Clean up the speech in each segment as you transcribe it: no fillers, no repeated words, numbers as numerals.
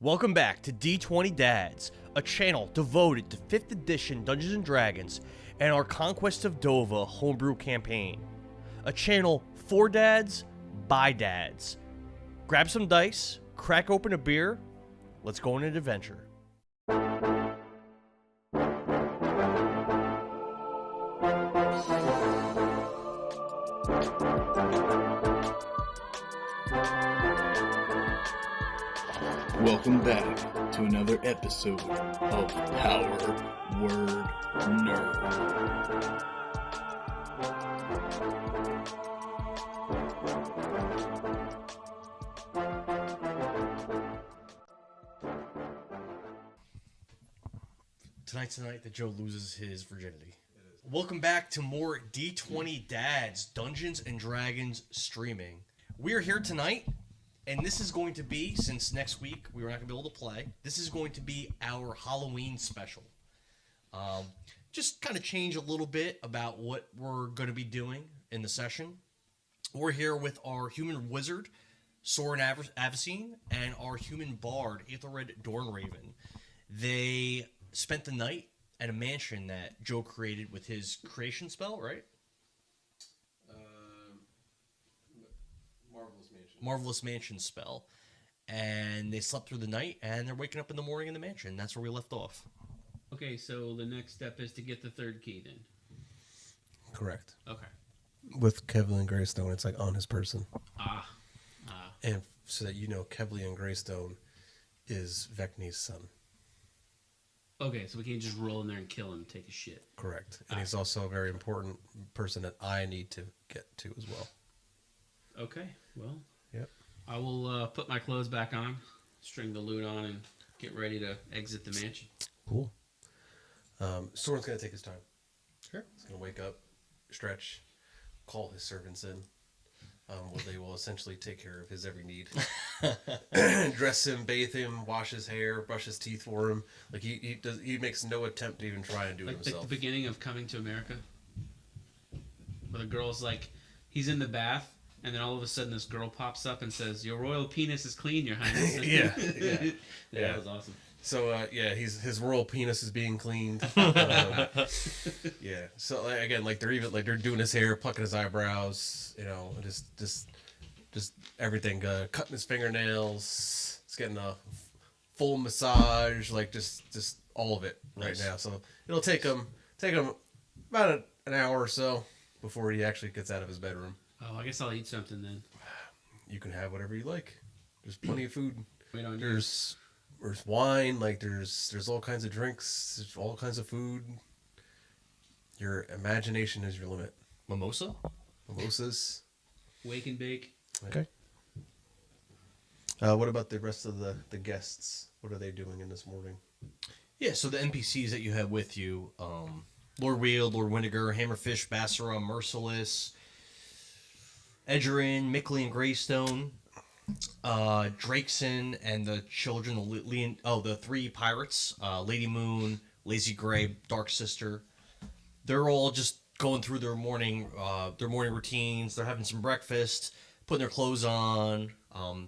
Welcome back to D20 Dads, a channel devoted to 5th edition Dungeons & Dragons and our Conquest of Dovah Homebrew Campaign. A channel for dads, by dads. Grab some dice, crack open a beer, let's go on an adventure. Welcome back to another episode of Power Word Nerd. Tonight's the night that Joe loses his virginity. Welcome back to more D20 Dads, Dungeons & Dragons streaming. We're here tonight, and this is going to be, since next week we were not going to be able to play, this is going to be our Halloween special. Just kind of change a little bit about what we're going to be doing in the session. We're here with our human wizard, Soren Avicine, and our human bard, Aethelred Dornraven. They spent the night at a mansion that Joe created with his creation spell, right? Marvelous Mansion spell. And they slept through the night, and they're waking up in the morning in the mansion. That's where we left off. Okay, so the next step is to get the third key then. Correct. Okay. With Kevlin Greystone, it's like on his person. And so that you know, Kevlin Greystone is Vecni's son. Okay, so we can't just roll in there and kill him and take a shit. Correct. And he's also a very important person that I need to get to as well. Okay, well. Yep. I will put my clothes back on, string the loot on, and get ready to exit the mansion. Cool. Soren's going to take his time. Sure. He's going to wake up, stretch, call his servants in. Where they will essentially take care of his every need. Dress him, bathe him, wash his hair, brush his teeth for him. Like he makes no attempt to even try and do it himself. Like the beginning of Coming to America, where the girl's like, he's in the bath, and then all of a sudden this girl pops up and says, "Your royal penis is clean, Your Highness." Yeah. That was awesome. So his royal penis is being cleaned. Yeah. So again, they're doing his hair, plucking his eyebrows, just everything, cutting his fingernails. It's getting a full massage, just all of it right now. So it'll take him about an hour or so before he actually gets out of his bedroom. Oh, I guess I'll eat something then. You can have whatever you like. There's plenty of food. Wait on There's wine, there's all kinds of drinks, there's all kinds of food. Your imagination is your limit. Mimosas. Wake and bake. Okay. What about the rest of the guests? What are they doing in this morning? Yeah, so the NPCs that you have with you, Lord Weald, Lord Windiger, Hammerfish, Bassara, Merciless, Edgerin, Mickley and Greystone, Drakeson, and the children, the three pirates, Lady Moon, Lazy Gray, Dark Sister. They're all just going through their morning routines. They're having some breakfast, putting their clothes on.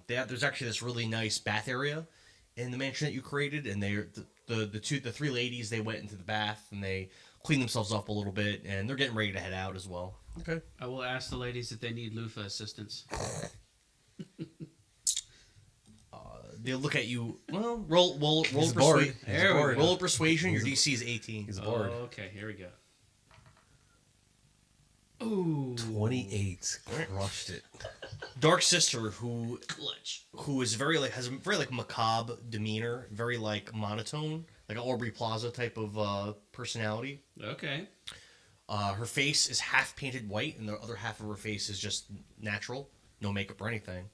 There's actually this really nice bath area in the mansion that you created, and the three ladies, they went into the bath and they cleaned themselves up a little bit, and they're getting ready to head out as well. Okay. I will ask the ladies if they need loofah assistance. They look at you. Well, roll He's a bard. Roll persuasion. Your DC is 18. He's a bard. Oh, okay, here we go. Ooh, 28. Crushed it. Dark Sister, who clutch. is has a very macabre demeanor, very monotone, like an Aubrey Plaza type of personality. Okay. Her face is half painted white, and the other half of her face is just natural, no makeup or anything.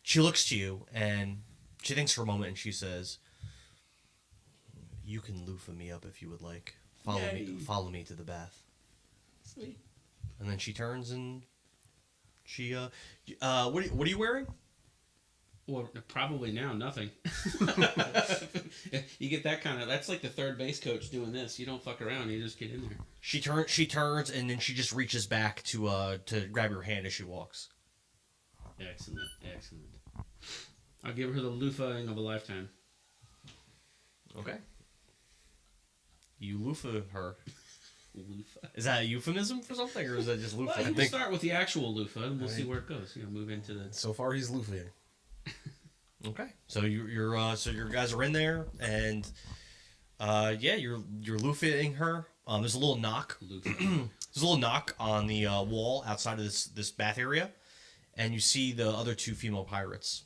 She looks to you, and she thinks for a moment, and she says, "You can loofah me up if you would like. Follow me to the bath." Sweet. And then she turns and she, what are you wearing? Well, probably now, nothing. You get that that's like the third base coach doing this. You don't fuck around, you just get in there. She turns, and then she just reaches back to grab your hand as she walks. Excellent. I'll give her the loofahing of a lifetime. Okay. You loofah her. Loofah. Is that a euphemism for something, or is that just loofah? Well, you can start with the actual loofah, and we'll see where it goes. Move into the. So far, he's loofing. Okay. So so your guys are in there, and you're loofahing her. There's a little knock. There's a little knock on the wall outside of this bath area, and you see the other two female pirates.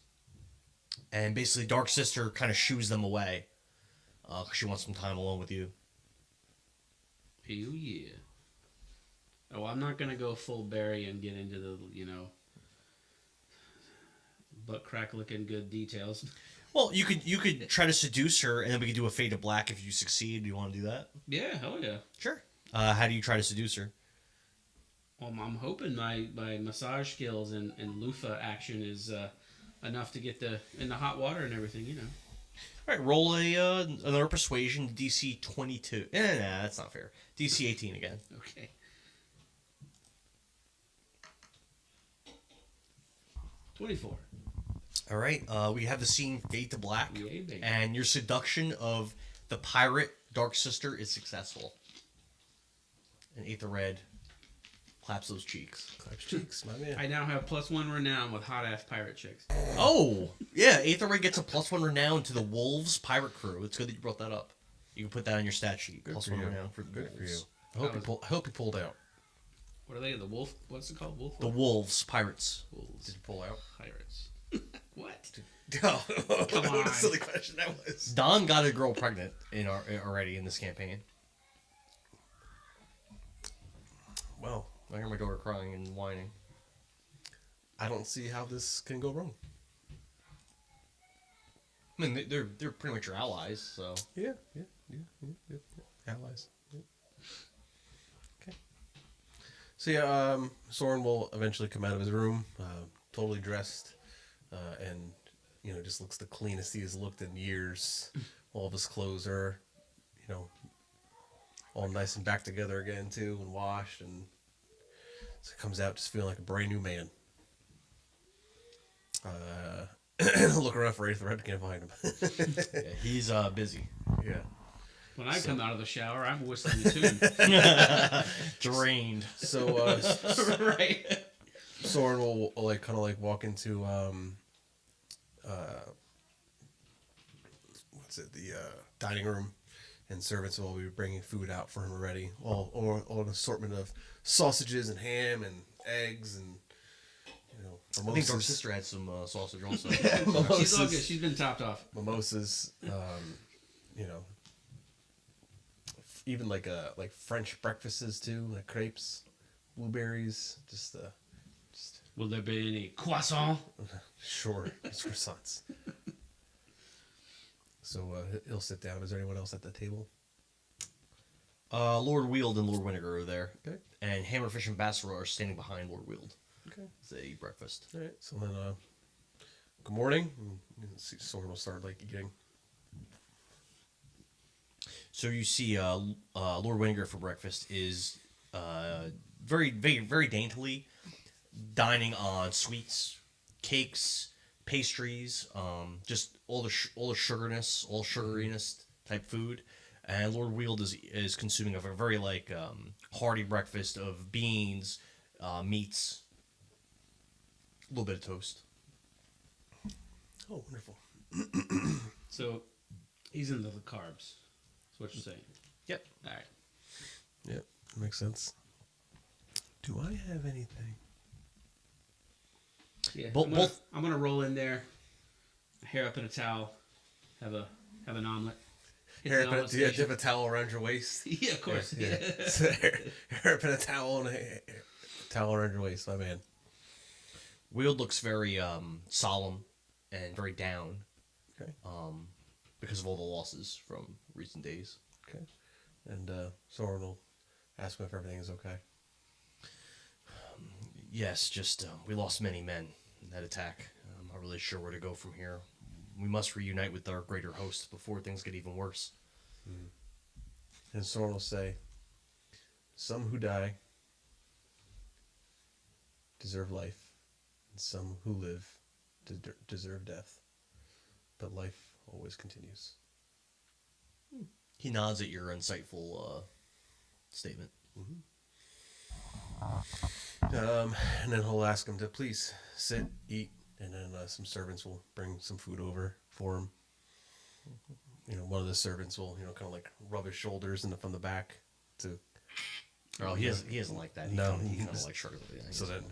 And basically, Dark Sister kind of shoos them away, because she wants some time alone with you. Hell yeah. Oh, I'm not gonna go full Barry and get into the butt crack looking good details. Well, you could try to seduce her, and then we could do a fade to black if you succeed. Do you want to do that? Yeah, hell yeah. Sure. How do you try to seduce her? I'm hoping my massage skills and loofah action is enough to get in the hot water and everything. All right, roll another persuasion, DC 22. Nah, that's not fair. DC 18 again. Okay. $24. All right, we have the scene fade to black, Yay, baby. and your seduction of the pirate Dark Sister is successful. And Aether Red claps those cheeks. Claps cheeks, my man. I now have +1 renown with hot ass pirate chicks. Oh, yeah, Aether Red gets a +1 renown to the Wolves pirate crew. It's good that you brought that up. You can put that on your stat sheet. Good +1 for you. renown for the Good Wolves. for you. I hope you pulled out. What are they? The wolf? What's it called? Wolf? The Wolves pirates. Wolves. Did you pull out? Pirates. What? Oh, Come what on. a silly question that was. Don got a girl pregnant already in this campaign. Well, I hear my daughter crying and whining. I don't see how this can go wrong. I mean, they're pretty much your allies, so. Yeah. Allies. Yeah. Okay. So yeah, Soren will eventually come out of his room, totally dressed, and just looks the cleanest he has looked in years. All of his clothes are, all nice and back together again too, and washed, and so he comes out just feeling like a brand new man. Look around for Aether Red, can't find him. Yeah, he's busy. Yeah. When I come out of the shower, I'm whistling a tune. Drained. So Right. Soren will walk into the dining room, and servants will be bringing food out for him already. Or an assortment of sausages and ham and eggs and I think Dark Sister had some sausage also. She's all good. She's been topped off. Mimosas, even like French breakfasts too, like crepes, blueberries, just Will there be any croissant? sure, it's croissants. So he'll sit down. Is there anyone else at the table? Lord Weald and Lord Winnegar are there. Okay. And Hammerfish and Bassara are standing behind Lord Weald. Okay. As they eat breakfast. All right. So then, good morning. And see, Soren will start eating. So you see, Lord Winnegar for breakfast is very, very, very daintily dining on sweets, cakes, pastries, just all the sugariness type food. And Lord Weald is consuming a very hearty breakfast of beans, meats, a little bit of toast. Oh, wonderful. So, he's into the carbs. That's what you're saying. Yep. All right. Yep, makes sense. Do I have anything? Yeah. Both. I'm gonna roll in there, hair up in a towel, have an omelet. Hit the omelet Do you station. have a towel around your waist? Yeah, of course. Yeah. hair up in a towel and a towel around your waist, my man. Weald looks very solemn and very down. Okay. Because of all the losses from recent days. Okay. And Soren will ask him if everything is okay. Yes, just we lost many men in that attack. I'm not really sure where to go from here. We must reunite with our greater host before things get even worse. And Soren will say, some who die deserve life, and some who live deserve death. but life always continues. He nods at your insightful statement. And then he'll ask him to please sit, eat, and then some servants will bring some food over for him. One of the servants will, kind of like rub his shoulders from the back to. Oh, he doesn't like that. No, he he kind of just- like sugar. Yeah, So then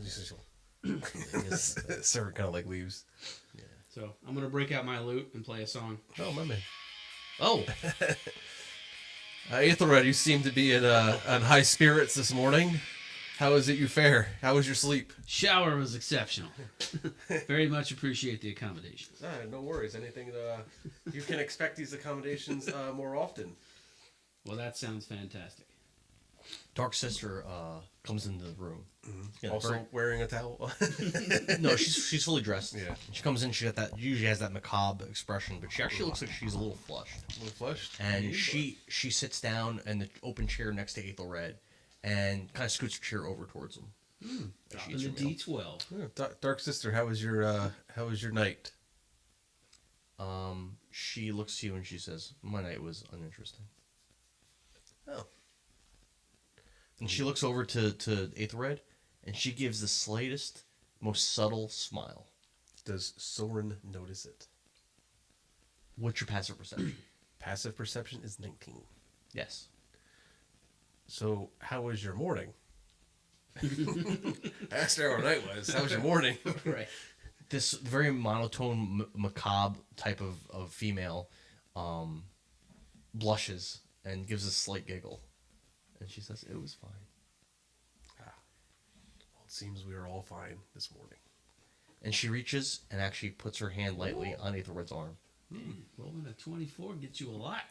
the servant kind of like leaves. So I'm gonna break out my lute and play a song. Oh, my man. Oh, Ethelred, you seem to be in on high spirits this morning. How is it you fare? How was your sleep? Shower was exceptional. Very much appreciate the accommodations. No worries. Anything you can expect these accommodations more often. Well, that sounds fantastic. Dark Sister comes into the room. Yeah, Also wearing a towel. No, she's fully dressed. Yeah. She comes in. She usually has that macabre expression, but she actually looks like she's a little flushed. A little flushed. And she sits down in the open chair next to Ethelred, and kind of scoots her chair over towards him. as she Dropping eats the her meal. D12. Yeah, Dark Sister, how was your night? She looks to you and she says, "My night was uninteresting." Oh. And she looks over to Ethelred, and she gives the slightest, most subtle smile. Does Soren notice it? What's your passive perception? Passive perception is 19. Yes. So, how was your morning? I asked her how her night was. How was your morning? Right. This very monotone, macabre type of female blushes and gives a slight giggle. And she says, "It was fine." Well, it seems we are all fine this morning. And she reaches and actually puts her hand lightly on Ethelred's arm. Rolling a 24 gets you a lot.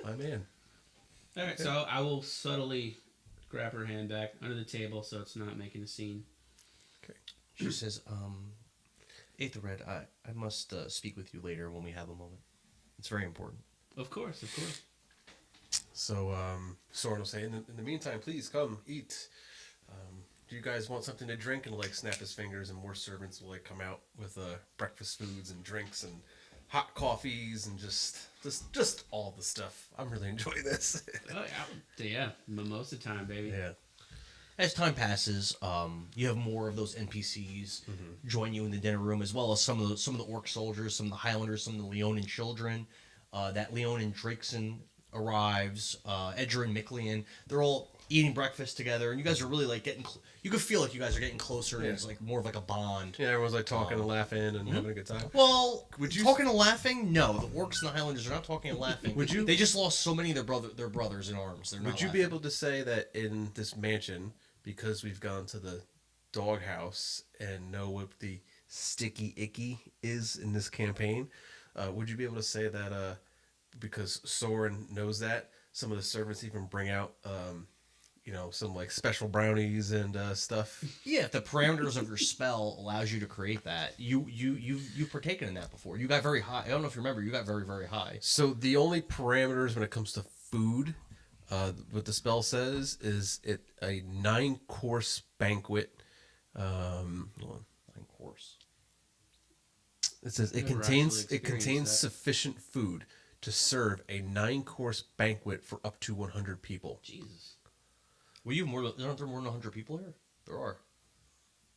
My man. All right, so I will subtly grab her hand back under the table so it's not making a scene. Okay. She says, Ethelred, I must speak with you later when we have a moment. It's very important. Of course, of course. So, Soren will say, in the meantime, please come eat. Do you guys want something to drink? And like snap his fingers, and more servants will like come out with breakfast foods and drinks and hot coffees and just all the stuff. I'm really enjoying this. Oh, yeah, mimosa time, baby. Yeah. As time passes, you have more of those NPCs join you in the dinner room, as well as some of the orc soldiers, some of the Highlanders, some of the Leonin children. That Leonin Drakeson arrives. Edger and Miklian, they're all eating breakfast together, and you guys are really like getting. You can feel like you guys are getting closer, and it's like more of like a bond. Yeah, everyone's like talking and laughing and having a good time. Well, Would you- talking and laughing? No, the orcs and the Highlanders are not talking and laughing. Would you- They just lost so many of their brothers in arms. They're not Would you be laughing. able to say that in this mansion, because we've gone to the doghouse and know what the sticky icky is in this campaign, would you be able to say that because Soren knows that, some of the servants even bring out some like special brownies and stuff? Yeah, if the parameters of your spell allows you to create that, you've partaken in that before. You got very high. I don't know if you remember. You got very, very high. So the only parameters when it comes to food, what the spell says is a 9-course banquet. Hold on. 9-course. It says Never it contains actually experienced that. sufficient food to serve a 9-course banquet for up to 100 people. Jesus. Well, aren't there more than 100 people here? There are.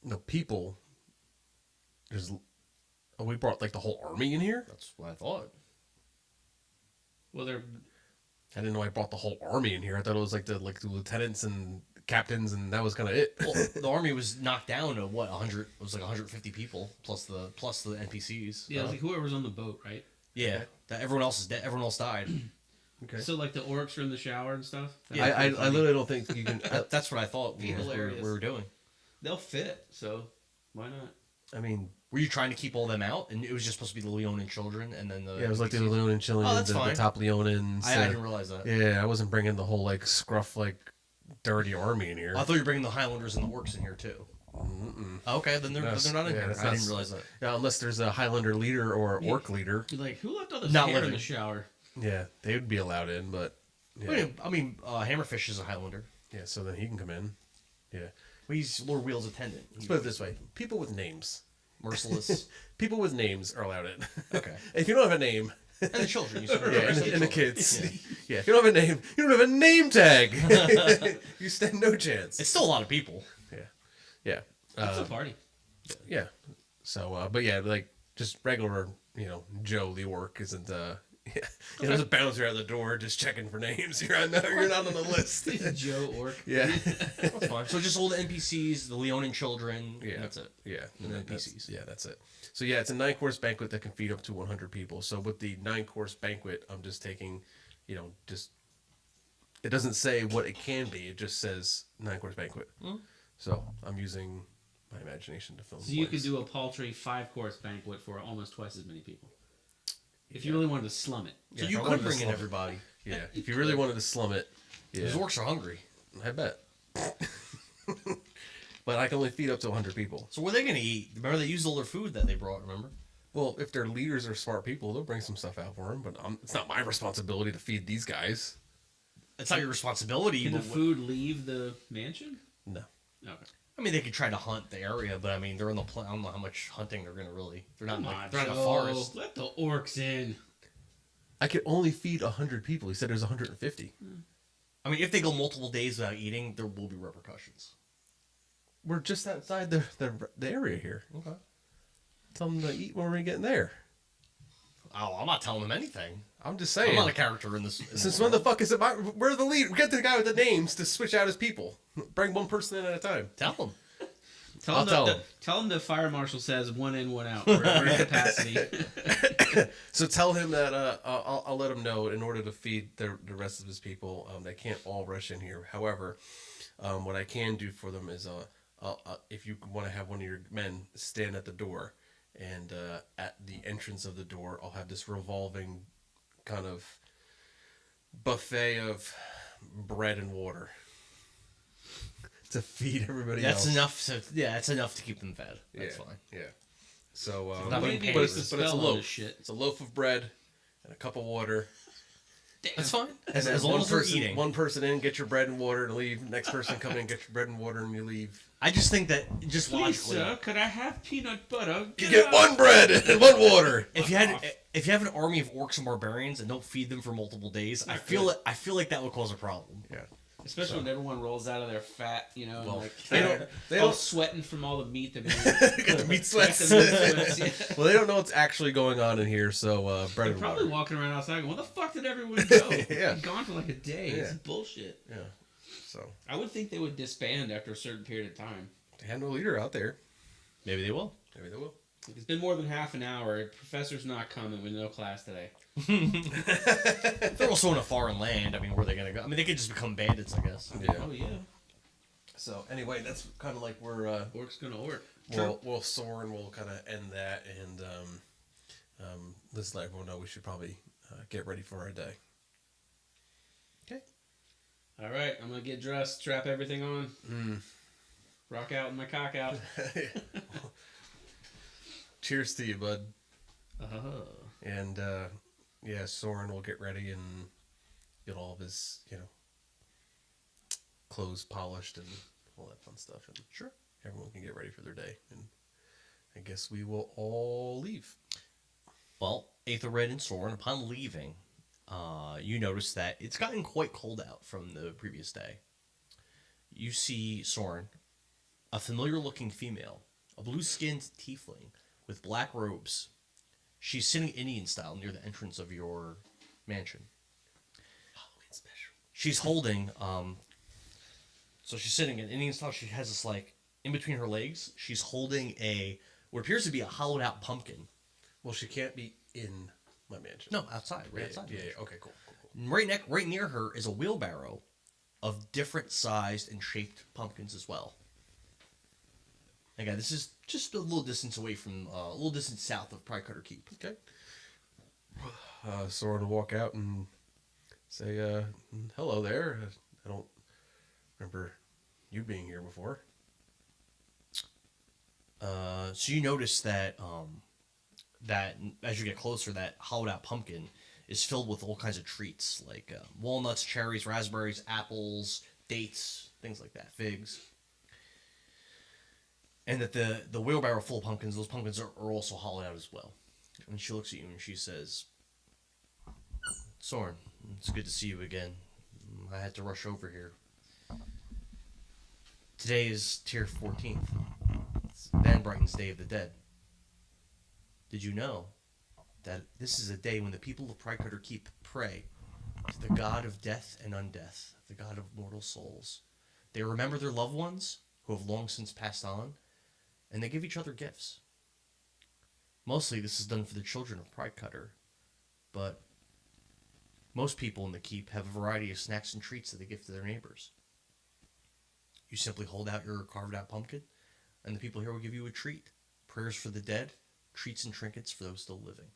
No, people. We brought like the whole army in here. That's what I thought. Well, they're I didn't know I brought the whole army in here. I thought it was like the lieutenants and captains, and that was kind of it. Well, the army was knocked down to what 100? It was like 150 people plus the NPCs. yeah, like whoever's on the boat, right? Yeah. That everyone else is dead. Everyone else died. Okay. So like the orcs are in the shower and stuff. Yeah, I literally don't think you can. That's what I thought we Hilarious. were doing. They'll fit, so why not? I mean, Were you trying to keep all them out, and it was just supposed to be the Leonin children, and then the yeah, it was like the NPCs? Leonin children, Oh, that's the fine. top Leonins. I didn't realize that. Yeah, I wasn't bringing the whole like scruff like dirty army in here. I thought you were bringing the Highlanders and the orcs in here too. Okay, then they're not in here. that's I not- didn't realize that. Yeah, unless there's a Highlander leader or Yeah. orc leader. You're like, who left all this Not hair in living. the shower? Yeah, they would be allowed in, but yeah, Hammerfish is a Highlander. yeah. So then he can come in. Yeah. Well, he's Lord Wheel's attendant. Let's put it this way: people with names merciless. People with names are allowed in. Okay. If you don't have a name, And the children. You said and the kids. Yeah. If you don't have a name, you don't have a name tag. You stand no chance. It's still a lot of people. Yeah. It's a party. Yeah. So, but yeah, like just regular, Joe the orc isn't. There's a bouncer at the door just checking for names. You're not on the list. Joe Orc. Yeah. That's fine. So just all the NPCs, the Leonin children. Yeah. That's it. Yeah. And the NPCs. Yeah, that's it. So yeah, it's a 9-course banquet that can feed up to 100 people. So with the 9-course banquet, I'm just taking, just it doesn't say what it can be. It just says 9-course banquet. Mm. So I'm using my imagination to fill. So you could do a paltry 5-course banquet for almost twice as many people. If you really wanted to slum it. So Yeah, you if I could wanted to bring in slum it. everybody. Yeah, if you really wanted to slum it, yeah, Those orcs are hungry. I bet. But I can only feed up to 100 people. So what are they going to eat? Remember, they used all their food that they brought, remember? Well, if their leaders are smart people, they'll bring some stuff out for them. But it's not my responsibility to feed these guys. It's not your responsibility. Can the but food leave the mansion? No. Okay. I mean, they could try to hunt the area, but I mean, they're in the I don't know how much hunting they're going to really... They're not, Come like, on, they're not in the Joe. forest. Let the orcs in. I could only feed 100 people. He said there's 150. I mean, if they go multiple days without eating, there will be repercussions. We're just outside the area here. Okay. Tell them to eat when we're getting there. Oh, I'm not telling them anything. I'm just I'm saying. not a character in this. Since when the fuck is it? We're the lead. Get the guy with the names to switch out his people. Bring one person in at a time. Tell them. I'll tell him. Tell him the fire marshal says 1 in, 1 out. We're in capacity. So tell him that I'll let him know in order to feed the rest of his people. They can't all rush in here. However, what I can do for them is if you want to have one of your men stand at the door, and at the entrance of the door, I'll have this revolving kind of buffet of bread and water to feed everybody else. That's enough to. Yeah, that's enough to keep them fed. That's fine. Yeah. So, Not Maybe putting but it's it's the a spell on loaf. this shit. It's a loaf of bread and a cup of water. That's fine. And As then long one as they're person, eating. one person in, get your bread and water and leave. Next person come in, get your bread and water and you leave. I just think that just Please, logically, sir, could I have peanut butter? You get one bread and one water. if you have an army of orcs and barbarians and don't feed them for multiple days, I feel like that would cause a problem. Yeah. Especially when everyone rolls out of their fat, and Well, like they all don't- sweating from all the meat that Got the meat sweats. Yeah. Well, they don't know what's actually going on in here, so bread They're and probably water. walking around outside going, where the fuck did everyone go? Yeah. Been gone for like a day. Yeah. It's bullshit. Yeah. So I would think they would disband after a certain period of time. they have no leader out there. Maybe they will. Maybe they will. It's been more than half an hour. Professor's not coming with no class today. If they're also in a foreign land, I mean, where are they gonna go? I mean, they could just become bandits, I guess. Yeah. Oh yeah. So anyway, that's kind of like we're Orc's gonna orc. we'll Soren will kind of end that, and let's let everyone know we should probably get ready for our day. Okay. All right, I'm gonna get dressed, strap everything on, rock out with my cock out. Cheers to you, bud. Oh. And yeah, Soren will get ready and get all of his, clothes polished and all that fun stuff. And Sure. everyone can get ready for their day. And I guess we will all leave. Well, Aethelred and Soren, upon leaving, you notice that it's gotten quite cold out from the previous day. You see Soren, a familiar-looking female, a blue-skinned tiefling with black robes. She's sitting Indian style near the entrance of your mansion. Halloween special. She's holding, so she's sitting in Indian style. She has this, like, in between her legs, she's holding what appears to be a hollowed-out pumpkin. Well, she can't be in my mansion. No, outside, right outside. Yeah. Okay, cool. Right near her is a wheelbarrow of different sized and shaped pumpkins as well. Again, this is just a little distance away from, a little distance south of Pridecutter Keep. Okay. Soren will walk out and say, hello there. I don't remember you being here before. So you notice that, that as you get closer, that hollowed out pumpkin is filled with all kinds of treats, like walnuts, cherries, raspberries, apples, dates, things like that, figs. And that the wheelbarrow full of pumpkins, those pumpkins are also hollowed out as well. And she looks at you and she says, Soren, it's good to see you again. I had to rush over here. Today is Tier 14th. It's Van Brighton's Day of the Dead. Did you know that this is a day when the people of Pridecutter Keep pray to the god of death and undeath, the god of mortal souls? They remember their loved ones who have long since passed on, and they give each other gifts. Mostly this is done for the children of Pridecutter, but most people in the keep have a variety of snacks and treats that they give to their neighbors. You simply hold out your carved out pumpkin, and the people here will give you a treat. Prayers for the dead, treats and trinkets for those still living.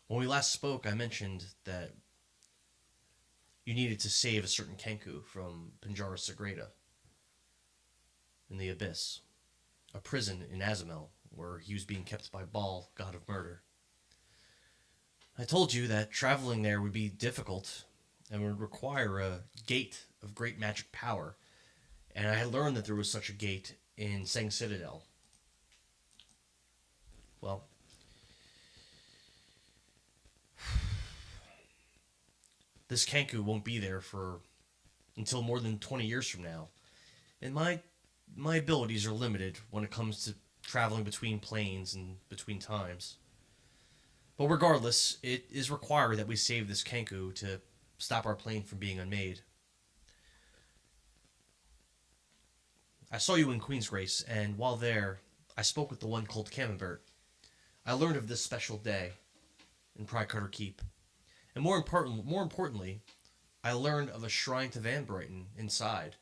When we last spoke, I mentioned that you needed to save a certain Kenku from Pinjara Sagrada in the Abyss, a prison in Azamel where he was being kept by Baal, god of murder. I told you that traveling there would be difficult and would require a gate of great magic power, and I had learned that there was such a gate in Seng Citadel. Well, this Kenku won't be there until more than 20 years from now, and my abilities are limited when it comes to traveling between planes and between times. But regardless, it is required that we save this Kenku to stop our plane from being unmade. I saw you in Queensgrace, and while there, I spoke with the one called Camembert. I learned of this special day in Pridecutter Keep, and more importantly, I learned of a shrine to Van Brighton inside,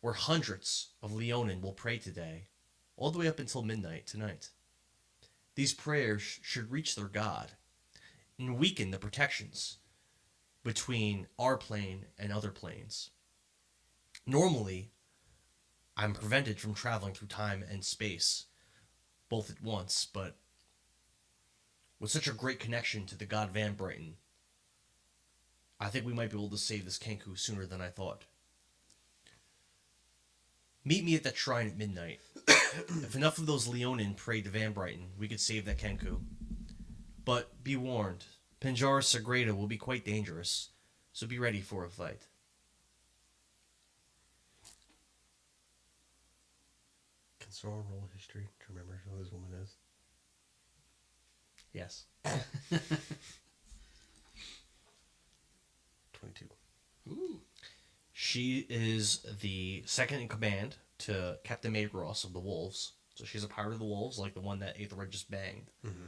where hundreds of Leonin will pray today, all the way up until midnight tonight. These prayers should reach their god and weaken the protections between our plane and other planes. Normally, I'm prevented from traveling through time and space, both at once, but with such a great connection to the god Van Brighton, I think we might be able to save this Kenku sooner than I thought. Meet me at that shrine at midnight. If enough of those Leonin prayed to Van Brighton, we could save that Kenku. But be warned, Pinjara Sagrada will be quite dangerous, so be ready for a fight. Can Soren roll history to remember who this woman is? Yes. 22. Ooh. She is the second in command to Captain Maegros of the Wolves. So she's a pirate of the Wolves, like the one that Aethelred just banged. Mm-hmm.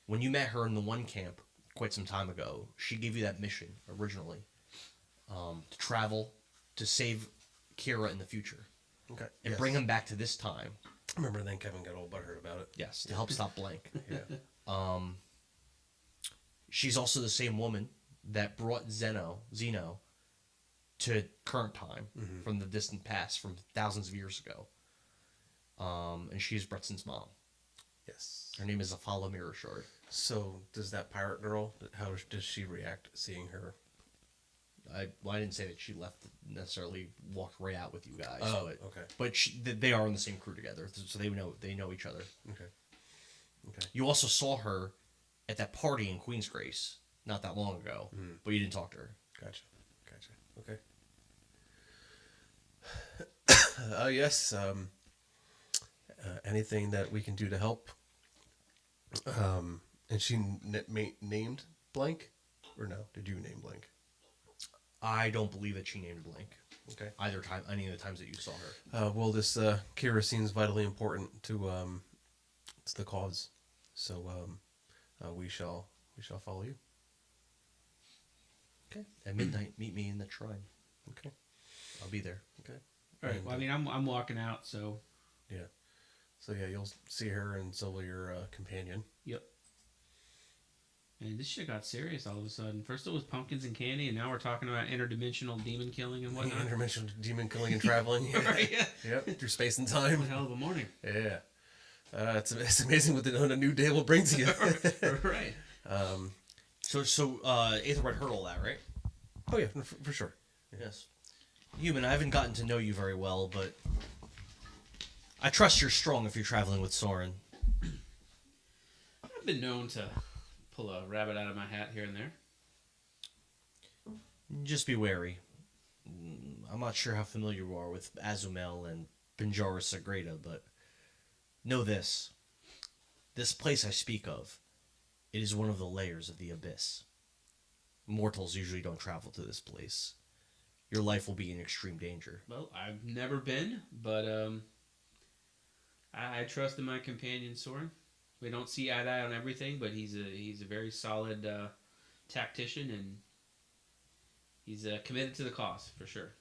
When you met her in the one camp quite some time ago, she gave you that mission originally, to travel to save Kira in the future. Okay. And yes. bring him back to this time. I remember then Kevin got all butthurt about it. Yes, to help stop Blank. Yeah. She's also the same woman that brought Zeno to current time from the distant past, from thousands of years ago. And she's Bretson's mom. Yes. Her name is Afala Mirashard. So, does that pirate girl, how does she react seeing her? I didn't say that she left necessarily walked right out with you guys. Oh, but, okay. But they are on the same crew together, so they know each other. Okay. Okay. You also saw her at that party in Queensgrace not that long ago, but you didn't talk to her. Gotcha. Okay. Yes. Anything that we can do to help? And she named Blank, or no? Did you name Blank? I don't believe that she named Blank. Okay. Any of the times that you saw her. Well, this Kira seems vitally important to the cause, so we shall follow you. Okay. At midnight, meet me in the shrine. Okay. I'll be there. Okay. All right. Well, I mean, I'm walking out, so. Yeah. So yeah, you'll see her, and so will your companion. Yep. And this shit got serious all of a sudden. First it was pumpkins and candy, and now we're talking about interdimensional demon killing and whatnot. Interdimensional demon killing and traveling. Yeah. Right, yeah. Yep. Through space and time. What a hell of a morning. Yeah. It's amazing what a new day will bring to you. Right. So Aethelred heard all that, right? Oh yeah, for sure. Yes. Human, I haven't gotten to know you very well, but I trust you're strong if you're traveling with Soren. I've been known to pull a rabbit out of my hat here and there. Just be wary. I'm not sure how familiar you are with Azumel and Pinjara Sagrada, but know this. This place I speak of, it is one of the layers of the abyss. Mortals usually don't travel to this place. Your life will be in extreme danger. Well, I've never been, but I trust in my companion Soren. We don't see eye to eye on everything, but he's a very solid tactician, and he's committed to the cause for sure.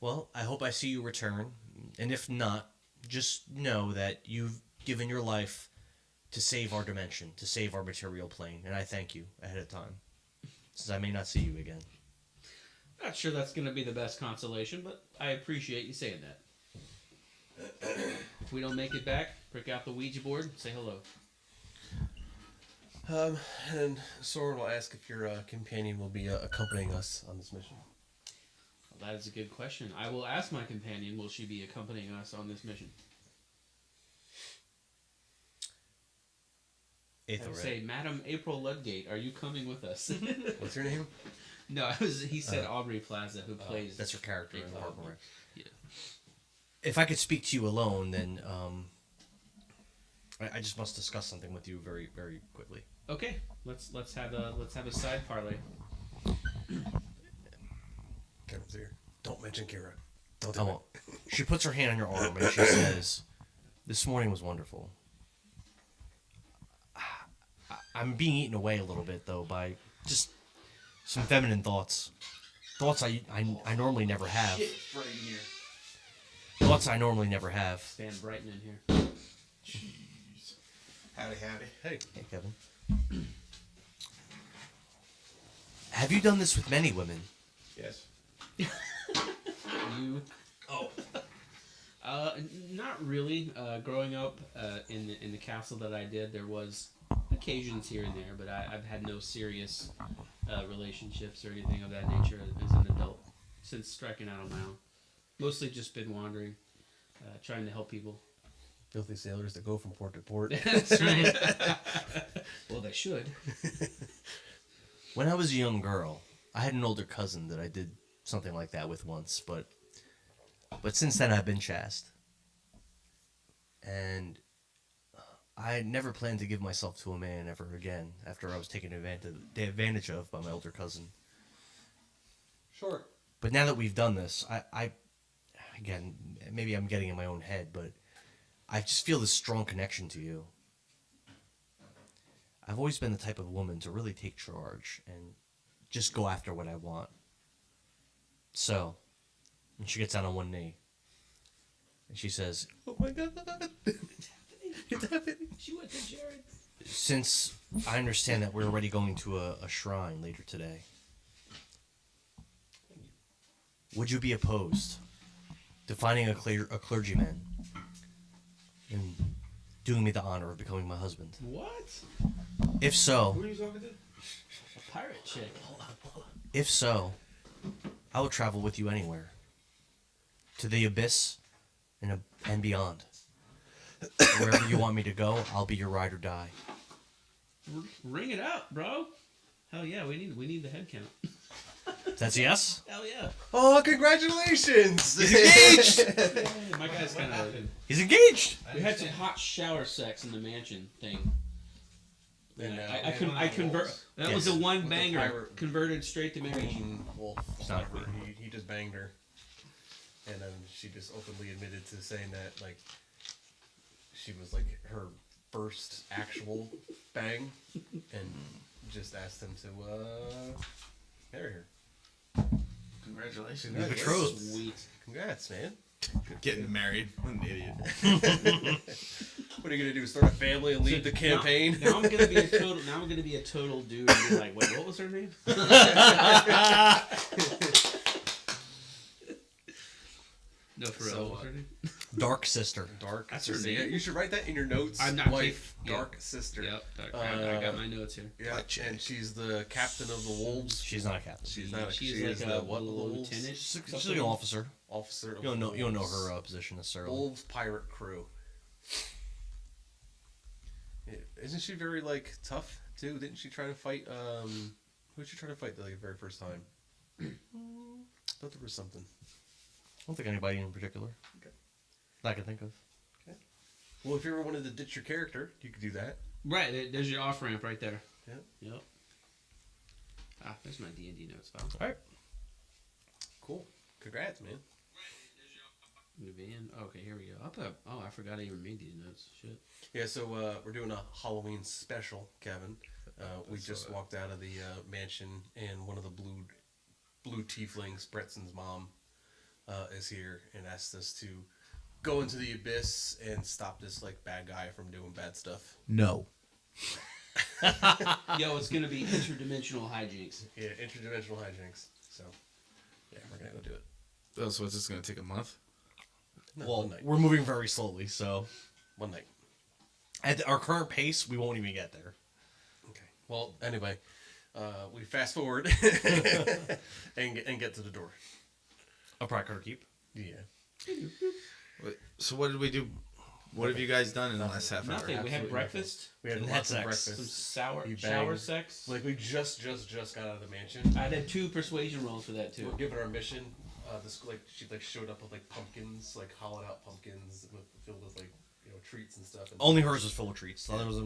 Well, I hope I see you return, and if not, just know that you've given your life to save our dimension, to save our material plane, and I thank you ahead of time, since I may not see you again. Not sure that's going to be the best consolation, but I appreciate you saying that. If we don't make it back, break out the Ouija board and say hello. And Soren will ask if your companion will be accompanying us on this mission. Well, that is a good question. I will ask my companion, will she be accompanying us on this mission? I would say, Madam April Ludgate, are you coming with us? What's your name? No, he said Aubrey Plaza, who plays... That's her character in Parker. Yeah. If I could speak to you alone, then I just must discuss something with you very, very quickly. Okay, let's have a side parlay. Kira's here. Don't mention Kira. Don't I do won't. She puts her hand on your arm and she says, "This morning was wonderful. I'm being eaten away a little bit, though, by just some feminine thoughts. Thoughts I normally never have. Right in here. Thoughts I normally never have." Stan Brighton in here. Jeez. Howdy, howdy. Hey. Hey, Kevin. Have you done this with many women? Yes. You? Oh. Not really. Growing up in the castle that I did, there was occasions here and there, but I've had no serious relationships or anything of that nature as an adult since striking out on my own. Mostly just been wandering, trying to help people. Filthy sailors that go from port to port. That's right. Well, they should. When I was a young girl, I had an older cousin that I did something like that with once, but since then I've been chaste. And I never planned to give myself to a man ever again after I was taken advantage of by my older cousin. Sure. But now that we've done this, I again, maybe I'm getting in my own head, but I just feel this strong connection to you. I've always been the type of woman to really take charge and just go after what I want. So, and she gets down on one knee. And she says, Oh my god. It's happening. She went to Jared. "Since I understand that we're already going to a shrine later today, would you be opposed to finding a clergyman and doing me the honor of becoming my husband? What? If so, Who are you talking to? A pirate chick. if so, I will travel with you anywhere. To the abyss and beyond. Wherever you want me to go, I'll be your ride or die." Ring it out, bro. Hell yeah, we need the head count. That's a yes? Hell yeah. Oh, congratulations! He's engaged! Yeah, my guy's kind of. He's engaged! We had some hot shower sex in the mansion thing. And, I convert. That Yes. was a one With the banger. pirate- Converted straight to marriage. Wolf. It's not Sniper. He just banged her. And then she just openly admitted to saying that, like, she was, like, her first actual bang. And just asked him to, marry her. Congratulations. He's betrothed. Sweet. Congrats, man. Getting married. What an idiot. What are you gonna do? Start a family and lead the campaign? Now I'm gonna be a total. Now I'm gonna be a total dude and be like, wait, what was her name? No, for real. So, What's her name? Dark Sister. Dark. That's her Sister. name. Yeah, you should write that in your notes. I'm not Wife, taking- Dark Sister. Yep. I got my notes here. Yeah, and she's the captain of the wolves. She's not a captain. She's not. She's She like is a the what of the wolves? lieutenant. She's like an officer. Officer. Of You don't know. the You don't know wolves. her position necessarily. Wolves pirate crew. Yeah, isn't she very like tough too? Didn't she try to fight? Who did she try to fight the very first time? Thought there was something. I don't think anybody in particular. Okay. That I can think of. Well, if you ever wanted to ditch your character, you could do that. Right. There's your off ramp right there. Yep. Yep. Ah, there's my D&D notes file. All right. Cool. Congrats, man. New van. Okay, here we go. I forgot I even made these notes. Shit. Yeah, so we're doing a Halloween special, Kevin. We just walked out of the mansion, and one of the blue tieflings, Bretson's mom, is here and asked us to go into the abyss and stop this like bad guy from doing bad stuff. No. Yo, it's gonna be interdimensional hijinks. Yeah, interdimensional hijinks. So, yeah, we're gonna go do it. Oh, so it's just gonna take a month? No, Well, one night. we're moving very slowly, so One night. at our current pace, we won't even get there. Okay. Well, anyway, we fast forward and get to the door. A Pridecutter Keep. Yeah. So what did we do? What have you guys done in the last half hour? Nothing. We had Absolutely breakfast. We had And lots had of sex. Some breakfast. sour You shower banged. sex. Like we just got out of the mansion. I did 2 persuasion rolls for that too. We're given our mission. This like she like showed up with like pumpkins, like hollowed out pumpkins filled with like treats and stuff. And Only hers was full of treats. The others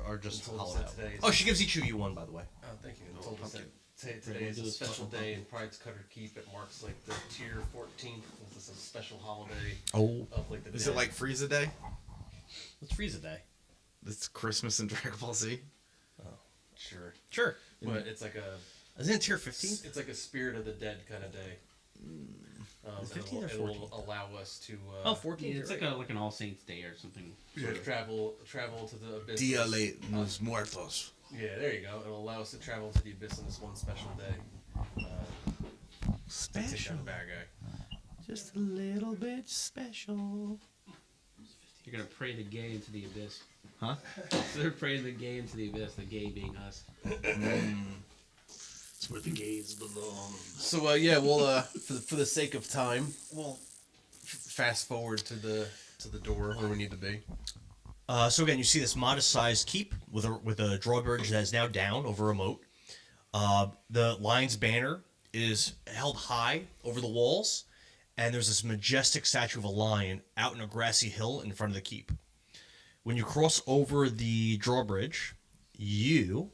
are just And told us hollowed that out. today is- Oh, she gives each of you one, by the way. Oh, thank you. And told us that Right, today we'll is do a this special fucking day in Pridecutter Keep. It marks like the tier 14th. This is a special holiday Oh, of like the. Is dead. it like Frieza Day? let's freeze a day. It's Christmas in Dragon Ball Z. Sure, Sure. but it's like Isn't it tier 15? it's like a spirit of the dead kind of day. Is And 15 or it'll 14? allow us to Oh, 14. It's like an All Saints Day or something. travel to the abyss. Dia de los Muertos. Yeah, there you go. It'll allow us to travel to the abyss on this one special day. To take down the bad guy. Just a little bit special. You're gonna pray the gay into the abyss. Huh? So they're praying the gay into the abyss. The gay being us. It's where the gays belong. So yeah, well, for the sake of time, we'll fast forward to the door where we need to be. So again, you see this modest-sized keep with a drawbridge that is now down over a moat. The lion's banner is held high over the walls, and there's this majestic statue of a lion out in a grassy hill in front of the keep. When you cross over the drawbridge, you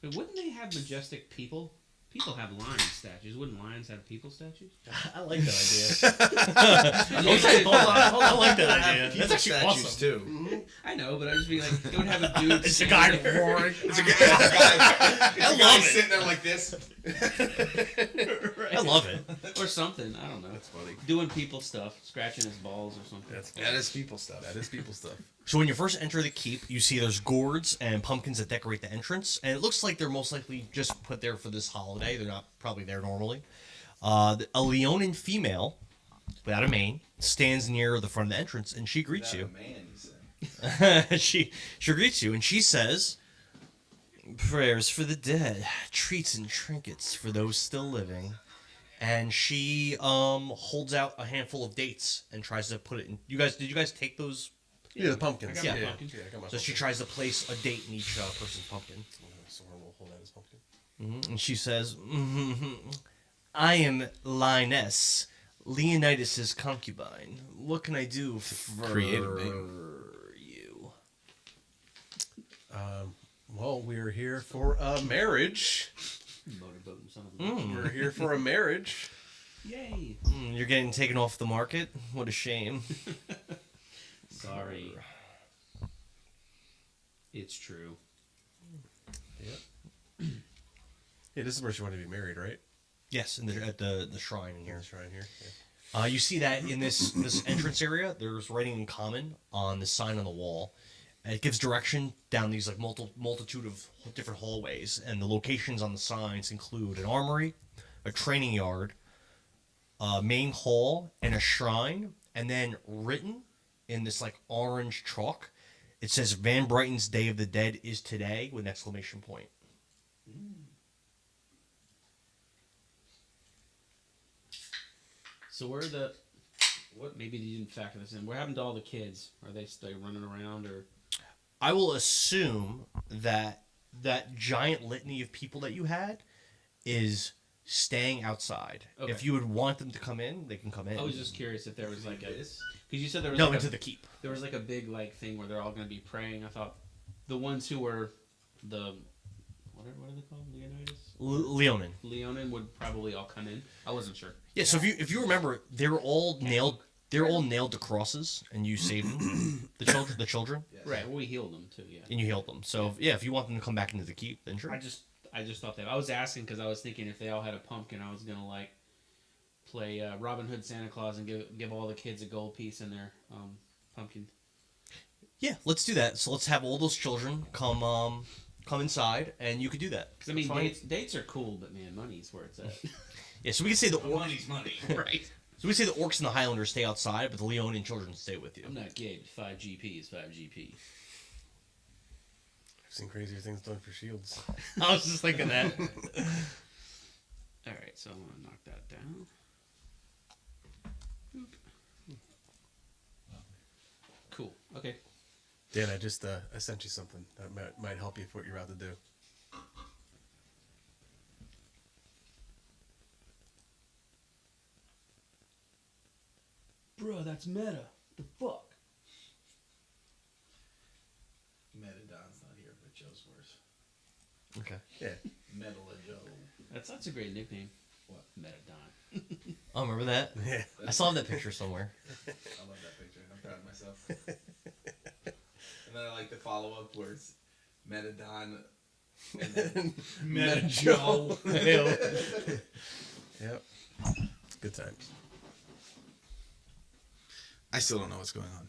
But wouldn't they have majestic people? People have lion statues. Wouldn't lions have people statues? I like that idea. Okay, hold on. I like that idea. That's actually Statues awesome. too. I know, but I just be like, don't have a dude. It's a guy standing there. roaring. I love it. sitting there like this. I love it. or something. I don't know. That's funny. Doing people stuff, scratching his balls or something. That is people stuff. That is people stuff. So when you first enter the keep, you see there's gourds and pumpkins that decorate the entrance, and it looks like they're most likely just put there for this holiday. They're not probably there normally. A Leonin female, without a mane, stands near the front of the entrance, and she greets you. Man, you say. she greets you, and she says, "Prayers for the dead, treats and trinkets for those still living." And she holds out a handful of dates and tries to put it in. Did you guys take those? Yeah, the pumpkins. I got my pumpkin. Yeah, I got my So she tries to place a date in each person's pumpkin. So we'll hold out his pumpkin. And she says, "I am Linus, Leonidas' concubine. What can I do for Creative name. you?" Well, we're here for a marriage. Motorboat and son of a We're here for a marriage. Yay! You're getting taken off the market? What a shame. Sorry. It's true. Yeah, this is where she wanted to be married, right? Yes, at the shrine in Here, here. this right here. Yeah. You see that in this entrance area, there's writing in common on the sign on the wall. And it gives direction down these like multitude of different hallways, and the locations on the signs include an armory, a training yard, a main hall, and a shrine, and then written in this like orange chalk, it says Van Brighton's Day of the Dead is today with an exclamation point. So where are the? What? Maybe you didn't factor this in. What happened to all the kids? Are they still running around or? I will assume that that giant litany of people that you had is staying outside. Okay. If you would want them to come in, they can come in. I was just curious if there was like a. Because you said there was no like into a, the keep. there was like a big like thing where they're all going to be praying. I thought the ones who were the what are they called? Leonidas? Leonin. Leonin would probably all come in. I wasn't sure. Yeah. So if you remember, they were all nailed. They're all nailed to crosses, and you saved them. The children, Right. Well, we healed them too. Yeah. and you healed them. So yeah, if you want them to come back into the keep, then sure. I just thought that. I was asking because I was thinking if they all had a pumpkin, I was gonna like play Robin Hood Santa Claus and give all the kids a gold piece in their pumpkin. Yeah, let's do that. So let's have all those children come inside, and you could do that. Because I mean, Fine. dates are cool, but man, money's where it's at. Yeah, so we can say the orcs. Money's money. Right. So we say the orcs and the Highlanders stay outside, but the Leonian children stay with you. I'm not gay, but 5 GP is 5 GP. I've seen crazier things done for shields. I was just thinking that. All right, so I'm gonna knock that down. Boop. Cool. Okay. Dan, I just I sent you something that might help you for what you're about to do. Bro, that's meta. The fuck? Metadon's not here, but Joe's worse. Okay. Yeah. Metal Joe. That's a great nickname. What? Metadon. Oh, remember that? Yeah. I still have that picture somewhere. I love that picture. I'm proud of myself. And then I like the follow up where it's Metadon and then Meta Joe. Yep. Good times. I still don't know what's going on.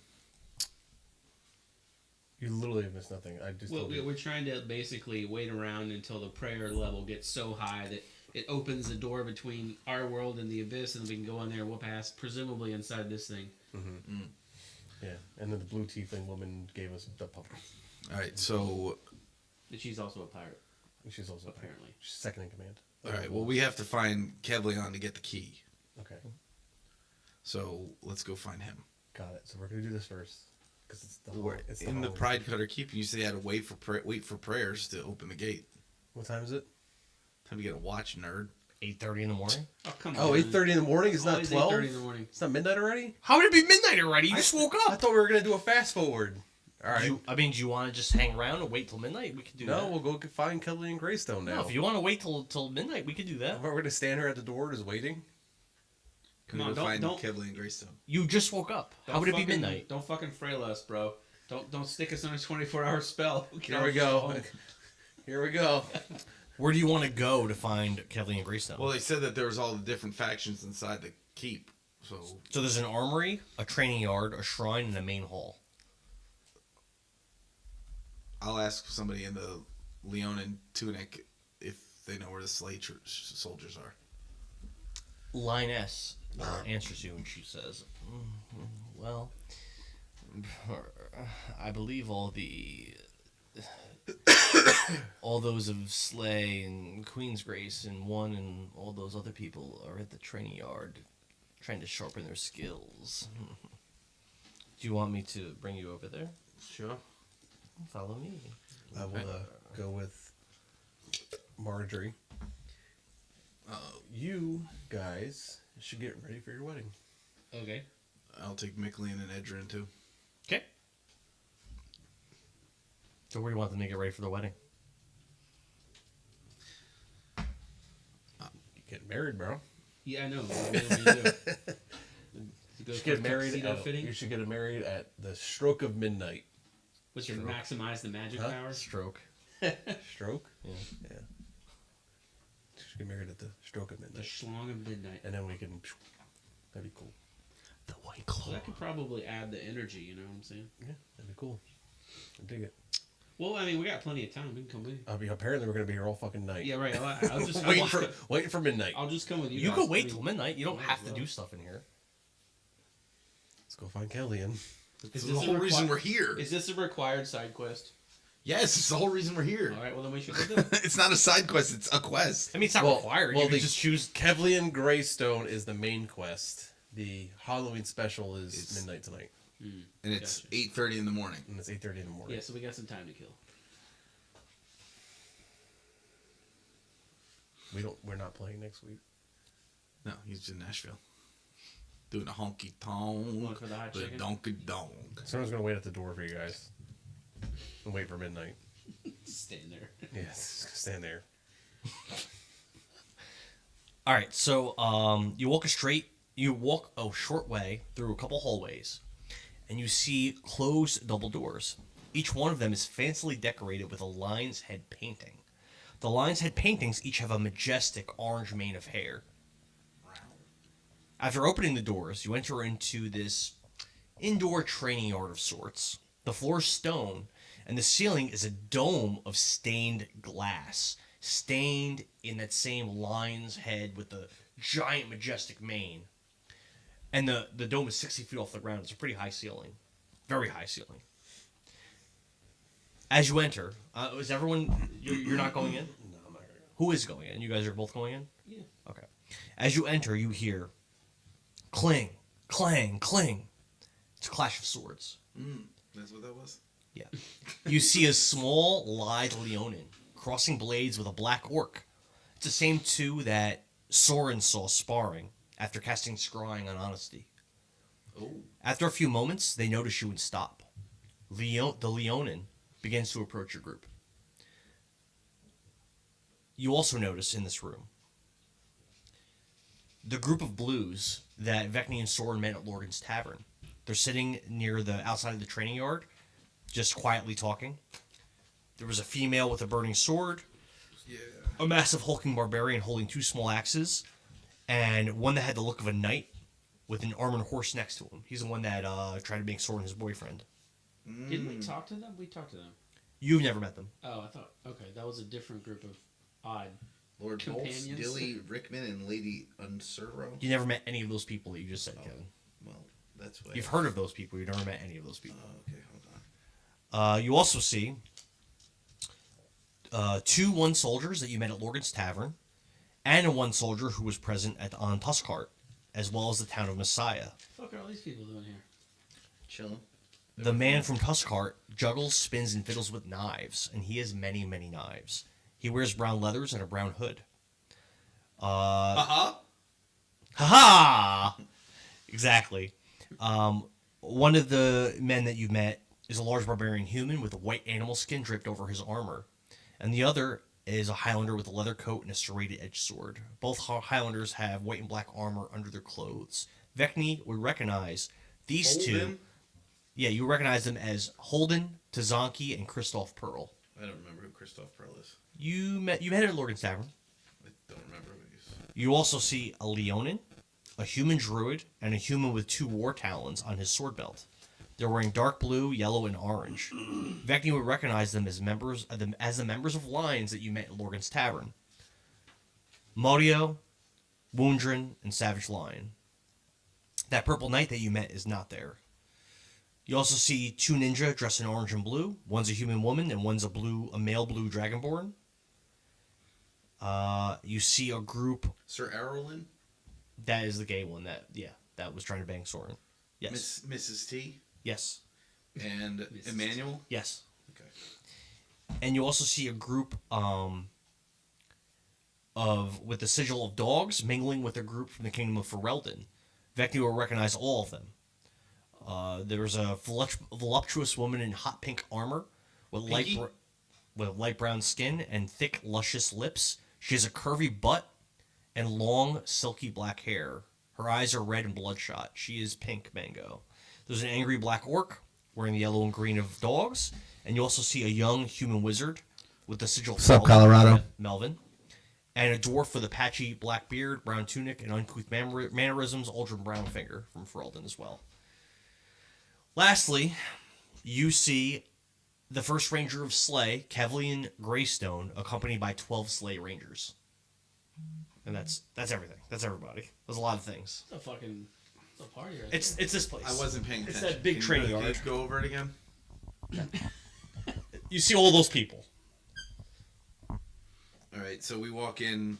You literally have missed nothing. I just Well, told you. we're trying to basically wait around until the prayer level gets so high that it opens the door between our world and the abyss, and we can go in there and whoop ass, presumably inside this thing. Yeah, and then the blue tiefling woman gave us the pumpkin. All right, so And she's also a pirate. She's also Apparently. she's second in command. all right. Well, we have to find Kevlion to get the key. Okay, So let's go find him. got it. So we're gonna do this first because it's the We're it's in the Halloween. Pridecutter Keep. You said you had to wait for prayers to open the gate. What time is it? Time to get a watch, nerd. 8:30 in the morning. Oh, come Oh, on. 8:30 in the morning. It's not Always 12. 8:30 in the morning. It's not midnight already. How would it be midnight already? You just woke I up. thought we were gonna do a fast forward. All right. Do you want to just hang around and wait till midnight? We could do No, that. we'll go find Kelly and Greystone now. No, if you want to wait till midnight, we could do that. We're gonna stand here at the door just waiting. Come We're on, gonna don't find Kevlion and Greystone. You just woke up. How would it be midnight? Don't fucking frail us, bro. Don't stick us on a 24-hour spell. Here we go. Here we go. Where do you want to go to find Kevlin and Greystone? Well, they said that there was all the different factions inside the keep. So there's an armory, a training yard, a shrine, and a main hall. I'll ask somebody in the Leonin tunic if they know where the slave soldiers are. Lioness answers you and she says, well, I believe all those of Slay and Queen's Grace and One and all those other people are at the training yard trying to sharpen their skills. Do you want me to bring you over there? Sure. Follow me. I will go with Marjorie. You guys should get ready for your wedding. Okay. I'll take Micklin and Edrin too. Okay. So where do you want them to get ready for the wedding? Get married, bro. Yeah, I know. What do you do? You should get married. Fitting? You should get married at the stroke of midnight. Which can maximize the magic power? Stroke. Stroke? Yeah. Yeah. You should get married at the stroke of The midnight. schlong of midnight. And then we can. That'd be cool. The White So Claw. that could probably add the energy, you know what I'm saying? Yeah, that'd be cool. I dig it. Well, I mean, we got plenty of time. We can come with you. I mean, apparently we're gonna be here all fucking night. Yeah, right. I'll just waiting for midnight. I'll just come with you. You guys. can wait I mean, till midnight. You don't might have as to well. do stuff in here. Let's go find Kellyanne. It's Is the this a whole reason requi- we're here. Is this a required side quest? Yes, it's the whole reason we're here. All right. Well, then we should go do it. It's not a side quest, it's a quest. I mean, it's not required. Well, You they can just choose. Kevlian Greystone is the main quest. The Halloween special is It's- midnight tonight, And it's Gotcha. 8:30 in the morning. and it's 8:30 in the morning. Yeah, so we got some time to kill. We're not playing next week. No, he's in Nashville. Doing a honky tonk. Going for the hot chicken? donkey donk. Someone's gonna wait at the door for you guys. And wait for midnight. Stand there. Yes, stand there. All right, so you walk a short way through a couple hallways, and you see closed double doors. Each one of them is fancily decorated with a lion's head painting. The lion's head paintings each have a majestic orange mane of hair. After opening the doors, you enter into this indoor training yard of sorts. The floor is stone, and the ceiling is a dome of stained glass, stained in that same lion's head with the giant majestic mane. And the dome is 60 feet off the ground. It's a pretty high ceiling. Very high ceiling. As you enter, is everyone... You're not going in? No, I'm not gonna go. Who is going in? You guys are both going in? Yeah. Okay. As you enter, you hear cling, clang, cling. It's a clash of swords. That's what that was? Yeah. You see a small, lithe Leonin crossing blades with a black orc. It's the same two that Soren saw sparring after casting Scrying on Honesty. Oh. After a few moments, they notice you and stop. The Leonin begins to approach your group. You also notice in this room the group of blues that Vecni and Soren met at Lorgan's Tavern. They're sitting near the outside of the training yard, just quietly talking. There was a female with a burning sword, Yeah. a massive hulking barbarian holding two small axes, and one that had the look of a knight with an armored horse next to him. He's the one that tried to make Soren his boyfriend. Didn't we talk to them? We talked to them. You've never met them. Oh, I thought. Okay, that was a different group of odd. Lord Bolts, Companions? Dilly, Rickman, and Lady Unservo. You never met any of those people that you just said, Kevin. Well, that's what. You've heard of those people. You've never met any of those people. Okay, hold on. You also see one soldiers that you met at Lorgan's Tavern, and one soldier who was present on Tuscart, as well as the town of Messiah. What are all these people doing here? Chilling. The man from Tuscart juggles, spins, and fiddles with knives, and he has many, many knives. He wears brown leathers and a brown hood. Uh-huh. Ha-ha! Exactly. One of the men that you met is a large barbarian human with a white animal skin draped over his armor. And the other is a Highlander with a leather coat and a serrated edged sword. Both Highlanders have white and black armor under their clothes. Vecni would recognize these two. Holden? Yeah, you recognize them as Holden, Tazanki, and Christoph Pearl. I don't remember who Christoph Pearl is. You met at Lorgan's Tavern. I don't remember who he is. You also see a Leonin, a human druid, and a human with two war talons on his sword belt. They're wearing dark blue, yellow, and orange. Vecni would recognize them as the members of Lions that you met at Lorgan's Tavern. Morio, Woundrin, and Savage Lion. That purple knight that you met is not there. You also see two ninja dressed in orange and blue. One's a human woman, and one's a male blue dragonborn. You see a group. Sir Arolin? That is the gay one that was trying to bang Soren. Yes. Mrs. T? Yes. And Mrs. Emmanuel? Yes. Okay. And you also see a group with the sigil of dogs mingling with a group from the kingdom of Ferelden. Vecni will recognize all of them. There's a voluptuous woman in hot pink armor with light brown skin and thick, luscious lips. She has a curvy butt and long, silky black hair. Her eyes are red and bloodshot. She is pink mango. There's an angry black orc wearing the yellow and green of dogs. And you also see a young human wizard with the sigil of Colorado? Melvin. And a dwarf with a patchy black beard, brown tunic, and uncouth mannerisms, Aldrin Brownfinger from Ferelden as well. Lastly, you see the first ranger of Slay, Kevlian Greystone, accompanied by 12 Slay rangers. And that's everything. That's everybody. There's a lot of things. It's a party right It's this place. I wasn't paying It's attention. that big Can training you yard. go over it again? You see all those people. All right, so we walk in.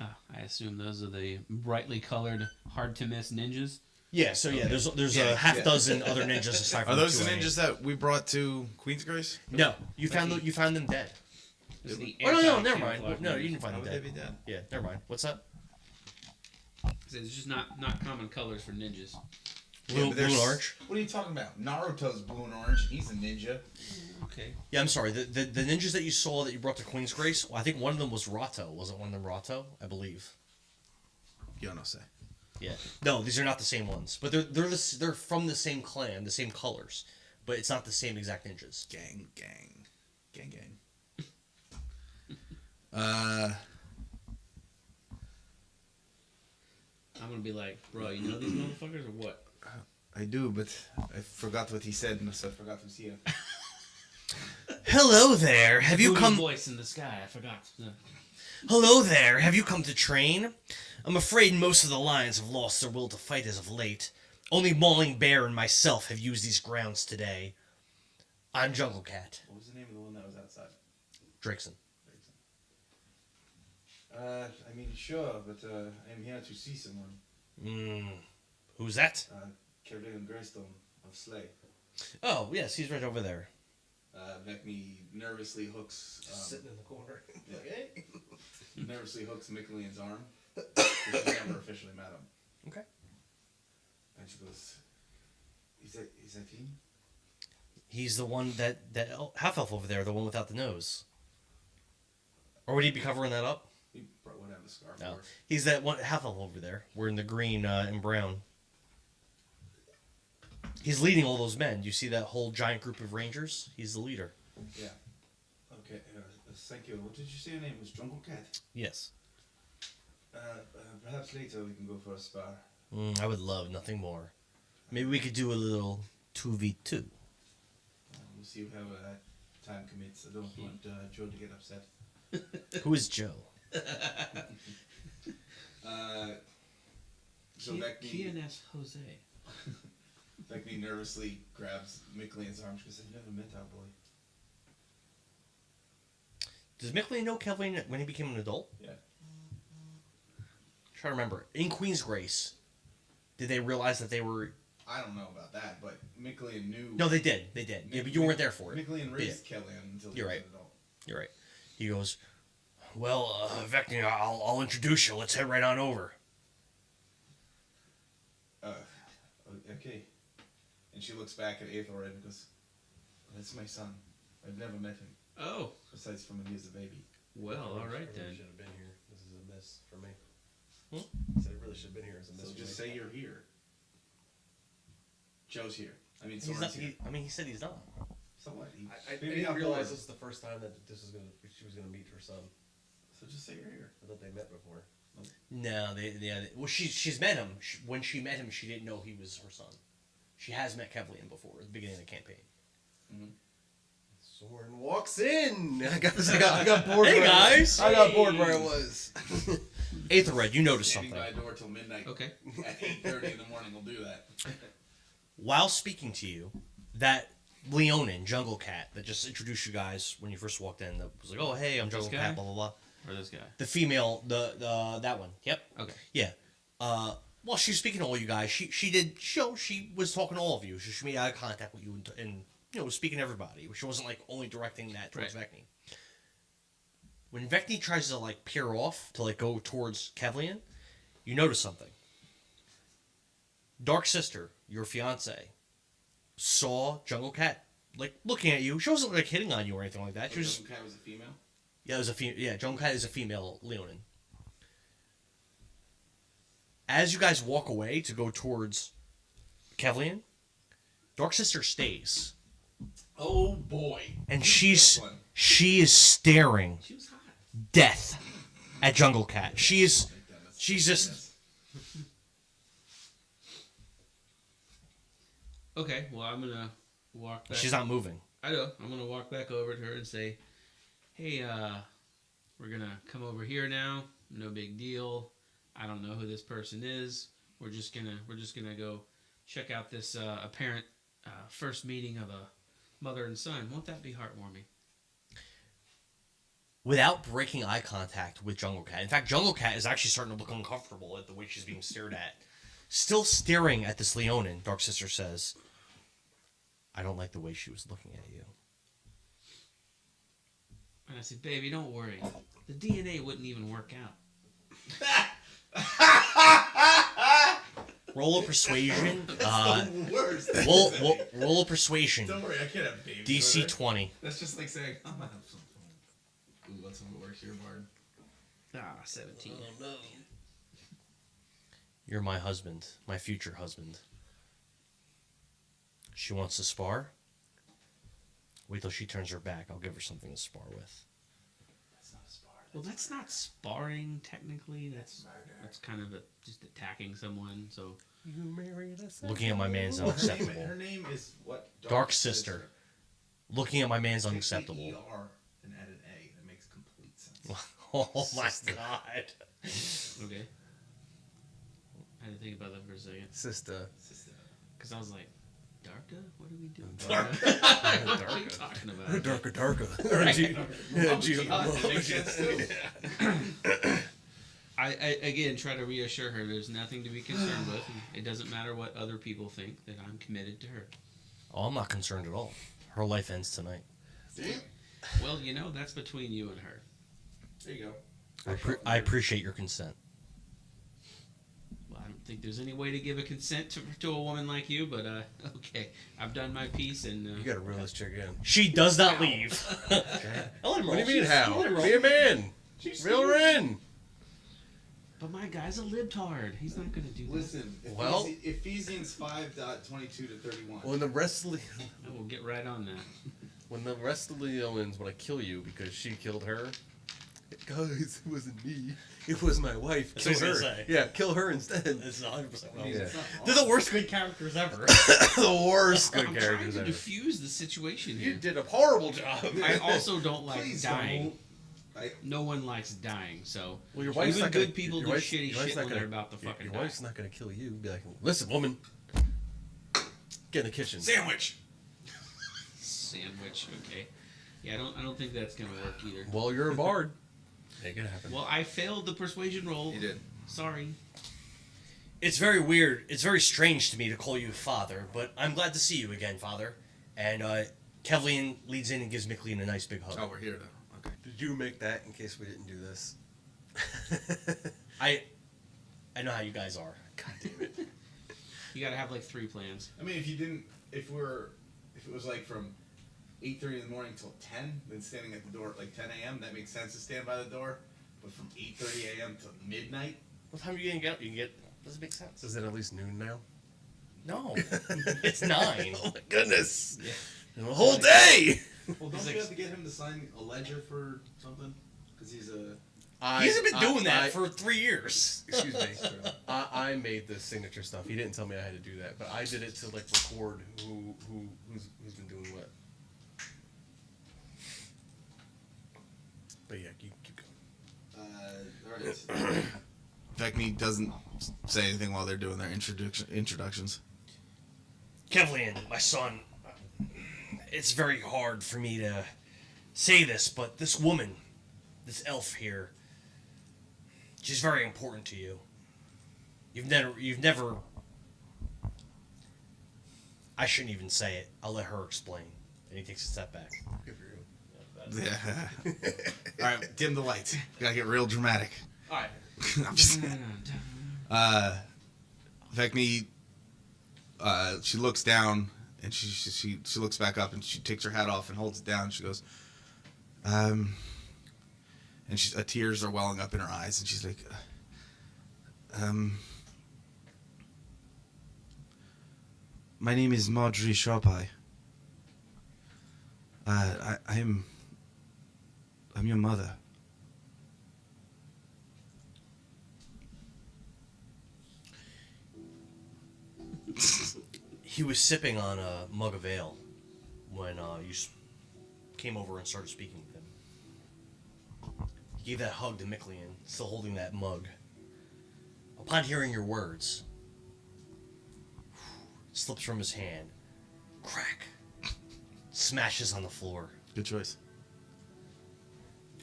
I assume those are the brightly colored, hard to miss ninjas. Yeah, so yeah, there's Yeah, a half yeah. dozen other ninjas aside from Are those two the I named. ninjas that we brought to Queen's Grace? No, you found them dead. This is the Oh no, never anti-camouflage mind. No, you ninjas. didn't find How them would they dead. be dead? Yeah, never mind. What's that? It's just not common colors for ninjas. Blue, but blue and there's- orange. What are you talking about? Naruto's blue and orange. He's a ninja. Okay. Yeah, I'm sorry. The ninjas that you saw that you brought to Queen's Grace, well, I think one of them was Rato. Wasn't one of them Rato? I believe. Yo no say. Yeah. No, these are not the same ones, but they're from the same clan, the same colors, but it's not the same exact ninjas. Gang. I'm gonna be like, bro, you know these motherfuckers or what? I do, but I forgot what he said, and so I forgot who's here. Hello there. Have you Booming come? voice in the sky. I forgot. No. Hello there. Have you come to train? I'm afraid most of the lions have lost their will to fight as of late. Only Mauling Bear and myself have used these grounds today. I'm Jungle Cat. What was the name of the one that was outside? Drakeson. I mean, sure, but I'm here to see someone. Who's that? Kevin Greystone of Slay. Oh, yes, he's right over there. Vecni nervously hooks. Sitting in the corner. Nervously hooks Micklein's arm. She's never officially met him. Okay. And she goes, Is that him? He's the one that half elf over there, the one without the nose. Or would he be covering that up? He would have a scarf. No, or- he's that one half elf over there. We're in the green and brown. He's leading all those men. You see that whole giant group of rangers? He's the leader. Yeah. Okay. Thank you. What did you say your name was? Jungle Cat. Yes. Perhaps later we can go for a spar. I would love nothing more. Maybe we could do a little 2v2. We'll see how time commits. I don't want Joe to get upset. Who is Joe? So Vecni Jose. nervously grabs Micklein's arm. She goes, I've never met our boy. Does Mickley know Kelvin when he became an adult? Yeah. Try to remember. In Queen's Grace, did they realize that they were... I don't know about that, but Micklein knew. No, they did. They did. Yeah, but you weren't there for it. Micklein raised Kellyan until he You're was right. an adult. You're right. He goes, well, Vecni, I'll introduce you. Let's head right on over. Okay. And she looks back at Aethelred and goes, that's my son. I've never met him, Oh, besides from when he was a baby. well, all right I then. really should have been here. This is a miss for me. Hmm? I said I really should have been here as a miss So for just me. say you're here. Joe's here. I mean, He's Soren's not, here. he said he's not. So what? I Maybe didn't not realize bored. this was the first time that she was gonna meet her son. So just say you're here. I thought they met before. No, well, she's met him. When she met him, she didn't know he was her son. She has met Kevlian before at the beginning of the campaign. Soren walks in. I got bored. Hey, where guys. I got bored where I was. Aethelred, you notice Standing something. by a door till midnight. Okay. At 8:30 in the morning, we'll do that. While speaking to you, that Leonin, Jungle Cat, that just introduced you guys when you first walked in, that was like, oh, hey, I'm Jungle This Cat, guy? blah, blah, blah. Or this guy. The female, that one. Yep. Okay. Yeah. Well, she was speaking to all you guys. She was talking to all of you. She made eye contact with you and was speaking to everybody. She wasn't like only directing that towards Vecni. When Vecni tries to like peer off to like go towards Kevlian, you notice something. Dark Sister, your fiance, saw Jungle Cat like looking at you. She wasn't like hitting on you or anything like that. She was Cat was a female. yeah, it was a yeah, Jungle Cat is a female Leonin. As you guys walk away to go towards Kevlian, Dark Sister stays. Oh boy. And she is staring She was hot. death at Jungle Cat. She's just Okay, well, I'm gonna walk back. She's not moving. I know. I'm gonna walk back over to her and say, "Hey, we're gonna come over here now. No big deal. I don't know who this person is. We're just gonna go check out this apparent first meeting of a mother and son. Won't that be heartwarming?" Without breaking eye contact with Jungle Cat. In fact, Jungle Cat is actually starting to look uncomfortable at the way she's being stared at. Still staring at this Leonin, Dark Sister says, "I don't like the way she was looking at you." And I said, "Baby, don't worry. The DNA wouldn't even work out." Roll a persuasion. the worst. Roll a persuasion. Don't worry, I can't have babies. DC with her. 20. That's just like saying, I'm gonna have some fun. Ooh, that's some work here, Bard. 17. You're my husband, my future husband. She wants to spar. Wait till she turns her back. I'll give her something to spar with. That's not a spar. Well, that's not sparring technically. That's kind of just attacking someone. So You married us. Looking at my man's Her name, unacceptable. her name is what? Dark Sister. Looking at my man's Take the unacceptable. ER and add an A. That makes complete sense. Oh my god. okay. I had to think about that for a second Sister. Sister. because I was like, "Darka, what are we doing?" Darka. What are you talking about? Darker. That makes sense too. I again try to reassure her there's nothing to be concerned with. It doesn't matter what other people think, that I'm committed to her. Oh, I'm not concerned at all. Her life ends tonight. Well, that's between you and her. There you go. I appreciate your consent. Well, I don't think there's any way to give a consent to a woman like you, but okay. I've done my piece, and You gotta reel this chick in. She does not leave. What do you mean how? Be a man. Reel her in. but my guy's a libtard. He's not gonna do that. Listen, Well- Ephesians 5:22 to 31. When the rest of the I will get right on that. when the rest of the Leonins want to kill you because she killed her, guys, it wasn't me. It was my wife. That's Kill what I was her. gonna say. Yeah, kill her instead. This is 100% I mean, Yeah. it's not They're the wrong. worst good characters ever. The worst good I'm characters trying to ever. diffuse the situation You here. did a horrible job. I also don't like Please dying. don't. No one likes dying, so Well, your wife's even not good gonna, people your do wife's- shitty your wife's shit not when gonna- they're about to fucking Your die. wife's not gonna kill you. Be like, listen, woman, get in the kitchen. Sandwich. Sandwich, okay. Yeah, I don't think that's gonna work either. Well, you're a bard. Ain't gonna happen. Well, I failed the persuasion roll. You did. Sorry. It's very weird. It's very strange to me to call you father, but I'm glad to see you again, father. And Kevlian leads in and gives Miclean a nice big hug. Oh, we're here though. Okay. Did you make that in case we didn't do this? I know how you guys are. God damn it. You gotta have like 3 plans. I mean, if it was like from 8:30 in the morning till 10, then standing at the door at like 10 a.m., that makes sense to stand by the door. But from 8:30 a.m. to midnight, What time are you gonna get? You can get. Does it make sense? Is it at least noon now? No, it's 9. Oh my goodness. Yeah. The whole day! well, don't He's you like- have to get him to sign a ledger for something? Because he's a. He hasn't been doing that for 3 years. Excuse me. I made the signature stuff. He didn't tell me I had to do that, but I did it to like record who's been doing what. But yeah, you keep going. All right. Vecni doesn't say anything while they're doing their introductions. Kevlian, my son, it's very hard for me to say this, but this woman, this elf here, she's very important to you. You've never. I shouldn't even say it. I'll let her explain. And he takes a step back. Good for you. Yeah. All right, dim the lights. Gotta get real dramatic. All right. I'm just. Vecni, she looks down and she looks back up and she takes her hat off and holds it down. She goes, and tears are welling up in her eyes and she's like, my name is Marjorie Sharpeye. I'm your mother. He was sipping on a mug of ale when came over and started speaking with him. He gave that hug to Miklian, still holding that mug. Upon hearing your words, it slips from his hand. Crack. Smashes on the floor. Good choice.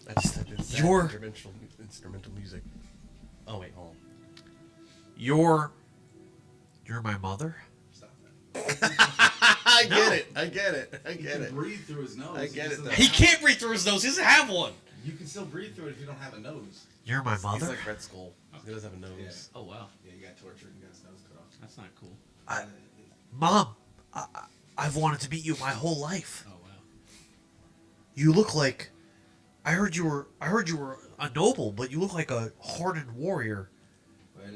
That's Your- instrumental music. Oh, wait, hold on. You're my mother? Stop that. I get it. I get it. I He get can it. breathe through his nose. I get it, still though. He have- can't breathe through his nose. He doesn't have one. You can still breathe through it if you don't have a nose. You're my He's mother? like Red Skull. He doesn't have a nose. Oh wow, Yeah, you got tortured and got his nose cut off. that's not cool. Mom, I've wanted to meet you my whole life. Oh wow. You look like... I heard you were a noble, but you look like a hardened warrior. Well,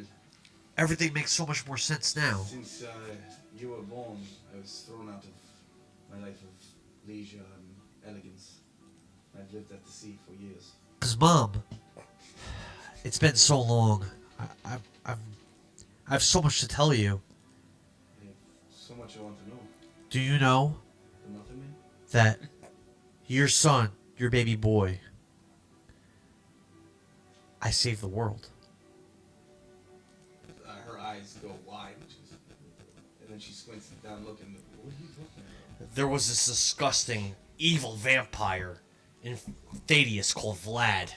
Everything makes so much more sense now. since you were born, I was thrown out of my life of leisure and elegance. I've lived at the sea for years. Cause Mom, it's been so long. I've so much to tell you. I have so much I want to know. Do you know The Muffin Man? that your son, your baby boy, I saved the world? Her eyes go wide, and then she squints down looking. What are you looking at? There was this disgusting, evil vampire in Thaddeus called Vlad.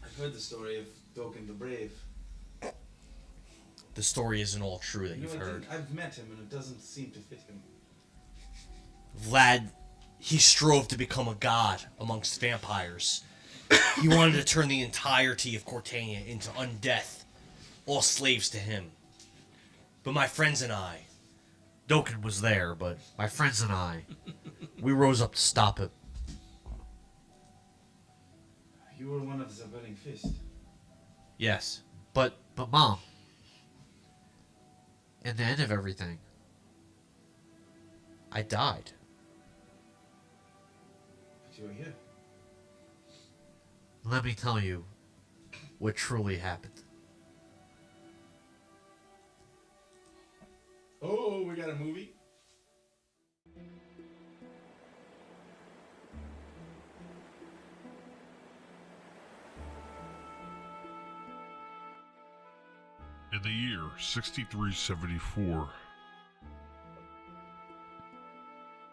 I've heard the story of Doken the Brave. The story isn't all true that You know, you've heard. I've met him, and it doesn't seem to fit him. Vlad, he strove to become a god amongst vampires. He wanted to turn the entirety of Cortania into undeath, all slaves to him. But my friends and I, Doken was there, but my friends and I, we rose up to stop it. You were one of the Burning Fist. yes, But Mom, in the end of everything, I died. But you were here. Let me tell you what truly happened. Oh, we got a movie? In the year 6374,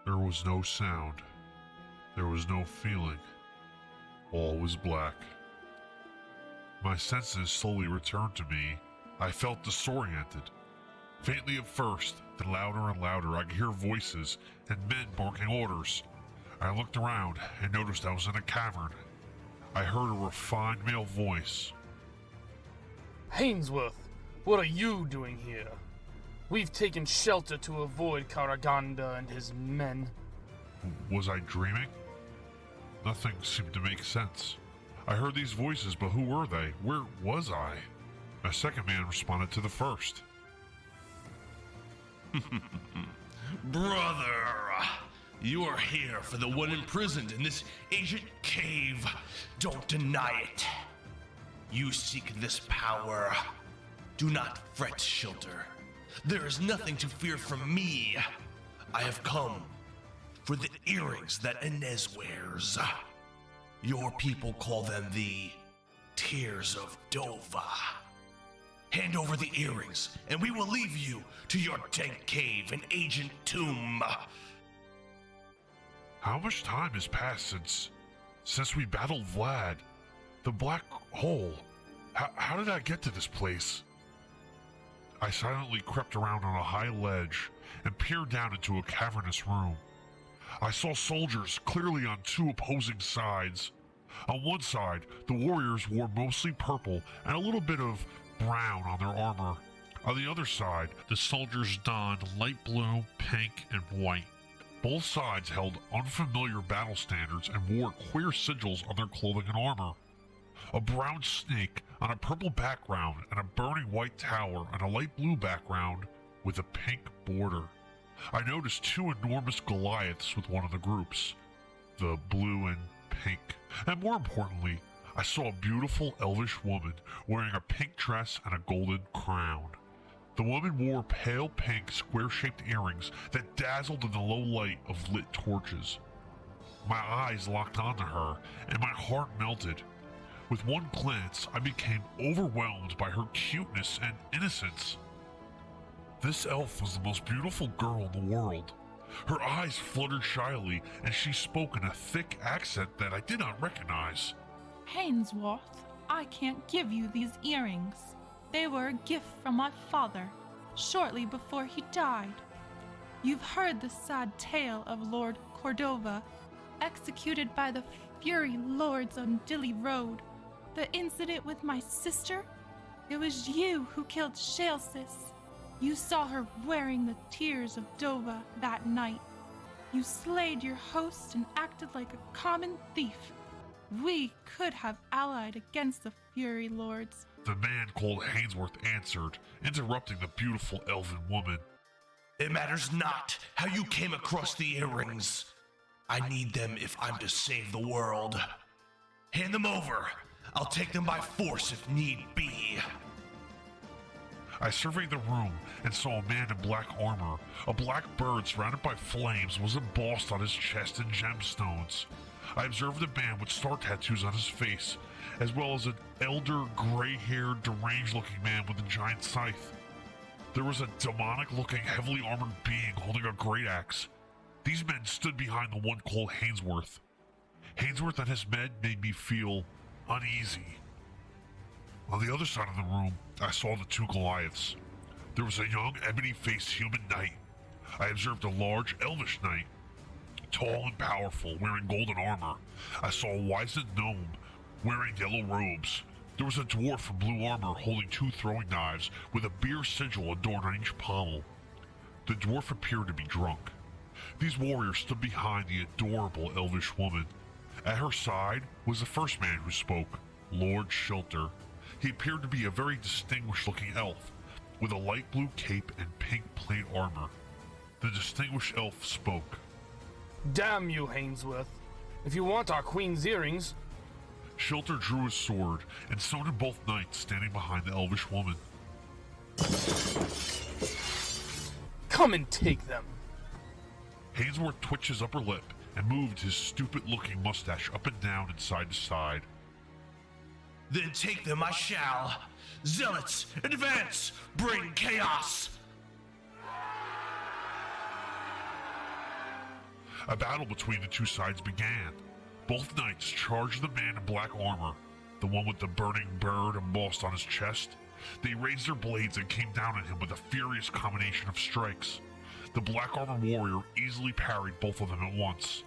there was no sound, there was no feeling, all was black. My senses slowly returned to me. I felt disoriented. Faintly at first, then louder and louder, I could hear voices and men barking orders. I looked around and noticed I was in a cavern. I heard a refined male voice. Hainsworth, what are you doing here? We've taken shelter to avoid Karaganda and his men. Was I dreaming? Nothing seemed to make sense. I heard these voices, but who were they? Where was I? A second man responded to the first. Brother, you are here for the one imprisoned in this ancient cave. Don't deny it. You seek this power. Do not fret, Shelter. There is nothing to fear from me. I have come for the earrings that Inez wears. Your people call them the Tears of Dovah. Hand over the earrings, and we will leave you to your dank cave and ancient tomb. How much time has passed since we battled Vlad? The black hole. How did I get to this place? I silently crept around on a high ledge and peered down into a cavernous room. I saw soldiers clearly on two opposing sides. On one side, the warriors wore mostly purple and a little bit of brown on their armor. On the other side, the soldiers donned light blue, pink, and white. Both sides held unfamiliar battle standards and wore queer sigils on their clothing and armor. A brown snake on a purple background and a burning white tower on a light blue background with a pink border. I noticed two enormous Goliaths with one of the groups, the blue and pink. And more importantly, I saw a beautiful elvish woman wearing a pink dress and a golden crown. The woman wore pale pink square-shaped earrings that dazzled in the low light of lit torches. My eyes locked onto her, and my heart melted. With one glance, I became overwhelmed by her cuteness and innocence. This elf was the most beautiful girl in the world. Her eyes fluttered shyly, and she spoke in a thick accent that I did not recognize. Hainsworth, I can't give you these earrings. They were a gift from my father, shortly before he died. You've heard the sad tale of Lord Cordova, executed by the Fury Lords on Dilly Road. The incident with my sister? It was you who killed Shalsis. You saw her wearing the tears of Dovah that night. You slayed your host and acted like a common thief. We could have allied against the Fury Lords. The man called Hainsworth answered, interrupting the beautiful elven woman. It matters not how you came across the earrings. I need them if I'm to save the world. Hand them over. I'll take them by force if need be. I surveyed the room and saw a man in black armor. A black bird surrounded by flames was embossed on his chest in gemstones. I observed a man with star tattoos on his face, as well as an elder, gray-haired, deranged-looking man with a giant scythe. There was a demonic-looking, heavily armored being holding a great axe. These men stood behind the one called Hainsworth. Hainsworth and his men made me feel uneasy. On the other side of the room, I saw the two Goliaths. There was a young, ebony-faced human knight. I observed a large, elvish knight, tall and powerful, wearing golden armor. I saw a wizened gnome, wearing yellow robes. There was a dwarf in blue armor holding two throwing knives, with a beer sigil adorned on each pommel. The dwarf appeared to be drunk. These warriors stood behind the adorable elvish woman. At her side was the first man who spoke, Lord Shilter. He appeared to be a very distinguished-looking elf, with a light blue cape and pink plate armor. The distinguished elf spoke. Damn you, Hainsworth. If you want our queen's earrings... Shilter drew his sword, and so did both knights standing behind the elvish woman. Come and take them. Hainsworth twitched his upper lip and moved his stupid-looking mustache up and down and side to side. Then take them I shall. Zealots, advance! Bring chaos! A battle between the two sides began. Both knights charged the man in black armor, the one with the burning bird embossed on his chest. They raised their blades and came down at him with a furious combination of strikes. The black armor warrior easily parried both of them at once.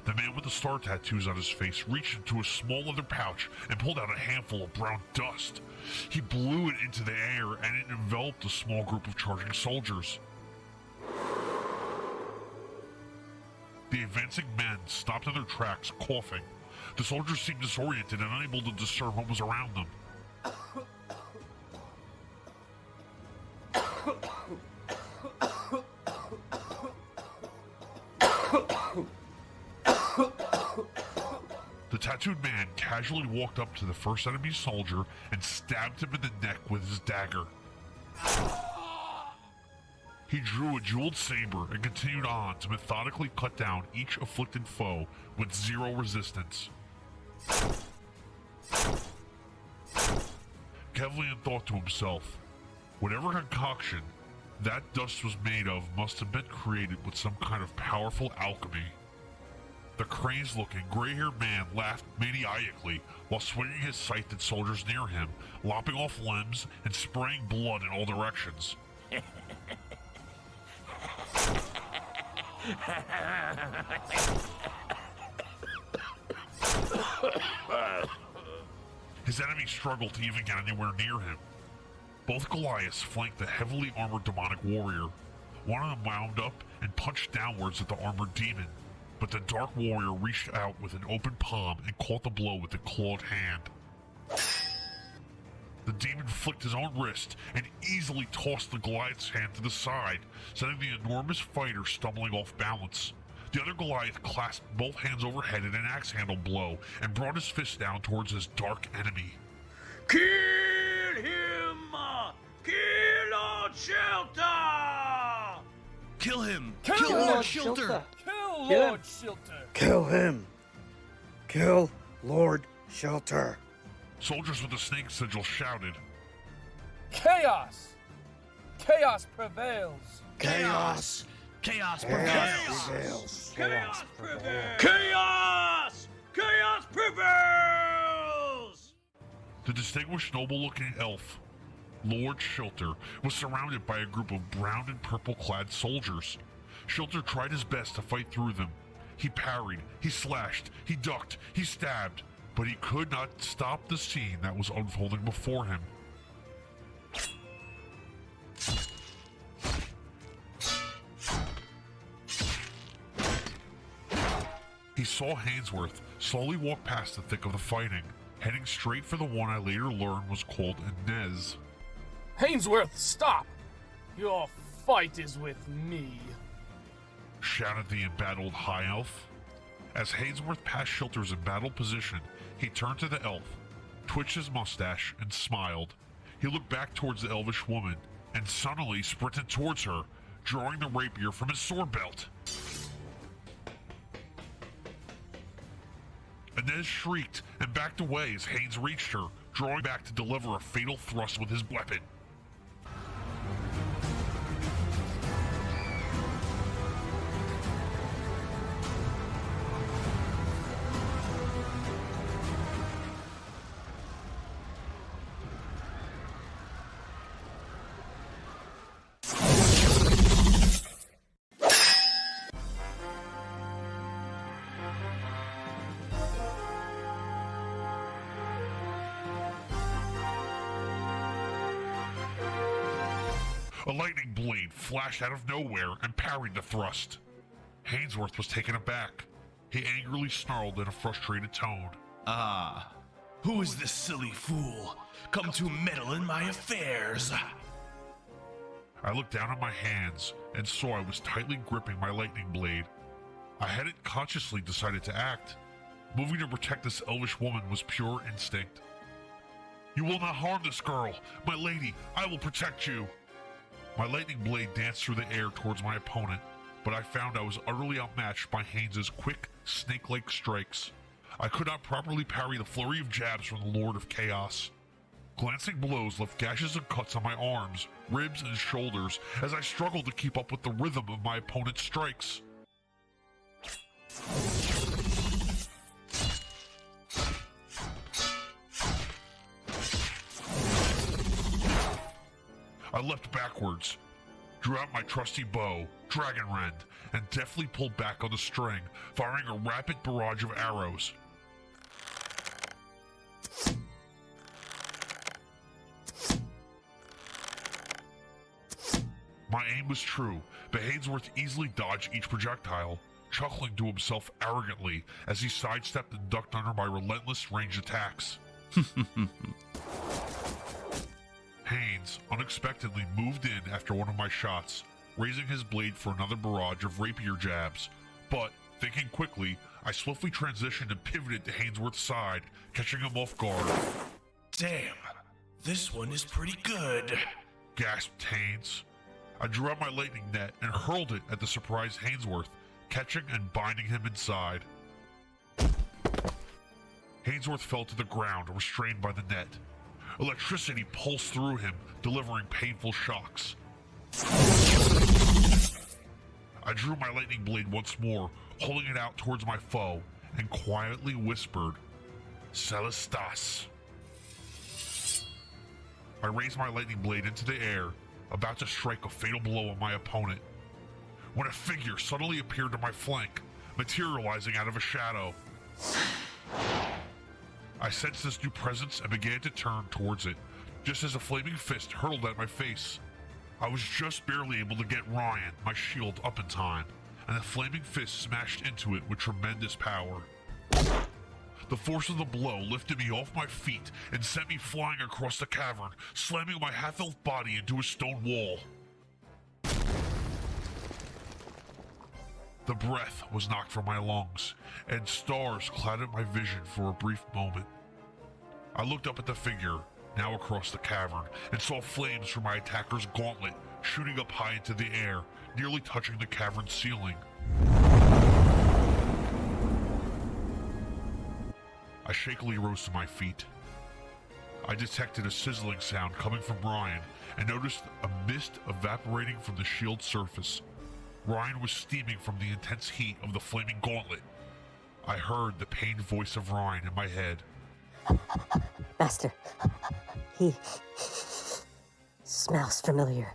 The man with the star tattoos on his face reached into a small leather pouch and pulled out a handful of brown dust. He blew it into the air and it enveloped a small group of charging soldiers. The advancing men stopped in their tracks, coughing. The soldiers seemed disoriented and unable to discern what was around them. The tattooed man casually walked up to the first enemy soldier and stabbed him in the neck with his dagger. He drew a jeweled saber and continued on to methodically cut down each afflicted foe with zero resistance. Kevlian thought to himself, whatever concoction that dust was made of must have been created with some kind of powerful alchemy. The crazed-looking, gray-haired man laughed maniacally while swinging his scythe at soldiers near him, lopping off limbs and spraying blood in all directions. His enemy struggled to even get anywhere near him. Both Goliaths flanked the heavily armored demonic warrior. One of them wound up and punched downwards at the armored demon, but the dark warrior reached out with an open palm and caught the blow with a clawed hand. The demon flicked his own wrist and easily tossed the Goliath's hand to the side, sending the enormous fighter stumbling off balance. The other Goliath clasped both hands overhead in an axe-handle blow and brought his fist down towards his dark enemy. Kill him! Shilter! Kill him! Kill Lord Shilter! Kill Lord Shilter! Kill him! Kill Lord Shelter! Soldiers with the snake sigil shouted. Chaos! Chaos prevails! Chaos! Chaos prevails! Chaos prevails! Chaos! Chaos prevails! The distinguished noble-looking elf, Lord Shilter, was surrounded by a group of brown and purple-clad soldiers. Shilter tried his best to fight through them. He parried, he slashed, he ducked, he stabbed, but he could not stop the scene that was unfolding before him. He saw Hainsworth slowly walk past the thick of the fighting, heading straight for the one I later learned was called Inez. Hainsworth, stop! Your fight is with me. Shouted the embattled high elf. As Hainsworth passed Shilter's embattled position, he turned to the elf, twitched his mustache, and smiled. He looked back towards the elvish woman, and suddenly sprinted towards her, drawing the rapier from his sword belt. Inez shrieked and backed away as Haines reached her, drawing back to deliver a fatal thrust with his weapon. A lightning blade flashed out of nowhere and parried the thrust. Hainsworth was taken aback. He angrily snarled in a frustrated tone. Ah, who is this silly fool? Come to meddle in my affairs. I looked down at my hands and saw I was tightly gripping my lightning blade. I hadn't consciously decided to act. Moving to protect this elvish woman was pure instinct. You will not harm this girl, my lady. I will protect you. My lightning blade danced through the air towards my opponent, but I found I was utterly outmatched by Haines's quick, snake-like strikes. I could not properly parry the flurry of jabs from the Lord of Chaos. Glancing blows left gashes and cuts on my arms, ribs, and shoulders as I struggled to keep up with the rhythm of my opponent's strikes. I leapt backwards, drew out my trusty bow, Dragon Rend, and deftly pulled back on the string, firing a rapid barrage of arrows. My aim was true, but Hainsworth easily dodged each projectile, chuckling to himself arrogantly as he sidestepped and ducked under my relentless ranged attacks. Haines unexpectedly moved in after one of my shots, raising his blade for another barrage of rapier jabs. But, thinking quickly, I swiftly transitioned and pivoted to Hainsworth's side, catching him off guard. Damn, this one is pretty good, Gasped Haines. I drew out my lightning net and hurled it at the surprised Hainsworth, catching and binding him inside. Hainsworth fell to the ground, restrained by the net. Electricity pulsed through him, delivering painful shocks. I drew my lightning blade once more, holding it out towards my foe, and quietly whispered, Celestas. I raised my lightning blade into the air, about to strike a fatal blow on my opponent, when a figure suddenly appeared to my flank, materializing out of a shadow. I sensed this new presence and began to turn towards it, just as a flaming fist hurtled at my face. I was just barely able to get Ryan, my shield, up in time, and the flaming fist smashed into it with tremendous power. The force of the blow lifted me off my feet and sent me flying across the cavern, slamming my half-elf body into a stone wall. The breath was knocked from my lungs, and stars clouded my vision for a brief moment. I looked up at the figure, now across the cavern, and saw flames from my attacker's gauntlet shooting up high into the air, nearly touching the cavern ceiling. I shakily rose to my feet. I detected a sizzling sound coming from Ryan and noticed a mist evaporating from the shield's surface. Ryan was steaming from the intense heat of the flaming gauntlet. I heard the pained voice of Ryan in my head. Master, he smells familiar.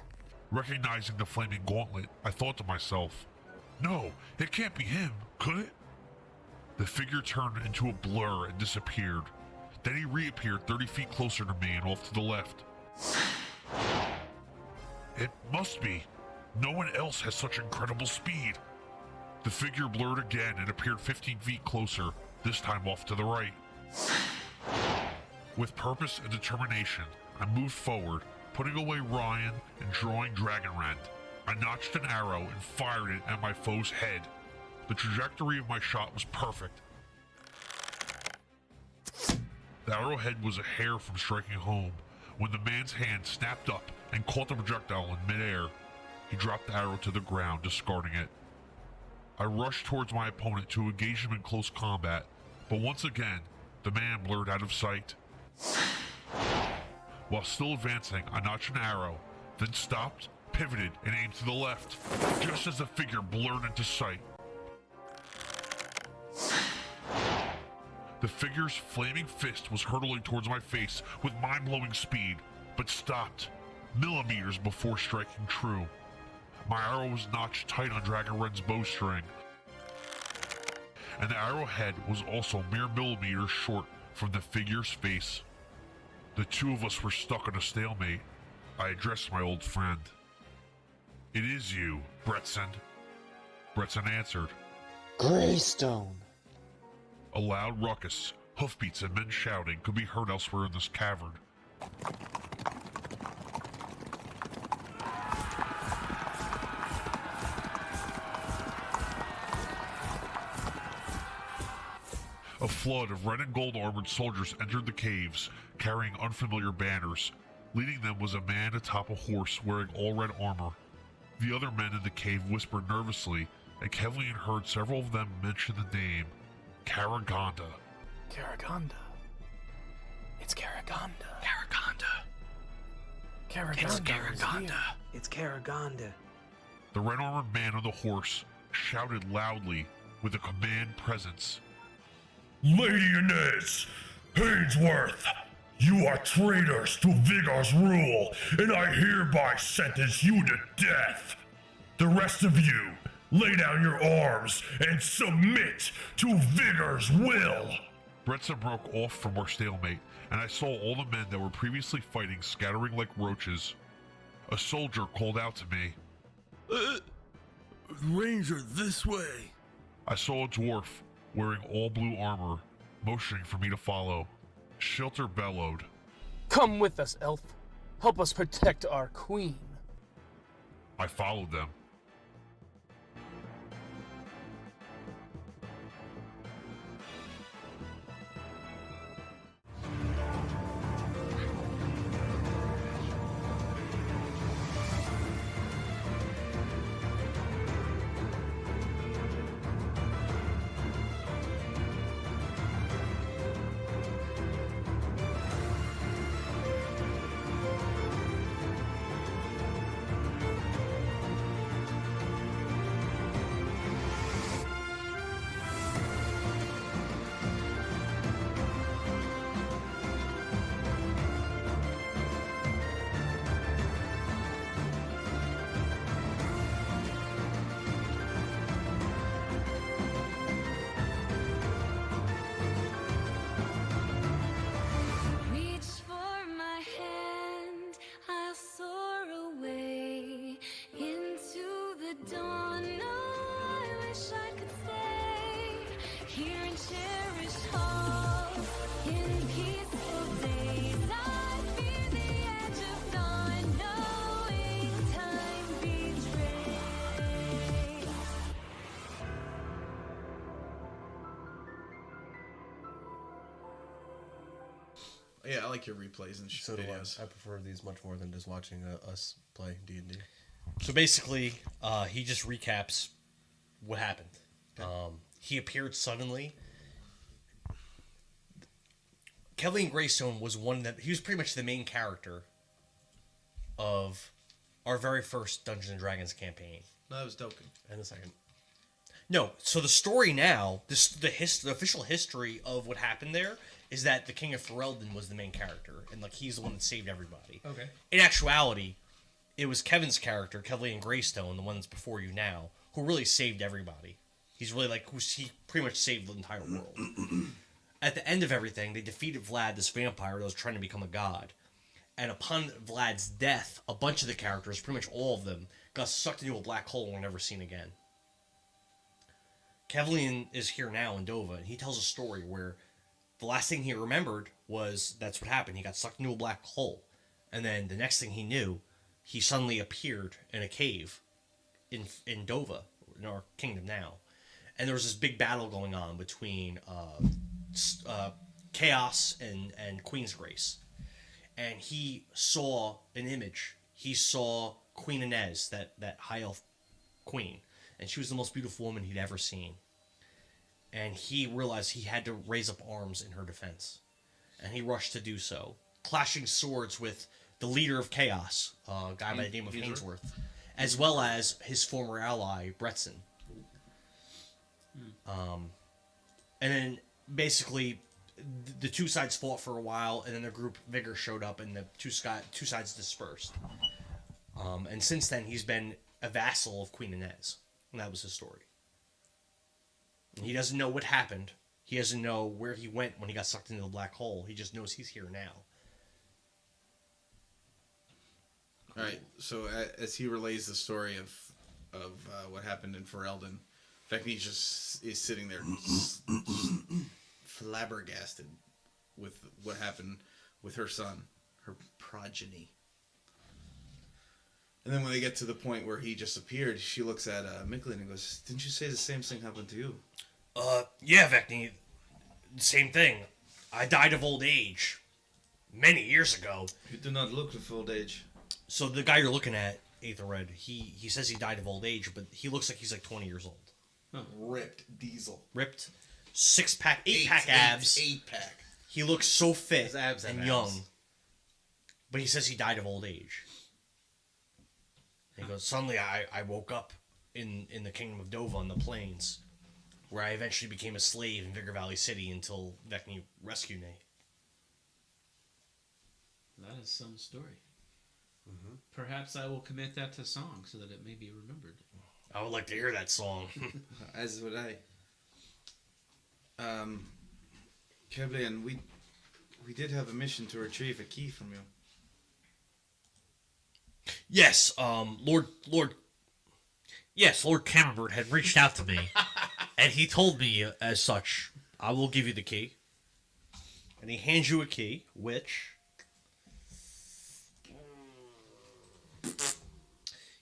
Recognizing the flaming gauntlet, I thought to myself, no, it can't be him, could it? The figure turned into a blur and disappeared. Then he reappeared 30 feet closer to me and off to the left. It must be. No one else has such incredible speed. The figure blurred again and appeared 15 feet closer, this time off to the right. With purpose and determination, I moved forward, putting away Ryan and drawing Dragon Rend. I notched an arrow and fired it at my foe's head. The trajectory of my shot was perfect. The arrowhead was a hair from striking home when the man's hand snapped up and caught the projectile in midair. He dropped the arrow to the ground, discarding it. I rushed towards my opponent to engage him in close combat, but once again, the man blurred out of sight. While still advancing, I notched an arrow, then stopped, pivoted, and aimed to the left, just as the figure blurred into sight. The figure's flaming fist was hurtling towards my face with mind-blowing speed, but stopped, millimeters before striking true. My arrow was notched tight on Dragon Rend's bowstring, and the arrowhead was also mere millimeters short from the figure's face. The two of us were stuck in a stalemate. I addressed my old friend. "It is you, Bretson." Bretson answered. Greystone. A loud ruckus, hoofbeats and men shouting could be heard elsewhere in this cavern. A flood of red and gold armored soldiers entered the caves, carrying unfamiliar banners. Leading them was a man atop a horse wearing all red armor. The other men in the cave whispered nervously, and Kevlian heard several of them mention the name Karaganda. Karaganda. It's Karaganda. Karaganda. Karaganda. It's Karaganda. It's Karaganda. The red-armored man on the horse shouted loudly with a command presence. Lady Inez, Hainsworth, you are traitors to Vigor's rule, and I hereby sentence you to death. The rest of you, lay down your arms and submit to Vigor's will. Bretson broke off from our stalemate, and I saw all the men that were previously fighting scattering like roaches. A soldier called out to me. Ranger, this way. I saw a dwarf wearing all blue armor, motioning for me to follow. Shelter bellowed. Come with us, elf. Help us protect our queen. I followed them. Yeah, I like your replays and So do videos. I prefer these much more than just watching us play D&D. So basically, he just recaps what happened. He appeared suddenly. Kelly and Greystone was he was pretty much the main character of our very first Dungeons and Dragons campaign. No, that was Doken. And a second. No, so the story now, the official history of what happened there is that the King of Ferelden was the main character, and like he's the one that saved everybody. Okay. In actuality, it was Kevin's character, Kelly and Greystone, the one that's before you now, who really saved everybody. He's really like he pretty much saved the entire world. At the end of everything, they defeated Vlad, this vampire that was trying to become a god. And upon Vlad's death, a bunch of the characters, pretty much all of them, got sucked into a black hole and were never seen again. Kevlian is here now in Dovah, and he tells a story where the last thing he remembered was that's what happened. He got sucked into a black hole. And then the next thing he knew, he suddenly appeared in a cave in Dovah, in our kingdom now. And there was this big battle going on between Chaos and Queen's Grace. And he saw an image. He saw Queen Inez, that high elf queen. And she was the most beautiful woman he'd ever seen. And he realized he had to raise up arms in her defense. And he rushed to do so, clashing swords with the leader of Chaos, a guy by the name of Hainsworth, as well as his former ally, Bretson. And then basically the two sides fought for a while, and then the group Vigor showed up, and the two sides dispersed. And since then, he's been a vassal of Queen Inez. And that was his story. He doesn't know what happened. He doesn't know where he went when he got sucked into the black hole. He just knows he's here now. All right. So as he relays the story of what happened in Ferelden, Vecni just is sitting there, flabbergasted with what happened with her son, her progeny. And then when they get to the point where he just appeared, she looks at Micklin and goes, "Didn't you say the same thing happened to you?" Yeah, Vecni. Same thing. I died of old age many years ago. You do not look of old age. So the guy you're looking at, Aethelred, he says he died of old age, but he looks like he's like 20 years old. Ripped diesel. Ripped. 8-pack abs. 8-pack. He looks so fit His abs have and abs. young. But he says he died of old age. He goes, suddenly I woke up in the Kingdom of Dovah on the plains, where I eventually became a slave in Vigor Valley City until Vecni rescued me. That is some story. Mm-hmm. Perhaps I will commit that to song so that it may be remembered. I would like to hear that song. As would I. Keblian, we did have a mission to retrieve a key from you. Yes, Lord Camembert had reached out to me, and he told me as such, I will give you the key. And he hands you a key, which...